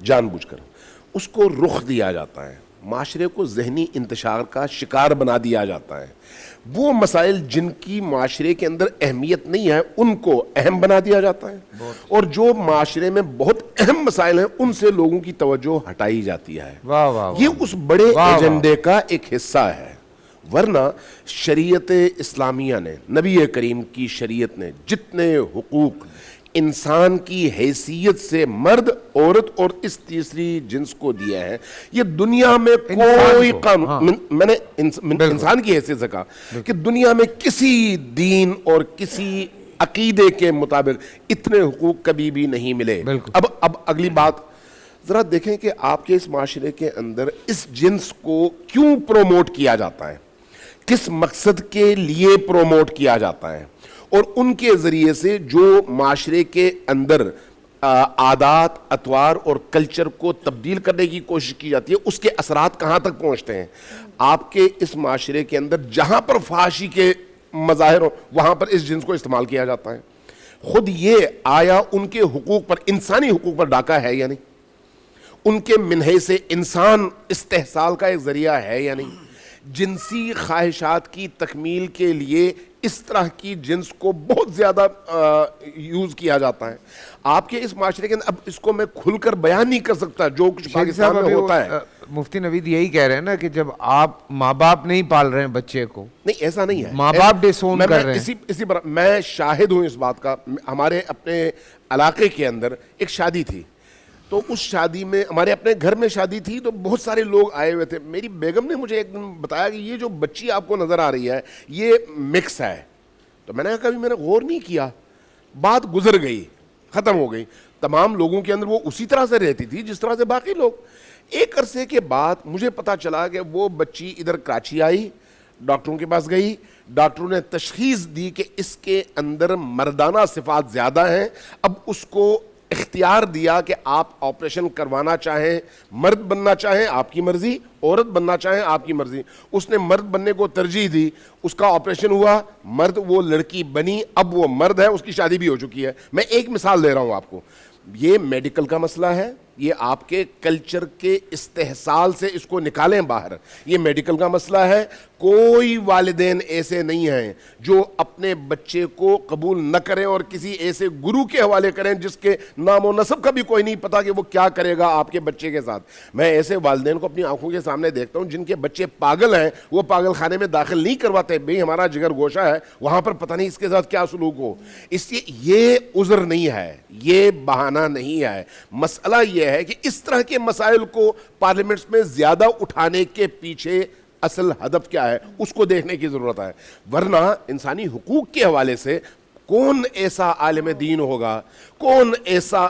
جان بوجھ کر اس کو رخ دیا جاتا ہے، معاشرے کو ذہنی انتشار کا شکار بنا دیا جاتا ہے۔ وہ مسائل جن کی معاشرے کے اندر اہمیت نہیں ہے ان کو اہم بنا دیا جاتا ہے، اور جو معاشرے میں بہت اہم مسائل ہیں ان سے لوگوں کی توجہ ہٹائی جاتی ہے۔ واہ واہ، یہ اس بڑے ایجنڈے کا ایک حصہ ہے۔ ورنہ شریعت اسلامیہ نے، نبی کریم کی شریعت نے جتنے حقوق انسان کی حیثیت سے مرد، عورت اور اس تیسری جنس کو دیا ہے، یہ دنیا میں کوئی قانون، میں نے انسان کی حیثیت سے کہا کہ دنیا میں کسی دین اور کسی عقیدے کے مطابق اتنے حقوق کبھی بھی نہیں ملے۔ اب اگلی بات ذرا دیکھیں کہ آپ کے اس معاشرے کے اندر اس جنس کو کیوں پروموٹ کیا جاتا ہے، کس مقصد کے لیے پروموٹ کیا جاتا ہے، اور ان کے ذریعے سے جو معاشرے کے اندر عادات، اطوار اور کلچر کو تبدیل کرنے کی کوشش کی جاتی ہے، اس کے اثرات کہاں تک پہنچتے ہیں۔ آپ کے اس معاشرے کے اندر جہاں پر فحاشی کے مظاہر ہو وہاں پر اس جنس کو استعمال کیا جاتا ہے۔ خود یہ آیا ان کے حقوق پر، انسانی حقوق پر ڈاکہ ہے یا نہیں؟ ان کے منہے سے انسان استحصال کا ایک ذریعہ ہے یا نہیں؟ جنسی خواہشات کی تکمیل کے لیے اس طرح کی جنس کو بہت زیادہ یوز کیا جاتا ہے آپ کے اس معاشرے کے اندر. اب اس کو میں کھل کر بیان نہیں کر سکتا جو کچھ پاکستان میں ہوتا ہے. مفتی نوید یہی کہہ رہے ہیں نا کہ جب آپ ماں باپ نہیں پال رہے ہیں بچے کو, نہیں ایسا نہیں ہے, ماں باپ ڈسون کر رہے ہیں. اسی پر میں شاہد ہوں اس بات کا. ہمارے اپنے علاقے کے اندر ایک شادی تھی, تو اس شادی میں ہمارے اپنے گھر میں شادی تھی, تو بہت سارے لوگ آئے ہوئے تھے. میری بیگم نے مجھے ایک دن بتایا کہ یہ جو بچی آپ کو نظر آ رہی ہے یہ مکس ہے. تو میں نے کہا کبھی میں نے غور نہیں کیا. بات گزر گئی, ختم ہو گئی. تمام لوگوں کے اندر وہ اسی طرح سے رہتی تھی جس طرح سے باقی لوگ. ایک عرصے کے بعد مجھے پتا چلا کہ وہ بچی ادھر کراچی آئی, ڈاکٹروں کے پاس گئی, ڈاکٹروں نے تشخیص دی کہ اس کے اندر مردانہ صفات زیادہ ہیں. اب اس کو اختیار دیا کہ آپ آپریشن کروانا چاہیں, مرد بننا چاہیں آپ کی مرضی, عورت بننا چاہیں آپ کی مرضی. اس نے مرد بننے کو ترجیح دی, اس کا آپریشن ہوا, مرد, وہ لڑکی بنی, اب وہ مرد ہے, اس کی شادی بھی ہو چکی ہے. میں ایک مثال دے رہا ہوں آپ کو. یہ میڈیکل کا مسئلہ ہے, یہ آپ کے کلچر کے استحصال سے اس کو نکالیں باہر. یہ میڈیکل کا مسئلہ ہے. کوئی والدین ایسے نہیں ہیں جو اپنے بچے کو قبول نہ کریں اور کسی ایسے گرو کے حوالے کریں جس کے نام و نسب کا بھی کوئی نہیں پتا کہ وہ کیا کرے گا آپ کے بچے کے ساتھ. میں ایسے والدین کو اپنی آنکھوں کے سامنے دیکھتا ہوں جن کے بچے پاگل ہیں, وہ پاگل خانے میں داخل نہیں کرواتے. بھئی ہمارا جگر گوشہ ہے, وہاں پر پتہ نہیں اس کے ساتھ کیا سلوک ہو. اس لیے یہ عذر نہیں ہے, یہ بہانہ نہیں ہے. مسئلہ یہ ہے کہ اس طرح کے مسائل کو پارلیمنٹس میں زیادہ اٹھانے کے پیچھے اصل ہدف کیا ہے اس کو دیکھنے کی ضرورت ہے. ورنہ انسانی حقوق کے حوالے سے کون ایسا عالم دین ہوگا, کون ایسا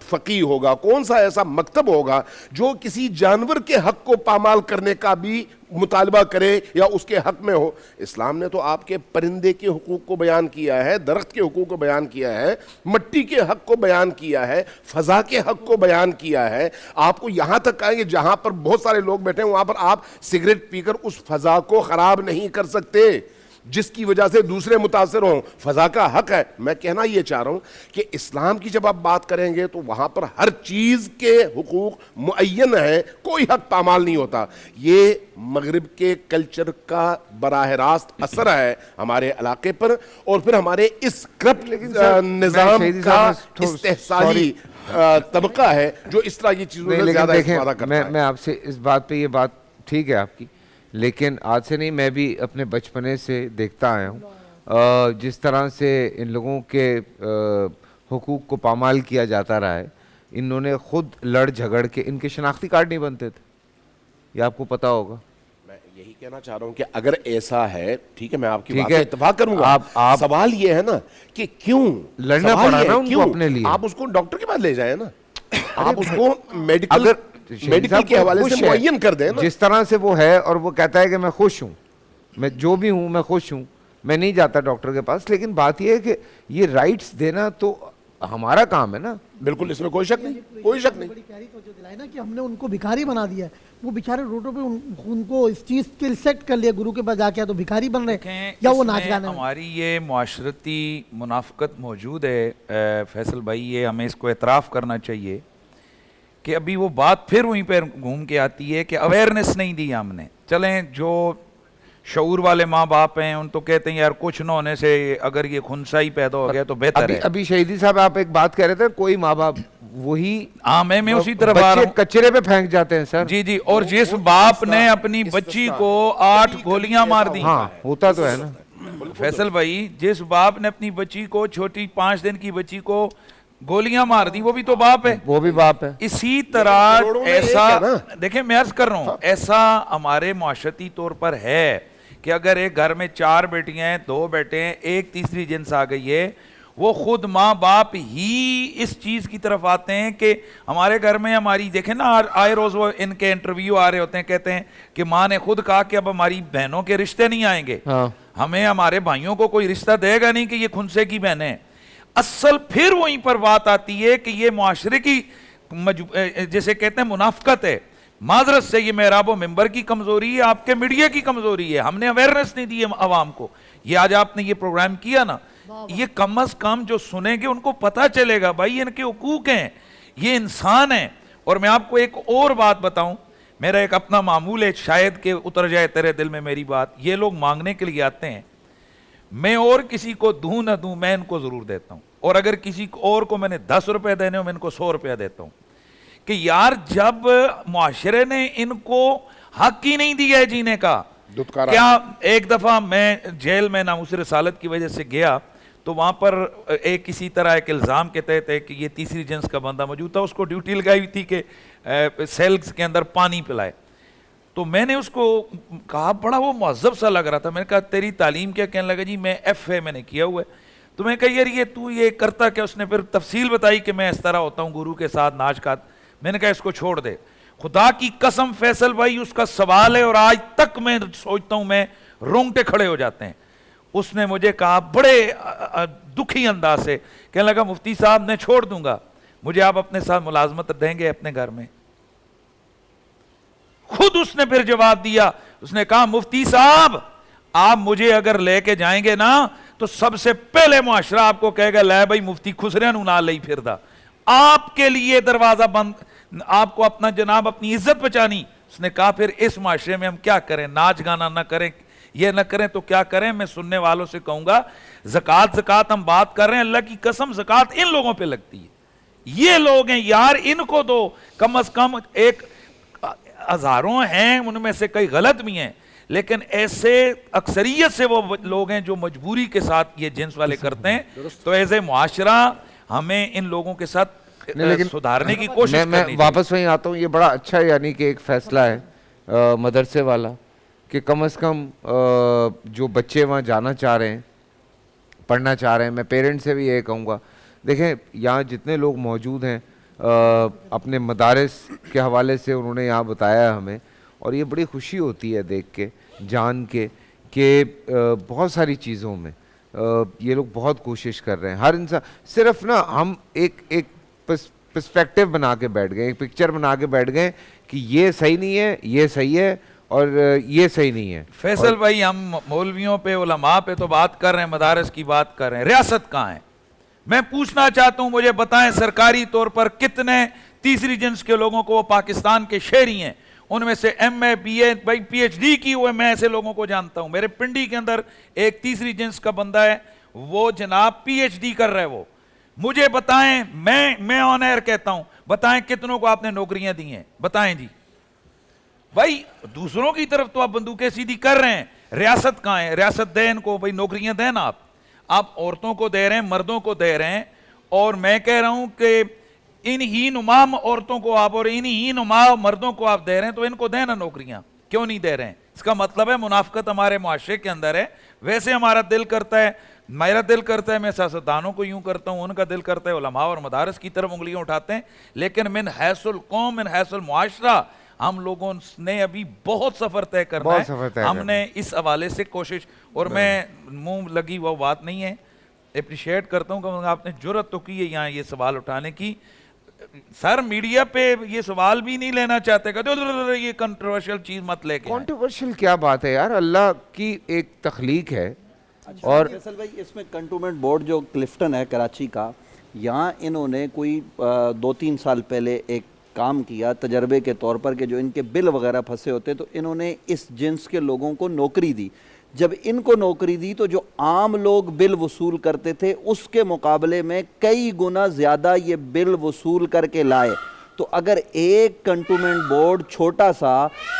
فقیہ ہوگا, کون سا ایسا مکتب ہوگا جو کسی جانور کے حق کو پامال کرنے کا بھی مطالبہ کرے یا اس کے حق میں ہو. اسلام نے تو آپ کے پرندے کے حقوق کو بیان کیا ہے, درخت کے حقوق کو بیان کیا ہے, مٹی کے حق کو بیان کیا ہے, فضا کے حق کو بیان کیا ہے. آپ کو یہاں تک کہیں گے جہاں پر بہت سارے لوگ بیٹھے ہیں وہاں پر آپ سگریٹ پی کر اس فضا کو خراب نہیں کر سکتے جس کی وجہ سے دوسرے متاثر ہوں. فضا کا حق ہے. میں کہنا یہ چاہ رہا ہوں کہ اسلام کی جب آپ بات کریں گے تو وہاں پر ہر چیز کے حقوق معین ہیں, کوئی حق پامال نہیں ہوتا. یہ مغرب کے کلچر کا براہ راست اثر ہے ہمارے علاقے پر, اور پھر ہمارے اس کرپٹ نظام کا استحصالی طبقہ ہے جو اس طرح کی چیزوں سے زیادہ استفادہ کرتا ہے. میں آپ سے اس بات پہ, یہ بات ٹھیک ہے آپ کی, لیکن آج سے نہیں, میں بھی اپنے بچپنے سے دیکھتا آیا ہوں جس طرح سے ان لوگوں کے حقوق کو پامال کیا جاتا رہا ہے. انہوں نے خود لڑ جھگڑ کے, ان کے شناختی کارڈ نہیں بنتے تھے, یہ آپ کو پتا ہوگا. میں یہی کہنا چاہ رہا ہوں کہ اگر ایسا ہے ٹھیک ہے, میں آپ کی بات سے اتفاق کروں گا. سوال یہ ہے نا کہ کیوں لڑنا پڑا نا ان کو اپنے لیے. آپ اس کو ڈاکٹر کے پاس لے جائیں نا, آپ اس کو میڈیکل کے حوالے سے معین کر دیں نا. جس طرح سے وہ ہے, اور وہ کہتا ہے کہ میں خوش ہوں, میں جو بھی ہوں میں خوش ہوں, میں نہیں جاتا ڈاکٹر کے پاس. لیکن بات یہ ہے کہ یہ رائٹس دینا تو ہمارا کام ہے نا. بالکل, اس میں کوئی شک نہیں, کوئی شک نہیں. بڑی پیاری توجہ دلائی نا کہ ہم نے ان کو بھکاری بنا دیا ہے. وہ بیچارے روڈوں پہ ان کو اس چیز کے سیٹ کر لیا, گرو کے پاس جا کے تو بھکاری بن رہے یا وہ ناچ گانے. ہماری یہ معاشرتی منافقت موجود ہے فیصل بھائی, یہ ہمیں اس کو اعتراف کرنا چاہیے کہ ابھی وہ بات پھر وہیں پہ گھوم کے آتی ہے کہ اویئرنیس نہیں دی ہم نے. چلیں جو شعور والے ماں باپ ہیں ان تو کہتے ہیں یار کچھ نہ ہونے سے اگر یہ خنسا ہی پیدا ہو گیا تو بہتر ہے. ابھی شہیدی صاحب آپ ایک بات کہہ رہے تھے, کوئی ماں باپ وہی میں اسی طرف آ رہا ہوں, کچرے پہ پھینک جاتے ہیں سر. جی, اور جس باپ نے اپنی بچی کو 8 گولیاں مار دی, ہاں ہوتا تو ہے نا فیصل بھائی, جس باپ نے اپنی بچی کو, چھوٹی 5 دن کی بچی کو گولیاں مار دی, وہ بھی تو باپ ہے, وہ بھی باپ ہے. اسی طرح ایسا دیکھیں, میں عرض کر رہا ہوں, ایسا ہمارے معاشرتی طور پر ہے کہ اگر ایک گھر میں 4 بیٹیاں ہیں, 2 بیٹے ہیں, ایک تیسری جنس آ گئی ہے, وہ خود ماں باپ ہی اس چیز کی طرف آتے ہیں کہ ہمارے گھر میں ہماری, دیکھیں نا آئے روز وہ ان کے انٹرویو آ رہے ہوتے ہیں, کہتے ہیں کہ ماں نے خود کہا کہ اب ہماری بہنوں کے رشتے نہیں آئیں گے, ہمیں ہمارے بھائیوں کو کوئی رشتہ دے گا نہیں کہ یہ خنسے کی بہنیں. اصل پھر وہیں پر بات آتی ہے کہ یہ معاشرے کی جسے کہتے ہیں منافقت ہے. معذرت سے یہ محراب و منبر کی کمزوری ہے, آپ کے میڈیا کی کمزوری ہے. ہم نے اویئرنیس نہیں دی عوام کو. یہ آج آپ نے یہ پروگرام کیا نا, یہ کم از کم جو سنیں گے ان کو پتہ چلے گا بھائی ان کے حقوق ہیں, یہ انسان ہیں. اور میں آپ کو ایک اور بات بتاؤں, میرا ایک اپنا معمول ہے, شاید کہ اتر جائے تیرے دل میں میری بات. یہ لوگ مانگنے کے لیے آتے ہیں, میں اور کسی کو دوں نہ دوں میں ان کو ضرور دیتا ہوں, اور اگر کسی اور کو میں نے 10 روپے دینے ہو میں ان کو 100 روپیہ دیتا ہوں, کہ یار جب معاشرے نے ان کو حق ہی نہیں دیا ہے جینے کا. کیا ایک دفعہ میں جیل میں ناموس رسالت کی وجہ سے گیا تو وہاں پر ایک کسی طرح ایک الزام کے تحت کہ یہ تیسری جنس کا بندہ موجود تھا, اس کو ڈیوٹی لگائی ہوئی تھی کہ سیلز کے اندر پانی پلائے. تو میں نے اس کو کہا, بڑا وہ مہذب سا لگ رہا تھا, میں نے کہا تیری تعلیم کیا؟ کہنے لگا جی میں FA میں نے کیا ہوا ہے. تو میں نے کہا یار یہ تو یہ کرتا کیا؟ اس نے پھر تفصیل بتائی کہ میں اس طرح ہوتا ہوں گرو کے ساتھ ناچ گات. میں نے کہا اس کو چھوڑ دے. خدا کی قسم فیصل بھائی اس کا سوال ہے اور آج تک میں سوچتا ہوں میں رونگٹے کھڑے ہو جاتے ہیں. اس نے مجھے کہا بڑے دکھی انداز سے, کہنے لگا مفتی صاحب میں چھوڑ دوں گا, مجھے آپ اپنے ساتھ ملازمت دیں گے اپنے گھر میں؟ خود اس نے پھر جواب دیا, اس نے کہا مفتی صاحب آپ مجھے اگر لے کے جائیں گے نا تو سب سے پہلے معاشرہ آپ کو کہے گا لے بھائی مفتی خسرے نو نہ لئی پھر دا, آپ کے لیے دروازہ بند, آپ کو اپنا جناب اپنی عزت بچانی. اس نے کہا پھر اس معاشرے میں ہم کیا کریں, ناچ گانا نہ کریں, یہ نہ کریں تو کیا کریں؟ میں سننے والوں سے کہوں گا زکوٰۃ ہم بات کر رہے ہیں, اللہ کی قسم زکوٰۃ ان لوگوں پہ لگتی ہے. یہ لوگ ہیں یار, ان کو دو کم از کم. ایک ہزاروں ہیں ان میں سے کئی غلط بھی ہیں, لیکن ایسے اکثریت سے وہ لوگ ہیں جو مجبوری کے ساتھ یہ جنس والے کرتے ہیں. تو ایز اے معاشرہ ہمیں ان لوگوں کے ساتھ سدھارنے کی کوشش کرنی میں چاہیے. واپس وہیں آتا ہوں. یہ بڑا اچھا یعنی کہ ایک فیصلہ ہے مدرسے والا کہ کم از کم جو بچے وہاں جانا چاہ رہے ہیں, پڑھنا چاہ رہے ہیں, میں پیرنٹ سے بھی یہ کہوں گا, دیکھیں یہاں جتنے لوگ موجود ہیں اپنے مدارس کے حوالے سے انہوں نے یہاں بتایا ہمیں, اور یہ بڑی خوشی ہوتی ہے دیکھ کے, جان کے کہ بہت ساری چیزوں میں یہ لوگ بہت کوشش کر رہے ہیں. ہر انسان صرف نا ہم ایک پرسپیکٹیو بنا کے بیٹھ گئے, ایک پکچر بنا کے بیٹھ گئے کہ یہ صحیح نہیں ہے, یہ صحیح ہے اور یہ صحیح نہیں ہے. فیصل بھائی ہم مولویوں پہ علماء پہ تو بات کر رہے ہیں, مدارس کی بات کر رہے ہیں, ریاست کہاں ہے؟ میں پوچھنا چاہتا ہوں, مجھے بتائیں سرکاری طور پر کتنے تیسری جنس کے لوگوں کو وہ پاکستان کے شہری ہیں, ان میں سے MA BA بھائی PhD کی ہوئے میں ایسے لوگوں کو جانتا ہوں. میرے پنڈی کے اندر ایک تیسری جنس کا بندہ ہے, وہ جناب PhD کر رہے. وہ مجھے بتائیں, میں آن ایئر کہتا ہوں, بتائیں کتنوں کو آپ نے نوکریاں دی ہیں؟ بتائیں جی بھائی. دوسروں کی طرف تو آپ بندوقیں سیدھی کر رہے ہیں, ریاست کہاں ہے؟ ریاست دیں ان کو بھائی, نوکریاں دیں نا. آپ عورتوں کو دے رہے ہیں, مردوں کو دے رہے ہیں, اور میں کہہ رہا ہوں کہ انہی نما عورتوں کو آپ اور انہی نما مردوں کو آپ دے رہے ہیں, تو ان کو دیں نا نوکریاں. کیوں نہیں دے رہے ہیں؟ اس کا مطلب ہے منافقت ہمارے معاشرے کے اندر ہے. ویسے ہمارا دل کرتا ہے, میرا دل کرتا ہے میں سیاستدانوں کو یوں کرتا ہوں, ان کا دل کرتا ہے علماء اور مدارس کی طرف انگلیاں اٹھاتے ہیں, لیکن من حیث القوم من حیث المعاشرہ ہم لوگوں نے ابھی بہت سفر طے کرنا ہے. ہم نے اس حوالے سے کوشش, اور میں منہ لگی وہ بات نہیں ہے, اپریشیٹ کرتا ہوں کہ آپ نے جرت تو کی ہے یہاں یہ سوال اٹھانے کی. سر میڈیا پہ یہ سوال بھی نہیں لینا چاہتے کہ یہ کنٹروورشل چیز مت لے کے. کنٹروورشل کیا بات ہے یار, اللہ کی ایک تخلیق ہے. اور فیصل بھائی اس میں کنٹونمنٹ بورڈ جو کلفٹن ہے کراچی کا, یہاں انہوں نے کوئی 2-3 سال پہلے ایک کام کیا تجربے کے طور پر کہ جو ان کے بل وغیرہ پھنسے ہوتے تو انہوں نے اس جنس کے لوگوں کو نوکری دی. جب ان کو نوکری دی تو جو عام لوگ بل وصول کرتے تھے اس کے مقابلے میں کئی گنا زیادہ یہ بل وصول کر کے لائے. تو اگر ایک کنٹونمنٹ بورڈ چھوٹا سا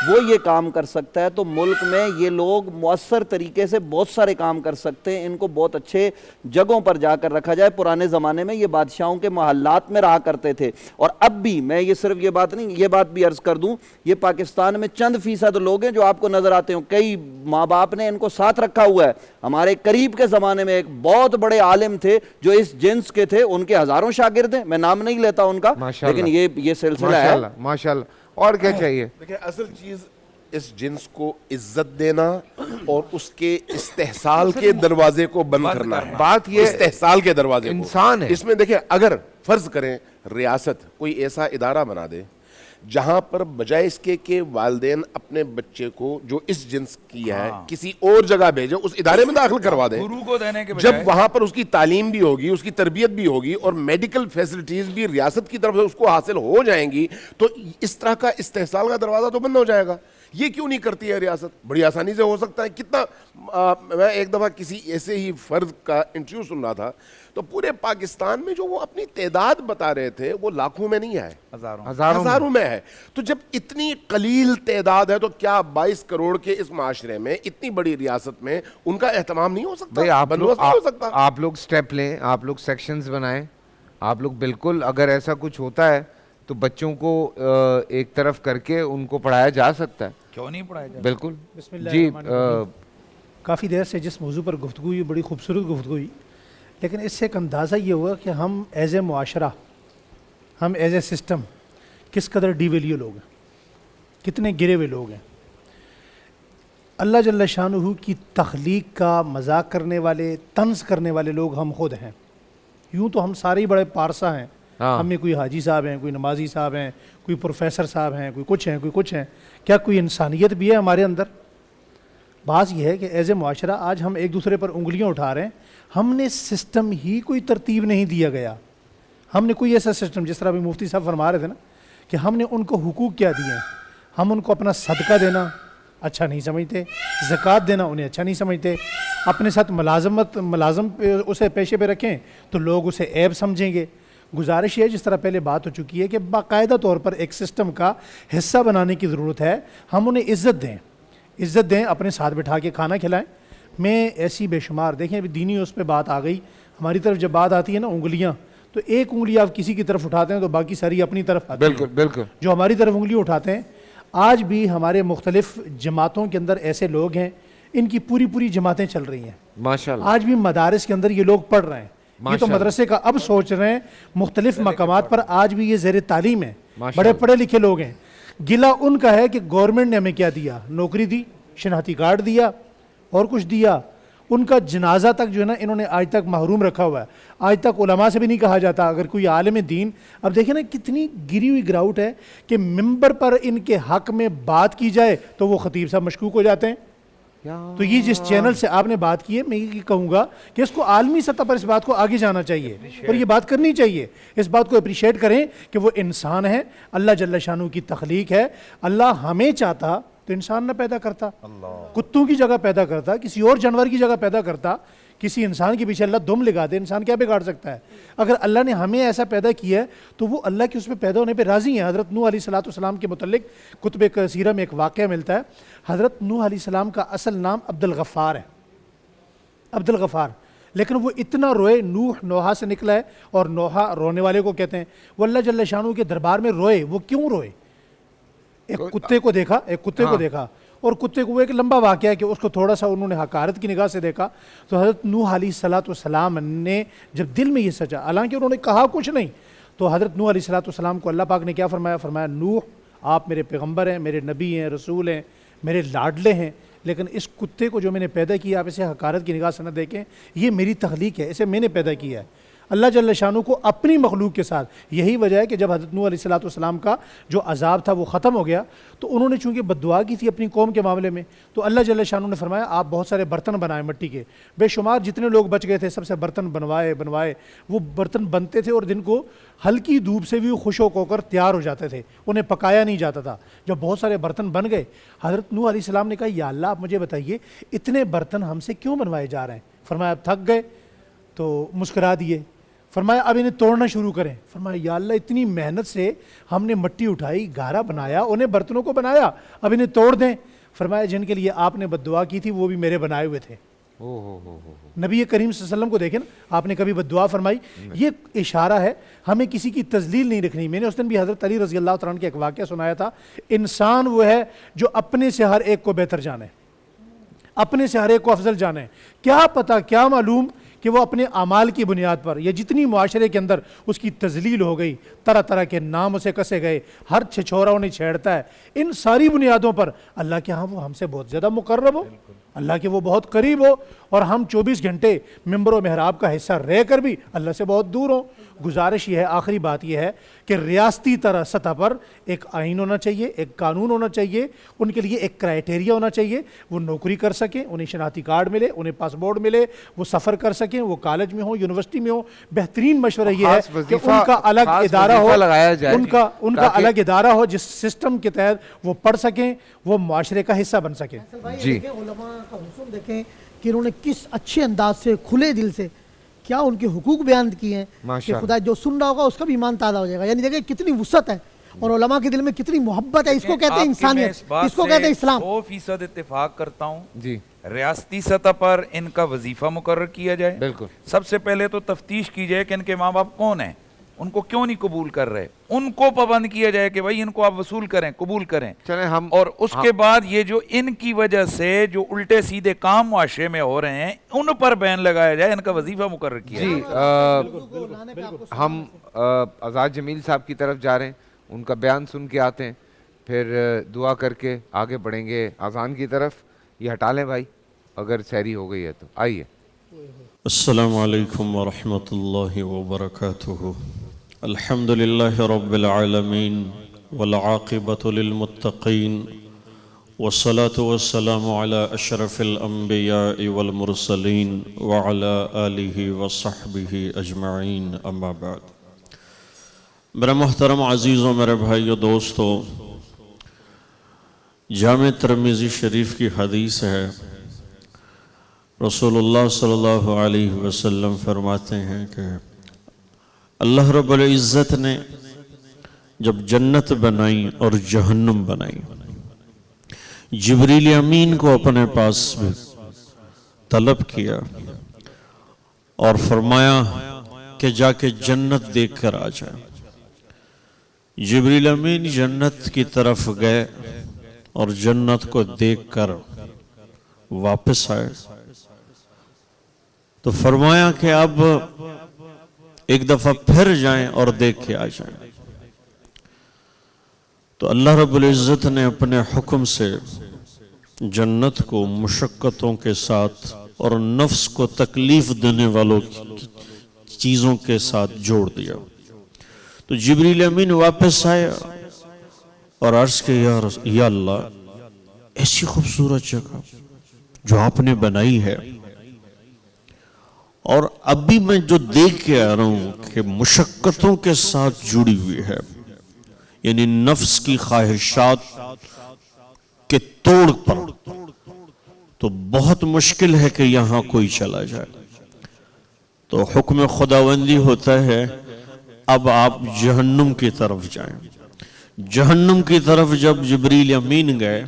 وہ یہ کام کر سکتا ہے تو ملک میں یہ لوگ مؤثر طریقے سے بہت سارے کام کر سکتے ہیں. ان کو بہت اچھے جگہوں پر جا کر رکھا جائے. پرانے زمانے میں یہ بادشاہوں کے محلات میں رہا کرتے تھے, اور اب بھی میں یہ صرف یہ بات نہیں, یہ بات بھی عرض کر دوں, یہ پاکستان میں چند فیصد لوگ ہیں جو آپ کو نظر آتے ہوں. کئی ماں باپ نے ان کو ساتھ رکھا ہوا ہے. ہمارے قریب کے زمانے میں ایک بہت بڑے عالم تھے جو اس جنس کے تھے, ان کے ہزاروں شاگرد ہیں, میں نام نہیں لیتا ان کا, لیکن یہ سلسلہ ہے. ماشاءاللہ. اور کیا چاہیے؟ دیکھیں اصل چیز اس جنس کو عزت دینا اور اس کے استحصال کے دروازے کو بند کرنا ہے. بات یہ استحصال کے دروازے انسان ہے. اس میں دیکھیں اگر فرض کریں ریاست کوئی ایسا ادارہ بنا دے جہاں پر بجائے اس کے کہ والدین اپنے بچے کو جو اس جنس کیا ہے کسی اور جگہ بھیجے, اس ادارے میں داخل کروا دیں, گرو کو دینے کے بجائے جب وہاں پر اس کی تعلیم بھی ہوگی, اس کی تربیت بھی ہوگی اور میڈیکل فیسلٹیز بھی ریاست کی طرف سے اس کو حاصل ہو جائیں گی, تو اس طرح کا استحصال کا دروازہ تو بند ہو جائے گا. یہ کیوں نہیں کرتی ہے ریاست؟ بڑی آسانی سے ہو سکتا ہے. کتنا میں ایک دفعہ کسی ایسے ہی فرد کا انٹرویو سن رہا تھا, تو پورے پاکستان میں جو وہ اپنی تعداد بتا رہے تھے وہ لاکھوں میں نہیں ہے, ہزاروں میں ہے. تو جب اتنی قلیل تعداد ہے تو کیا 22 کروڑ کے اس معاشرے میں, اتنی بڑی ریاست میں, ان کا اہتمام نہیں ہو سکتا؟ بندوبست نہیں ہو سکتا؟ آپ لوگ سٹیپ لیں, آپ لوگ سیکشنز بنائیں, آپ لوگ بالکل, اگر ایسا کچھ ہوتا ہے تو بچوں کو ایک طرف کر کے ان کو پڑھایا جا سکتا ہے. کیوں نہیں پڑھایا جا؟ بالکل. بسم اللہ جی الرحمن الرحیم. کافی دیر سے جس موضوع پر گفتگو ہوئی, بڑی خوبصورت گفتگو ہوئی, لیکن اس سے ایک اندازہ یہ ہوا کہ ہم ایز اے معاشرہ, ہم ایز اے سسٹم کس قدر ڈی ویلیو لوگ ہیں, کتنے گرے ہوئے لوگ ہیں. اللہ جل شانہ کی تخلیق کا مذاق کرنے والے, طنز کرنے والے لوگ ہم خود ہیں. یوں تو ہم سارے ہی بڑے پارسا ہیں, ہم میں کوئی حاجی صاحب ہیں, کوئی نمازی صاحب ہیں, کوئی پروفیسر صاحب ہیں, کوئی کچھ ہیں, کوئی کچھ ہیں. کیا کوئی انسانیت بھی ہے ہمارے اندر؟ بات یہ ہے کہ ایز اے معاشرہ آج ہم ایک دوسرے پر انگلیاں اٹھا رہے ہیں. ہم نے سسٹم ہی کوئی ترتیب نہیں دیا گیا. ہم نے کوئی ایسا سسٹم, جس طرح ابھی مفتی صاحب فرما رہے تھے نا کہ ہم نے ان کو حقوق کیا دیے ہیں. ہم ان کو اپنا صدقہ دینا اچھا نہیں سمجھتے, زکوٰۃ دینا انہیں اچھا نہیں سمجھتے. اپنے ساتھ ملازم اسے پیشے پہ رکھیں تو لوگ اسے عیب سمجھیں گے. گزارش ہے, جس طرح پہلے بات ہو چکی ہے, کہ باقاعدہ طور پر ایک سسٹم کا حصہ بنانے کی ضرورت ہے. ہم انہیں عزت دیں, اپنے ساتھ بٹھا کے کھانا کھلائیں. میں ایسی بے شمار, دیکھیں ابھی دینی اس پہ بات آ گئی, ہماری طرف جب بات آتی ہے نا انگلیاں, تو ایک انگلی آپ کسی کی طرف اٹھاتے ہیں تو باقی ساری اپنی طرف آتی ہیں. بالکل. جو ہماری طرف انگلی اٹھاتے ہیں, آج بھی ہمارے مختلف جماعتوں کے اندر ایسے لوگ ہیں, ان کی پوری جماعتیں چل رہی ہیں ماشاءاللہ. آج بھی مدارس کے اندر یہ لوگ پڑھ رہے ہیں. یہ تو مدرسے کا اب سوچ رہے ہیں, مختلف مقامات پر آج بھی یہ زیر تعلیم ہے, بڑے پڑھے لکھے لوگ ہیں. گلہ ان کا ہے کہ گورنمنٹ نے ہمیں کیا دیا, نوکری دی, شناختی کارڈ دیا, اور کچھ دیا. ان کا جنازہ تک جو ہے نا انہوں نے آج تک محروم رکھا ہوا ہے. آج تک علماء سے بھی نہیں کہا جاتا اگر کوئی عالم دین. اب دیکھیں نا کتنی گری ہوئی گراؤٹ ہے کہ ممبر پر ان کے حق میں بات کی جائے تو وہ خطیب صاحب مشکوک ہو جاتے ہیں. تو یہ جس چینل سے آپ نے بات کی ہے, میں یہ کہوں گا کہ اس کو عالمی سطح پر اس بات کو آگے جانا چاہیے اور یہ بات کرنی چاہیے. اس بات کو اپریشیٹ کریں کہ وہ انسان ہے, اللہ جل شانہ کی تخلیق ہے. اللہ ہمیں چاہتا تو انسان نہ پیدا کرتا, کتوں کی جگہ پیدا کرتا, کسی اور جانور کی جگہ پیدا کرتا. کسی انسان کے پیچھے اللہ دم لگا دے, انسان کیا بگاڑ سکتا ہے؟ اگر اللہ نے ہمیں ایسا پیدا کیا ہے تو وہ اللہ کے اس پہ پیدا ہونے پہ راضی ہیں. حضرت نوح علیہ السلام کے متعلق کتب کثیرہ میں ایک واقعہ ملتا ہے. حضرت نوح علیہ السلام کا اصل نام عبد الغفار ہے, عبد الغفار. لیکن وہ اتنا روئے, نوح نوحہ سے نکلا ہے اور نوحہ رونے والے کو کہتے ہیں. وہ اللہ جل شانہ کے دربار میں روئے. وہ کیوں روئے؟ ایک کتے کو دیکھا, اور کتے کو وہ ایک لمبا واقعہ ہے کہ اس کو تھوڑا سا انہوں نے حقارت کی نگاہ سے دیکھا. تو حضرت نوح علیہ السلام نے جب دل میں یہ سچا, حالانکہ انہوں نے کہا کچھ نہیں, تو حضرت نوح علیہ السلام کو اللہ پاک نے کیا فرمایا, نوح آپ میرے پیغمبر ہیں, میرے نبی ہیں, رسول ہیں, میرے لاڈلے ہیں, لیکن اس کتے کو جو میں نے پیدا کیا آپ اسے حقارت کی نگاہ سے نہ دیکھیں. یہ میری تخلیق ہے, اسے میں نے پیدا کیا ہے. اللہ جل شانہ کو اپنی مخلوق کے ساتھ. یہی وجہ ہے کہ جب حضرت نوح علیہ السلام کا جو عذاب تھا وہ ختم ہو گیا, تو انہوں نے چونکہ بد دعا کی تھی اپنی قوم کے معاملے میں, تو اللہ جل شانہ نے فرمایا آپ بہت سارے برتن بنائے مٹی کے. بے شمار جتنے لوگ بچ گئے تھے سب سے برتن بنوائے. وہ برتن بنتے تھے اور دن کو ہلکی دھوپ سے بھی خشک ہو کر تیار ہو جاتے تھے, انہیں پکایا نہیں جاتا تھا. جب بہت سارے برتن بن گئے, حضرت نوح علیہ السلام نے کہا یا اللہ آپ مجھے بتائیے اتنے برتن ہم سے کیوں بنوائے جا رہے ہیں؟ فرمایا آپ تھک گئے تو مسکرا دیے. فرمایا اب انہیں توڑنا شروع کریں. فرمایا یا اللہ اتنی محنت سے ہم نے مٹی اٹھائی, گارا بنایا, انہیں برتنوں کو بنایا, اب انہیں توڑ دیں. فرمایا جن کے لیے آپ نے بد دعا کی تھی وہ بھی میرے بنائے ہوئے تھے. نبی کریم صلی اللہ علیہ وسلم کو دیکھیں نا, آپ نے کبھی بد دعا فرمائی؟ یہ اشارہ ہے, ہمیں کسی کی تذلیل نہیں رکھنی. میں نے اس دن بھی حضرت علی رضی اللہ تعالیٰ عنہ کے ایک واقعہ سنایا تھا. انسان وہ ہے جو اپنے سے ہر ایک کو بہتر جانے, اپنے سے ہر ایک کو افضل جانے. کیا پتہ, کیا معلوم کہ وہ اپنے اعمال کی بنیاد پر, یا جتنی معاشرے کے اندر اس کی تذلیل ہو گئی, طرح طرح کے نام اسے کسے گئے, ہر چھچورا انہیں چھیڑتا ہے, ان ساری بنیادوں پر اللہ کے ہاں وہ ہم سے بہت زیادہ مقرب ہو. اللہ کے وہ بہت قریب ہو اور ہم 24 گھنٹے ممبر و محراب کا حصہ رہ کر بھی اللہ سے بہت دور ہوں. گزارش یہ ہے، آخری بات یہ ہے کہ ریاستی سطح پر ایک آئین ہونا چاہیے، ایک قانون ہونا چاہیے، ان کے لیے ایک کرائٹیریا ہونا چاہیے، وہ نوکری کر سکیں، انہیں شناختی کارڈ ملے، انہیں پاسپورٹ ملے، وہ سفر کر سکیں، وہ کالج میں ہو، یونیورسٹی میں ہو. بہترین مشورہ یہ ہے کہ ان کا الگ ادارہ ہو، ان کا الگ ادارہ ہو جس سسٹم کے تحت وہ پڑھ سکیں، وہ معاشرے کا حصہ بن سکیں. جی علماء کا حسن دیکھیں کہ انہوں نے کس اچھے انداز سے کھلے دل سے کیا ان کے حقوق بیان کیے ہیں کہ خدا جو سن رہا ہوگا اس کا بھی ایمان تازہ ہو جائے گا. یعنی دیکھیں کتنی وسعت ہے اور علماء کے دل میں کتنی محبت ہے. اس کو کہتے ہیں انسانیت، اس کو کہتے ہیں اسلام. 100% اتفاق کرتا ہوں جی ریاستی سطح پر ان کا وظیفہ مقرر کیا جائے. بالکل. سب سے پہلے تو تفتیش کی جائے کہ ان کے ماں باپ کون ہیں، ان کو کیوں نہیں قبول کر رہے، ان کو پابند کیا جائے کہ بھائی ان کو آپ وصول کریں، قبول کریں. چلیں ہم اور اس کے بعد یہ جو ان کی وجہ سے جو الٹے سیدھے کام معاشرے میں ہو رہے ہیں ان پر بین لگایا جائے، ان کا وظیفہ مقرر کیا جی جائے. ہم آزاد جمیل صاحب کی طرف جا رہے ہیں، ان کا بیان سن کے آتے ہیں، پھر دعا کر کے آگے بڑھیں گے اذان کی طرف. یہ ہٹا لیں بھائی اگر سحری ہو گئی ہے تو. آئیے. السلام علیکم ورحمۃ اللہ وبرکاتہ. الحمد للہ رب العالمین والعاقبۃ للمتقین والصلاة والسلام علی اشرف الانبیاء والمرسلین وعلی آلہ وصحبہ اجمعین. اما بعد. میرے محترم عزیزوں، میرے بھائیو، دوستو، جامع ترمذی شریف کی حدیث ہے، رسول اللہ صلی اللہ علیہ وسلم فرماتے ہیں کہ اللہ رب العزت نے جب جنت بنائی اور جہنم بنائی، جبریل امین کو اپنے پاس بھی طلب کیا اور فرمایا کہ جا کے جنت دیکھ کر آ جائے. جبریل امین جنت کی طرف گئے اور جنت کو دیکھ کر واپس آئے تو فرمایا کہ اب ایک دفعہ پھر جائیں اور دیکھ کے آ جائیں. تو اللہ رب العزت نے اپنے حکم سے جنت کو مشقتوں کے ساتھ اور نفس کو تکلیف دینے والوں چیزوں کے ساتھ جوڑ دیا. تو جبریل امین واپس آیا اور عرض کہ یا اللہ، ایسی خوبصورت جگہ جو آپ نے بنائی ہے اور ابھی میں جو دیکھ کے آ رہا ہوں کہ مشقتوں کے ساتھ جڑی ہوئی ہے، یعنی نفس کی خواہشات کے توڑ پر، تو بہت مشکل ہے کہ یہاں کوئی چلا جائے. تو حکم خداوندی ہوتا ہے اب آپ جہنم کی طرف جائیں. جہنم کی طرف جب جبریل امین گئے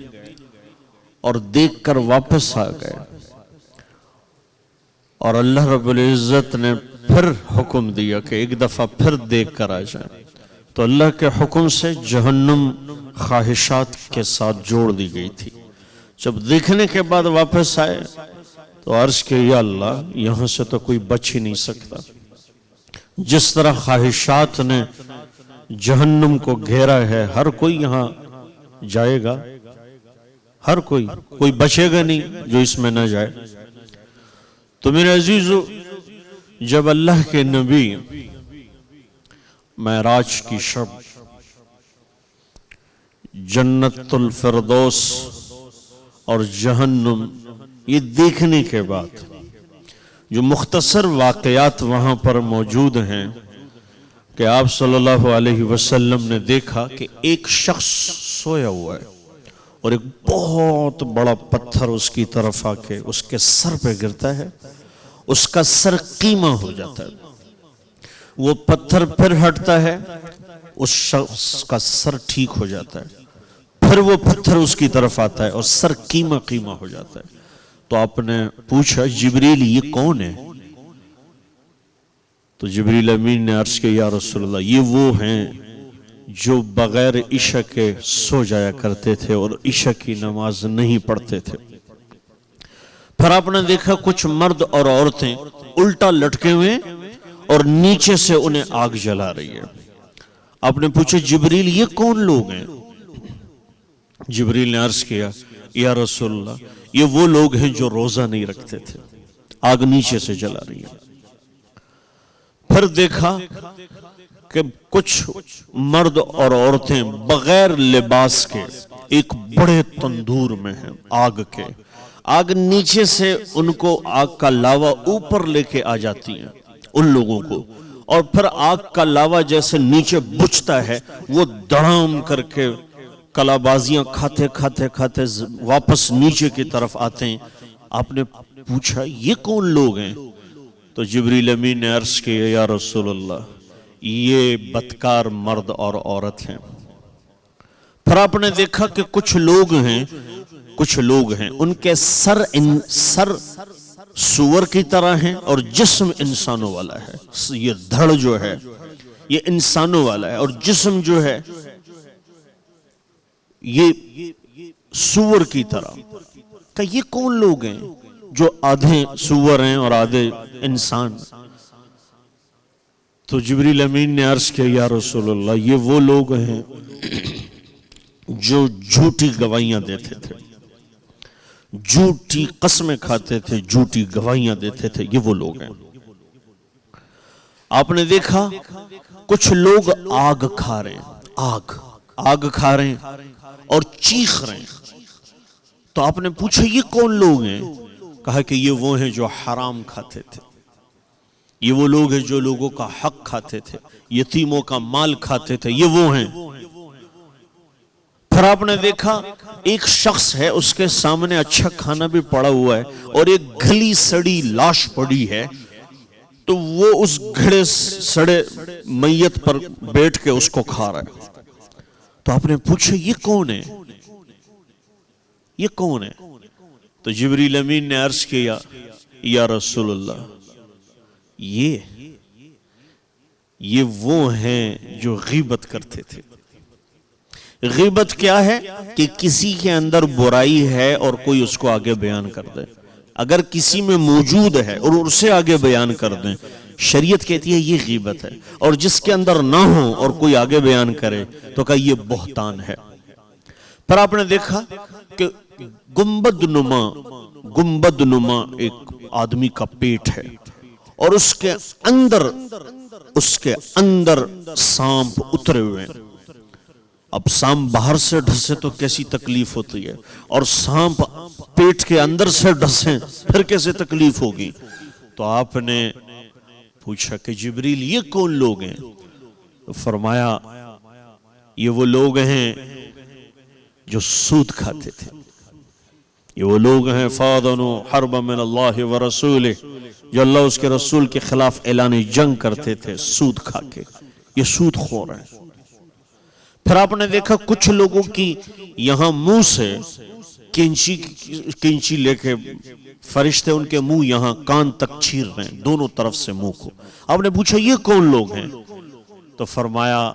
اور دیکھ کر واپس آ گئے اور اللہ رب العزت نے پھر حکم دیا کہ ایک دفعہ پھر دیکھ کر آ جائیں، تو اللہ کے حکم سے جہنم خواہشات کے ساتھ جوڑ دی گئی تھی. جب دیکھنے کے بعد واپس آئے تو عرض کہ یا اللہ، یہاں سے تو کوئی بچ ہی نہیں سکتا. جس طرح خواہشات نے جہنم کو گھیرا ہے، ہر کوئی یہاں جائے گا، ہر کوئی بچے گا نہیں جو اس میں نہ جائے. تو میرے عزیزو، جب اللہ کے نبی معراج کی شب جنت الفردوس اور جہنم یہ دیکھنے کے بعد جو مختصر واقعات وہاں پر موجود ہیں کہ آپ صلی اللہ علیہ وسلم نے دیکھا کہ ایک شخص سویا ہوا ہے اور ایک بہت بڑا پتھر اس کی طرف آ کے اس کے سر پہ گرتا ہے، اس کا سر قیمہ ہو جاتا ہے. وہ پتھر پھر ہٹتا ہے، اس شخص کا سر ٹھیک ہو جاتا ہے، پھر وہ پتھر اس کی طرف آتا ہے اور سر قیمہ ہو جاتا ہے. تو آپ نے پوچھا جبریل یہ کون ہے؟ تو جبریل امین نے عرض کیا یا رسول اللہ، یہ وہ ہیں جو بغیر عشاء کے سو جایا کرتے تھے اور عشاء کی نماز نہیں پڑھتے تھے. پھر آپ نے دیکھا کچھ مرد اور عورتیں الٹا لٹکے ہوئے اور نیچے سے انہیں آگ جلا رہی ہے. آپ نے پوچھا جبریل یہ کون لوگ ہیں؟ جبریل نے عرض کیا یا رسول اللہ یہ وہ لوگ ہیں جو روزہ نہیں رکھتے تھے، آگ نیچے سے جلا رہی ہے۔ پھر دیکھا کہ کچھ مرد اور عورتیں بغیر لباس کے ایک بڑے تندور میں ہیں آگ کے، آگ نیچے سے ان کو آگ کا لاوا اوپر لے کے آ جاتی ہیں ان لوگوں کو، اور پھر آگ کا لاوا جیسے نیچے بجھتا ہے وہ دڑام کر کے کلا بازیاں کھاتے کھاتے کھاتے واپس نیچے کی طرف آتے ہیں۔ آپ نے پوچھا یہ کون لوگ ہیں؟ تو جبریل امین نے عرض کیا یا رسول اللہ یہ بدکار مرد اور عورت ہیں۔ پھر آپ نے دیکھا کہ کچھ لوگ ہیں ان کے سر سور کی طرح ہیں اور جسم انسانوں والا ہے، یہ دھڑ جو ہے یہ انسانوں والا ہے اور جسم جو ہے یہ سور کی طرح۔ کہ یہ کون لوگ ہیں جو آدھے سور ہیں اور آدھے انسان؟ تو جبریل امین نے عرض کیا یا رسول اللہ یہ وہ لوگ ہیں جو جھوٹی گواہیاں دیتے تھے، جھوٹی قسمیں کھاتے تھے، جھوٹی گواہیاں دیتے تھے، یہ وہ لوگ ہیں۔ آپ نے دیکھا کچھ لوگ آگ کھا رہے ہیں، آگ کھا رہے ہیں اور چیخ رہے ہیں۔ تو آپ نے پوچھا یہ کون لوگ ہیں؟ کہا کہ یہ وہ ہیں جو حرام کھاتے تھے، یہ وہ لوگ ہیں جو لوگوں کا حق کھاتے تھے، یتیموں کا مال کھاتے تھے، یہ وہ ہیں۔ پھر آپ نے دیکھا ایک شخص ہے اس کے سامنے اچھا کھانا بھی پڑا ہوا ہے اور ایک گلی سڑی لاش پڑی ہے، تو وہ اس گھڑے سڑے میت پر بیٹھ کے اس کو کھا رہا ہے۔ تو آپ نے پوچھا یہ کون ہے؟ یہ کون ہے؟ تو جبریل امین نے عرض کیا یا رسول اللہ یہ وہ ہیں جو غیبت کرتے تھے۔ غیبت کیا ہے؟ کہ کسی کے اندر برائی ہے اور کوئی اس کو آگے بیان کر دے، اگر کسی میں موجود ہے اور اسے آگے بیان کر دیں، شریعت کہتی ہے یہ غیبت ہے، اور جس کے اندر نہ ہو اور کوئی آگے بیان کرے تو کہا یہ بہتان ہے۔ پھر آپ نے دیکھا کہ گنبد نما ایک آدمی کا پیٹ ہے اور اس کے اندر سانپ اترے ہوئے ہیں۔ اب سانپ باہر سے ڈھسے تو کیسی تکلیف ہوتی ہے، اور سانپ پیٹ کے اندر سے ڈھسیں پھر کیسے تکلیف ہوگی؟ تو آپ نے پوچھا کہ جبریل یہ کون لوگ ہیں؟ تو فرمایا یہ وہ لوگ ہیں جو سود کھاتے تھے، یہ وہ لوگ ہیں فاذنوا حربا من اللہ ورسولہ، جو اللہ اس کے رسول کے خلاف اعلان جنگ کرتے تھے سود کھا کے، یہ سود خور ہیں۔ پھر آپ نے دیکھا کچھ لوگوں کی یہاں منہ سے کینچی لے کے فرشتے ان کے منہ یہاں کان تک چیر رہے ہیں، دونوں طرف سے منہ کو۔ آپ نے پوچھا یہ کون لوگ ہیں؟ تو فرمایا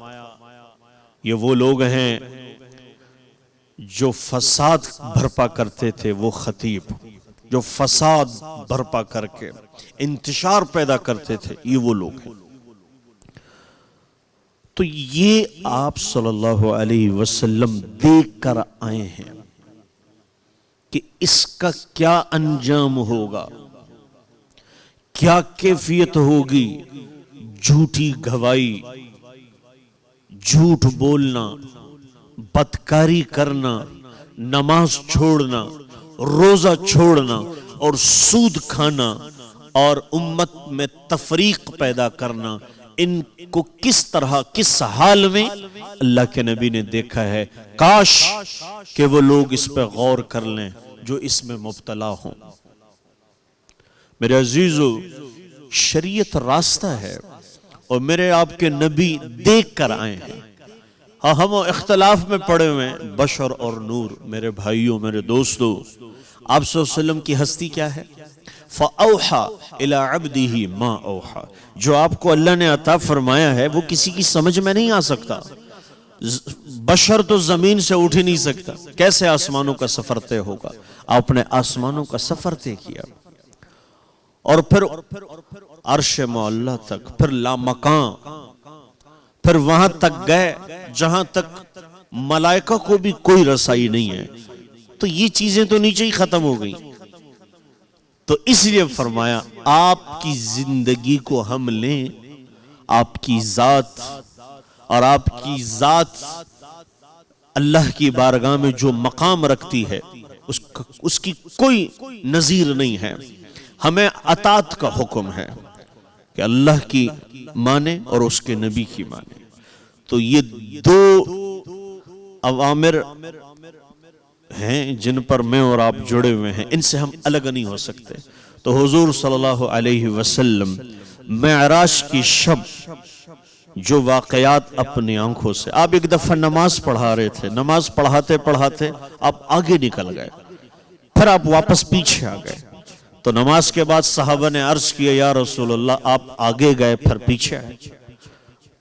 یہ وہ لوگ ہیں جو فساد برپا کرتے تھے، وہ خطیب جو فساد برپا کر کے انتشار پیدا کرتے تھے، یہ وہ لوگ ہیں۔ تو یہ آپ صلی اللہ علیہ وسلم دیکھ کر آئے ہیں کہ اس کا کیا انجام ہوگا، کیا کیفیت ہوگی۔ جھوٹی گواہی، جھوٹ بولنا، بدکاری کرنا، نماز چھوڑنا، روزہ چھوڑنا اور سود کھانا اور امت میں تفریق پیدا کرنا، ان کو کس طرح کس حال میں اللہ کے نبی نے دیکھا ہے۔ کاش کہ وہ لوگ اس پہ غور کر لیں جو اس میں مبتلا ہوں۔ میرے عزیزو، شریعت راستہ ہے اور میرے آپ کے نبی دیکھ کر آئے ہیں۔ ہاں ہم اختلاف میں پڑے ہوئے ہیں، بشر اور نور۔ میرے بھائیوں، میرے دوستو، آپ صلی اللہ علیہ وسلم کی ہستی کیا ہے؟ فَأَوْحَى إِلَىٰ عَبْدِهِ مَا أَوْحَى، جو آپ کو اللہ نے عطا فرمایا ہے وہ کسی کی سمجھ میں نہیں آ سکتا۔ بشر تو زمین سے اٹھ ہی نہیں سکتا، کیسے آسمانوں کا سفر طے ہوگا؟ آپ نے آسمانوں کا سفر طے کیا، اور پھر عرش معلیٰ تک، پھر لامکان، پھر وہاں تک گئے جہاں تک ملائکہ کو بھی کوئی رسائی نہیں ہے۔ تو یہ چیزیں تو نیچے ہی ختم ہو گئی. تو اس لیے فرمایا آپ کی زندگی کو ہم لیں, آپ کی ذات, اور آپ کی ذات اللہ کی بارگاہ میں جو مقام رکھتی ہے اس کی کوئی نظیر نہیں ہے. ہمیں اطاعت کا حکم ہے کہ اللہ کی مانے اور اس کے نبی کی مانے. تو یہ دو اوامر ہیں جن پر میں اور آپ جڑے ہوئے ہیں, ان سے ہم الگ نہیں ہو سکتے. تو حضور صلی اللہ علیہ وسلم معراج کی شب جو واقعات اپنی آنکھوں سے, آپ ایک دفعہ نماز پڑھا رہے تھے, نماز پڑھاتے پڑھاتے آپ آگے نکل گئے, پھر آپ واپس پیچھے آ گئے. تو نماز کے بعد صحابہ نے عرض کیا یا رسول اللہ آپ آگے گئے پھر پیچھے آئے.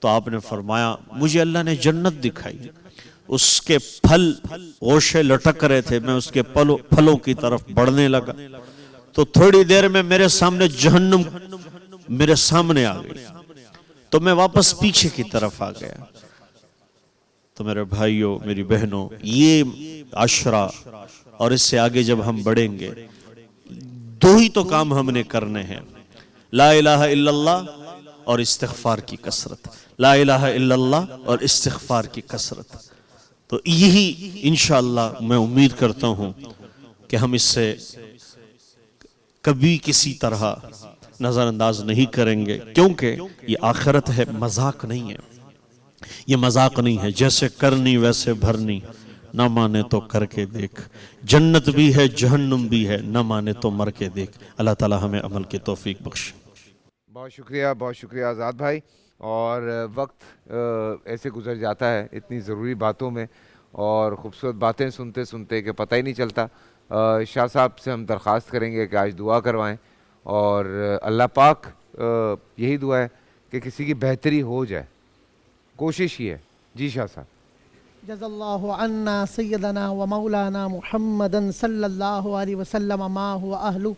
تو آپ نے فرمایا مجھے اللہ نے جنت دکھائی, اس کے پھل گوشے لٹک رہے تھے, میں اس کے پھلوں کی طرف بڑھنے لگا تو تھوڑی دیر میں میرے سامنے جہنم میرے سامنے آ گئی, تو میں واپس پیچھے کی طرف آ گیا. تو میرے بھائیوں میری بہنوں, یہ عشرہ اور اس سے آگے جب ہم بڑھیں گے, دو ہی تو کام ہم نے کرنے ہیں, لا الہ الا اللہ اور استغفار کی کثرت, لا الہ الا اللہ اور استغفار کی کثرت. تو یہی انشاءاللہ میں امید کرتا ہوں کہ ہم اس سے کبھی کسی طرح نظر انداز نہیں کریں گے, کیونکہ یہ آخرت ہے, مذاق نہیں ہے. یہ مذاق نہیں ہے, جیسے کرنی ویسے بھرنی, نہ مانے تو کر کے دیکھ, جنت بھی ہے جہنم بھی ہے, نہ مانے تو مر کے دیکھ. اللہ تعالی ہمیں عمل کی توفیق بخشے. بہت شکریہ آزاد بھائی. اور وقت ایسے گزر جاتا ہے اتنی ضروری باتوں میں, اور خوبصورت باتیں سنتے سنتے کہ پتہ ہی نہیں چلتا. شاہ صاحب سے ہم درخواست کریں گے کہ آج دعا کروائیں, اور اللہ پاک یہی دعا ہے کہ کسی کی بہتری ہو جائے, کوشش ہی ہے. جی شاہ صاحب. جزا اللہ عنا سیدنا و مولانا محمد صلی اللہ علیہ وسلم ما هو اہلو.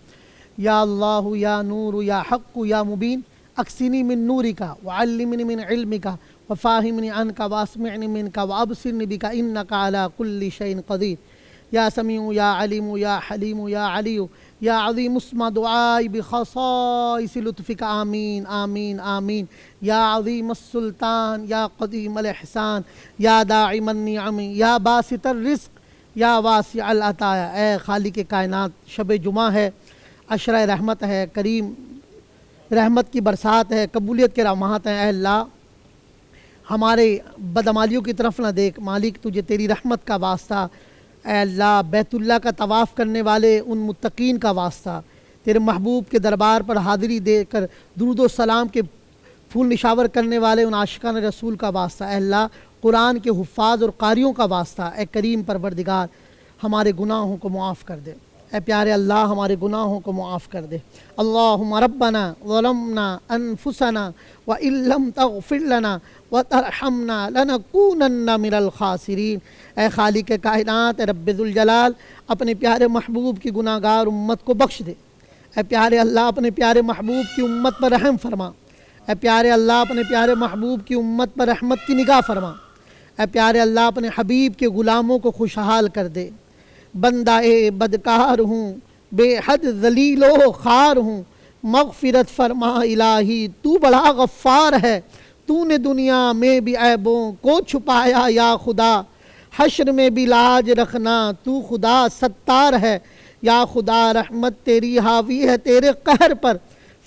یا اللہ یا نور یا حق یا مبین, اکسنی من نورک وعلمنی من علمک وفاہمنی عنک واسمعنی منک وابصرنی بک انک علی کل شیء قدیر. یا سمیع یا علیم یا حلیم یا علی یا عظیم اسمع دعائی بخصائص لطفک آمین آمین آمین. یا عظیم السلطان یا قدیم الاحسان یا داعم النعم یا باسط الرزق یا واسع العطایا. اے خالق کائنات, شب جمعہ ہے, عشرہ رحمت ہے, کریم رحمت کی برسات ہے, قبولیت کے رحمات ہیں. اے اللہ ہمارے بدعمالیوں کی طرف نہ دیکھ مالک, تجھے تیری رحمت کا واسطہ. اے اللہ بیت اللہ کا طواف کرنے والے ان متقین کا واسطہ, تیرے محبوب کے دربار پر حاضری دے کر درود و سلام کے پھول نشاور کرنے والے ان عاشقان رسول کا واسطہ. اے اللہ قرآن کے حفاظ اور قاریوں کا واسطہ. اے کریم پروردگار ہمارے گناہوں کو معاف کر دے. اے پیارے اللہ ہمارے گناہوں کو معاف کر دے. اللہم ربنا ظلمنا انفسنا وان لم تغفر لنا وترحمنا لنکونن من الخاسرین. اے خالق کائنات, اے رب ذوالجلال, اپنے پیارے محبوب کی گناہ گار امت کو بخش دے. اے پیارے اللہ اپنے پیارے محبوب کی امت پر رحم فرما. اے پیارے اللہ اپنے پیارے محبوب کی امت پر رحمت کی نگاہ فرما. اے پیارے اللہ اپنے حبیب کے غلاموں کو خوشحال کر دے. بندہ بدکار ہوں, بے حد ذلیل و خوار ہوں, مغفرت فرما الہی, تو بڑا غفار ہے. تو نے دنیا میں بھی عیبوں کو چھپایا یا خدا, حشر میں بھی لاج رکھنا تو خدا ستار ہے. یا خدا رحمت تیری حاوی ہے تیرے قہر پر,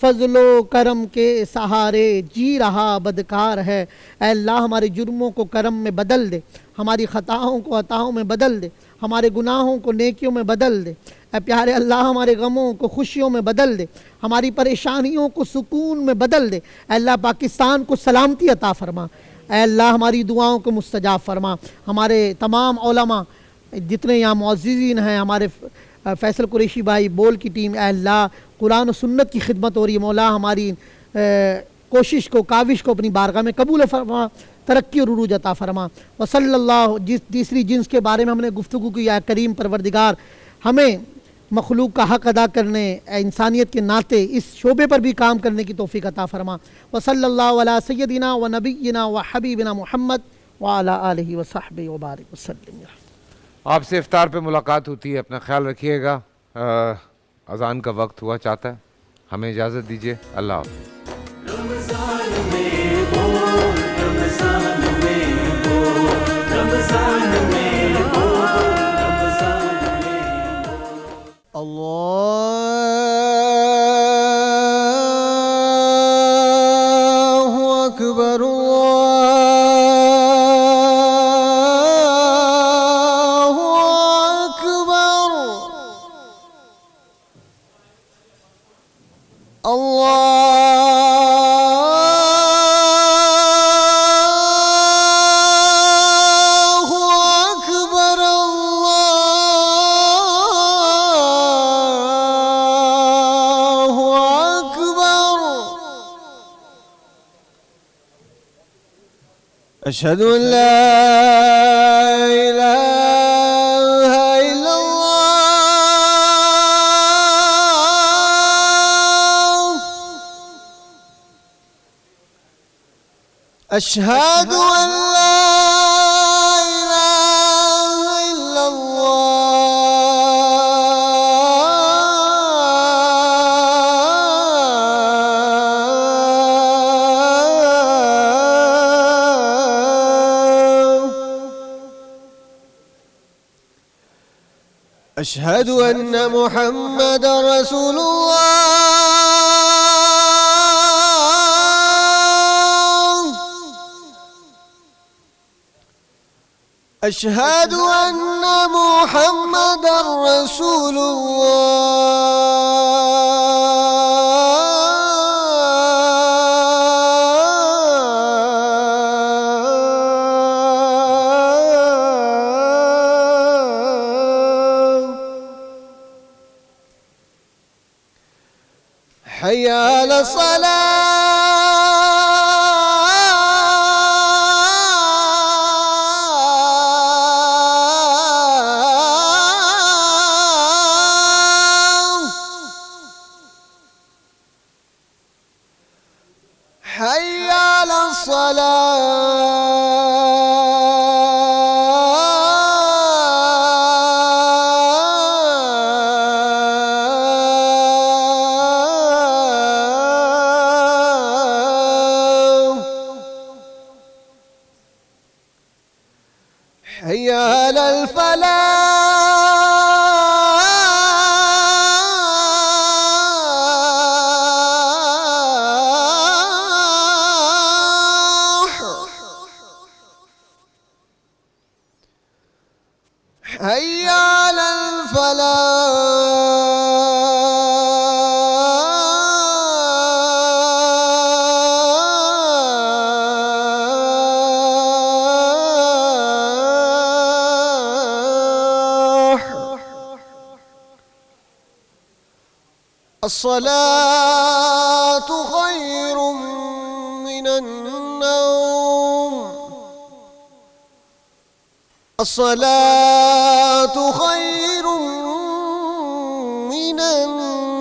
فضل و کرم کے سہارے جی رہا بدکار ہے. اے اللہ ہمارے جرموں کو کرم میں بدل دے, ہماری خطاؤں کو عطاؤں میں بدل دے, ہمارے گناہوں کو نیکیوں میں بدل دے. اے پیارے اللہ ہمارے غموں کو خوشیوں میں بدل دے, ہماری پریشانیوں کو سکون میں بدل دے. اے اللہ پاکستان کو سلامتی عطا فرما. اے اللہ ہماری دعاؤں کو مستجاب فرما. ہمارے تمام علماء جتنے یہاں معززین ہیں, ہمارے فیصل قریشی بھائی بول کی ٹیم, اے اللہ قرآن و سنت کی خدمت ہو رہی ہے, مولا ہماری کوشش کو کاوش کو اپنی بارگاہ میں قبول فرما, ترقی اور عروج عطا فرما. وصلی اللہ. جس تیسری جنس کے بارے میں ہم نے گفتگو کی, یا کریم پروردگار ہمیں مخلوق کا حق ادا کرنے, انسانیت کے ناطے اس شعبے پر بھی کام کرنے کی توفیق عطا فرما. وصلی اللہ علی سیدنا و نبینا و حبیبنا محمد وعلی آلہ وصحبہ وبارک وسلم. آپ سے افطار پہ ملاقات ہوتی ہے. اپنا خیال رکھیے گا. اذان کا وقت ہوا چاہتا ہے. ہمیں اجازت دیجیے. اللہ حافظ. اللہ اکبر اللہ اکبر اللہ اکبر اللہ اکبر اشہد ان لا الہ الا اللہ اشہد ان لا الہ الا اللہ اشہد ان محمد رسول اللہ اشہد ان محمد رسول اللہ حی علی الصلاة حی علی الصلاة حي على الفلاح حي على الفلاح الصلاة خير من النوم الصلاة خير من النوم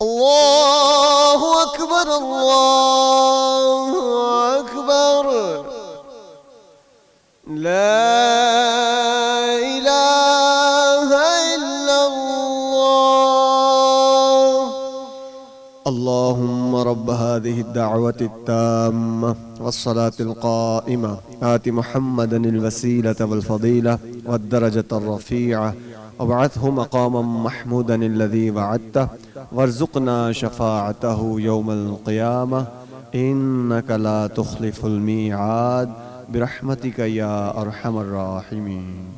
الله أكبر الله أكبر لا إله إلا الله اللهم رب هذه الدعوة التامة والصلاة القائمة آت محمدا الوسيلة والفضيلة والدرجة الرفيعة وابعثه مقاما محمودا الذي وعدته وارزقنا شفاعته يوم القيامة إنك لا تخلف الميعاد برحمتك يا أرحم الراحمين.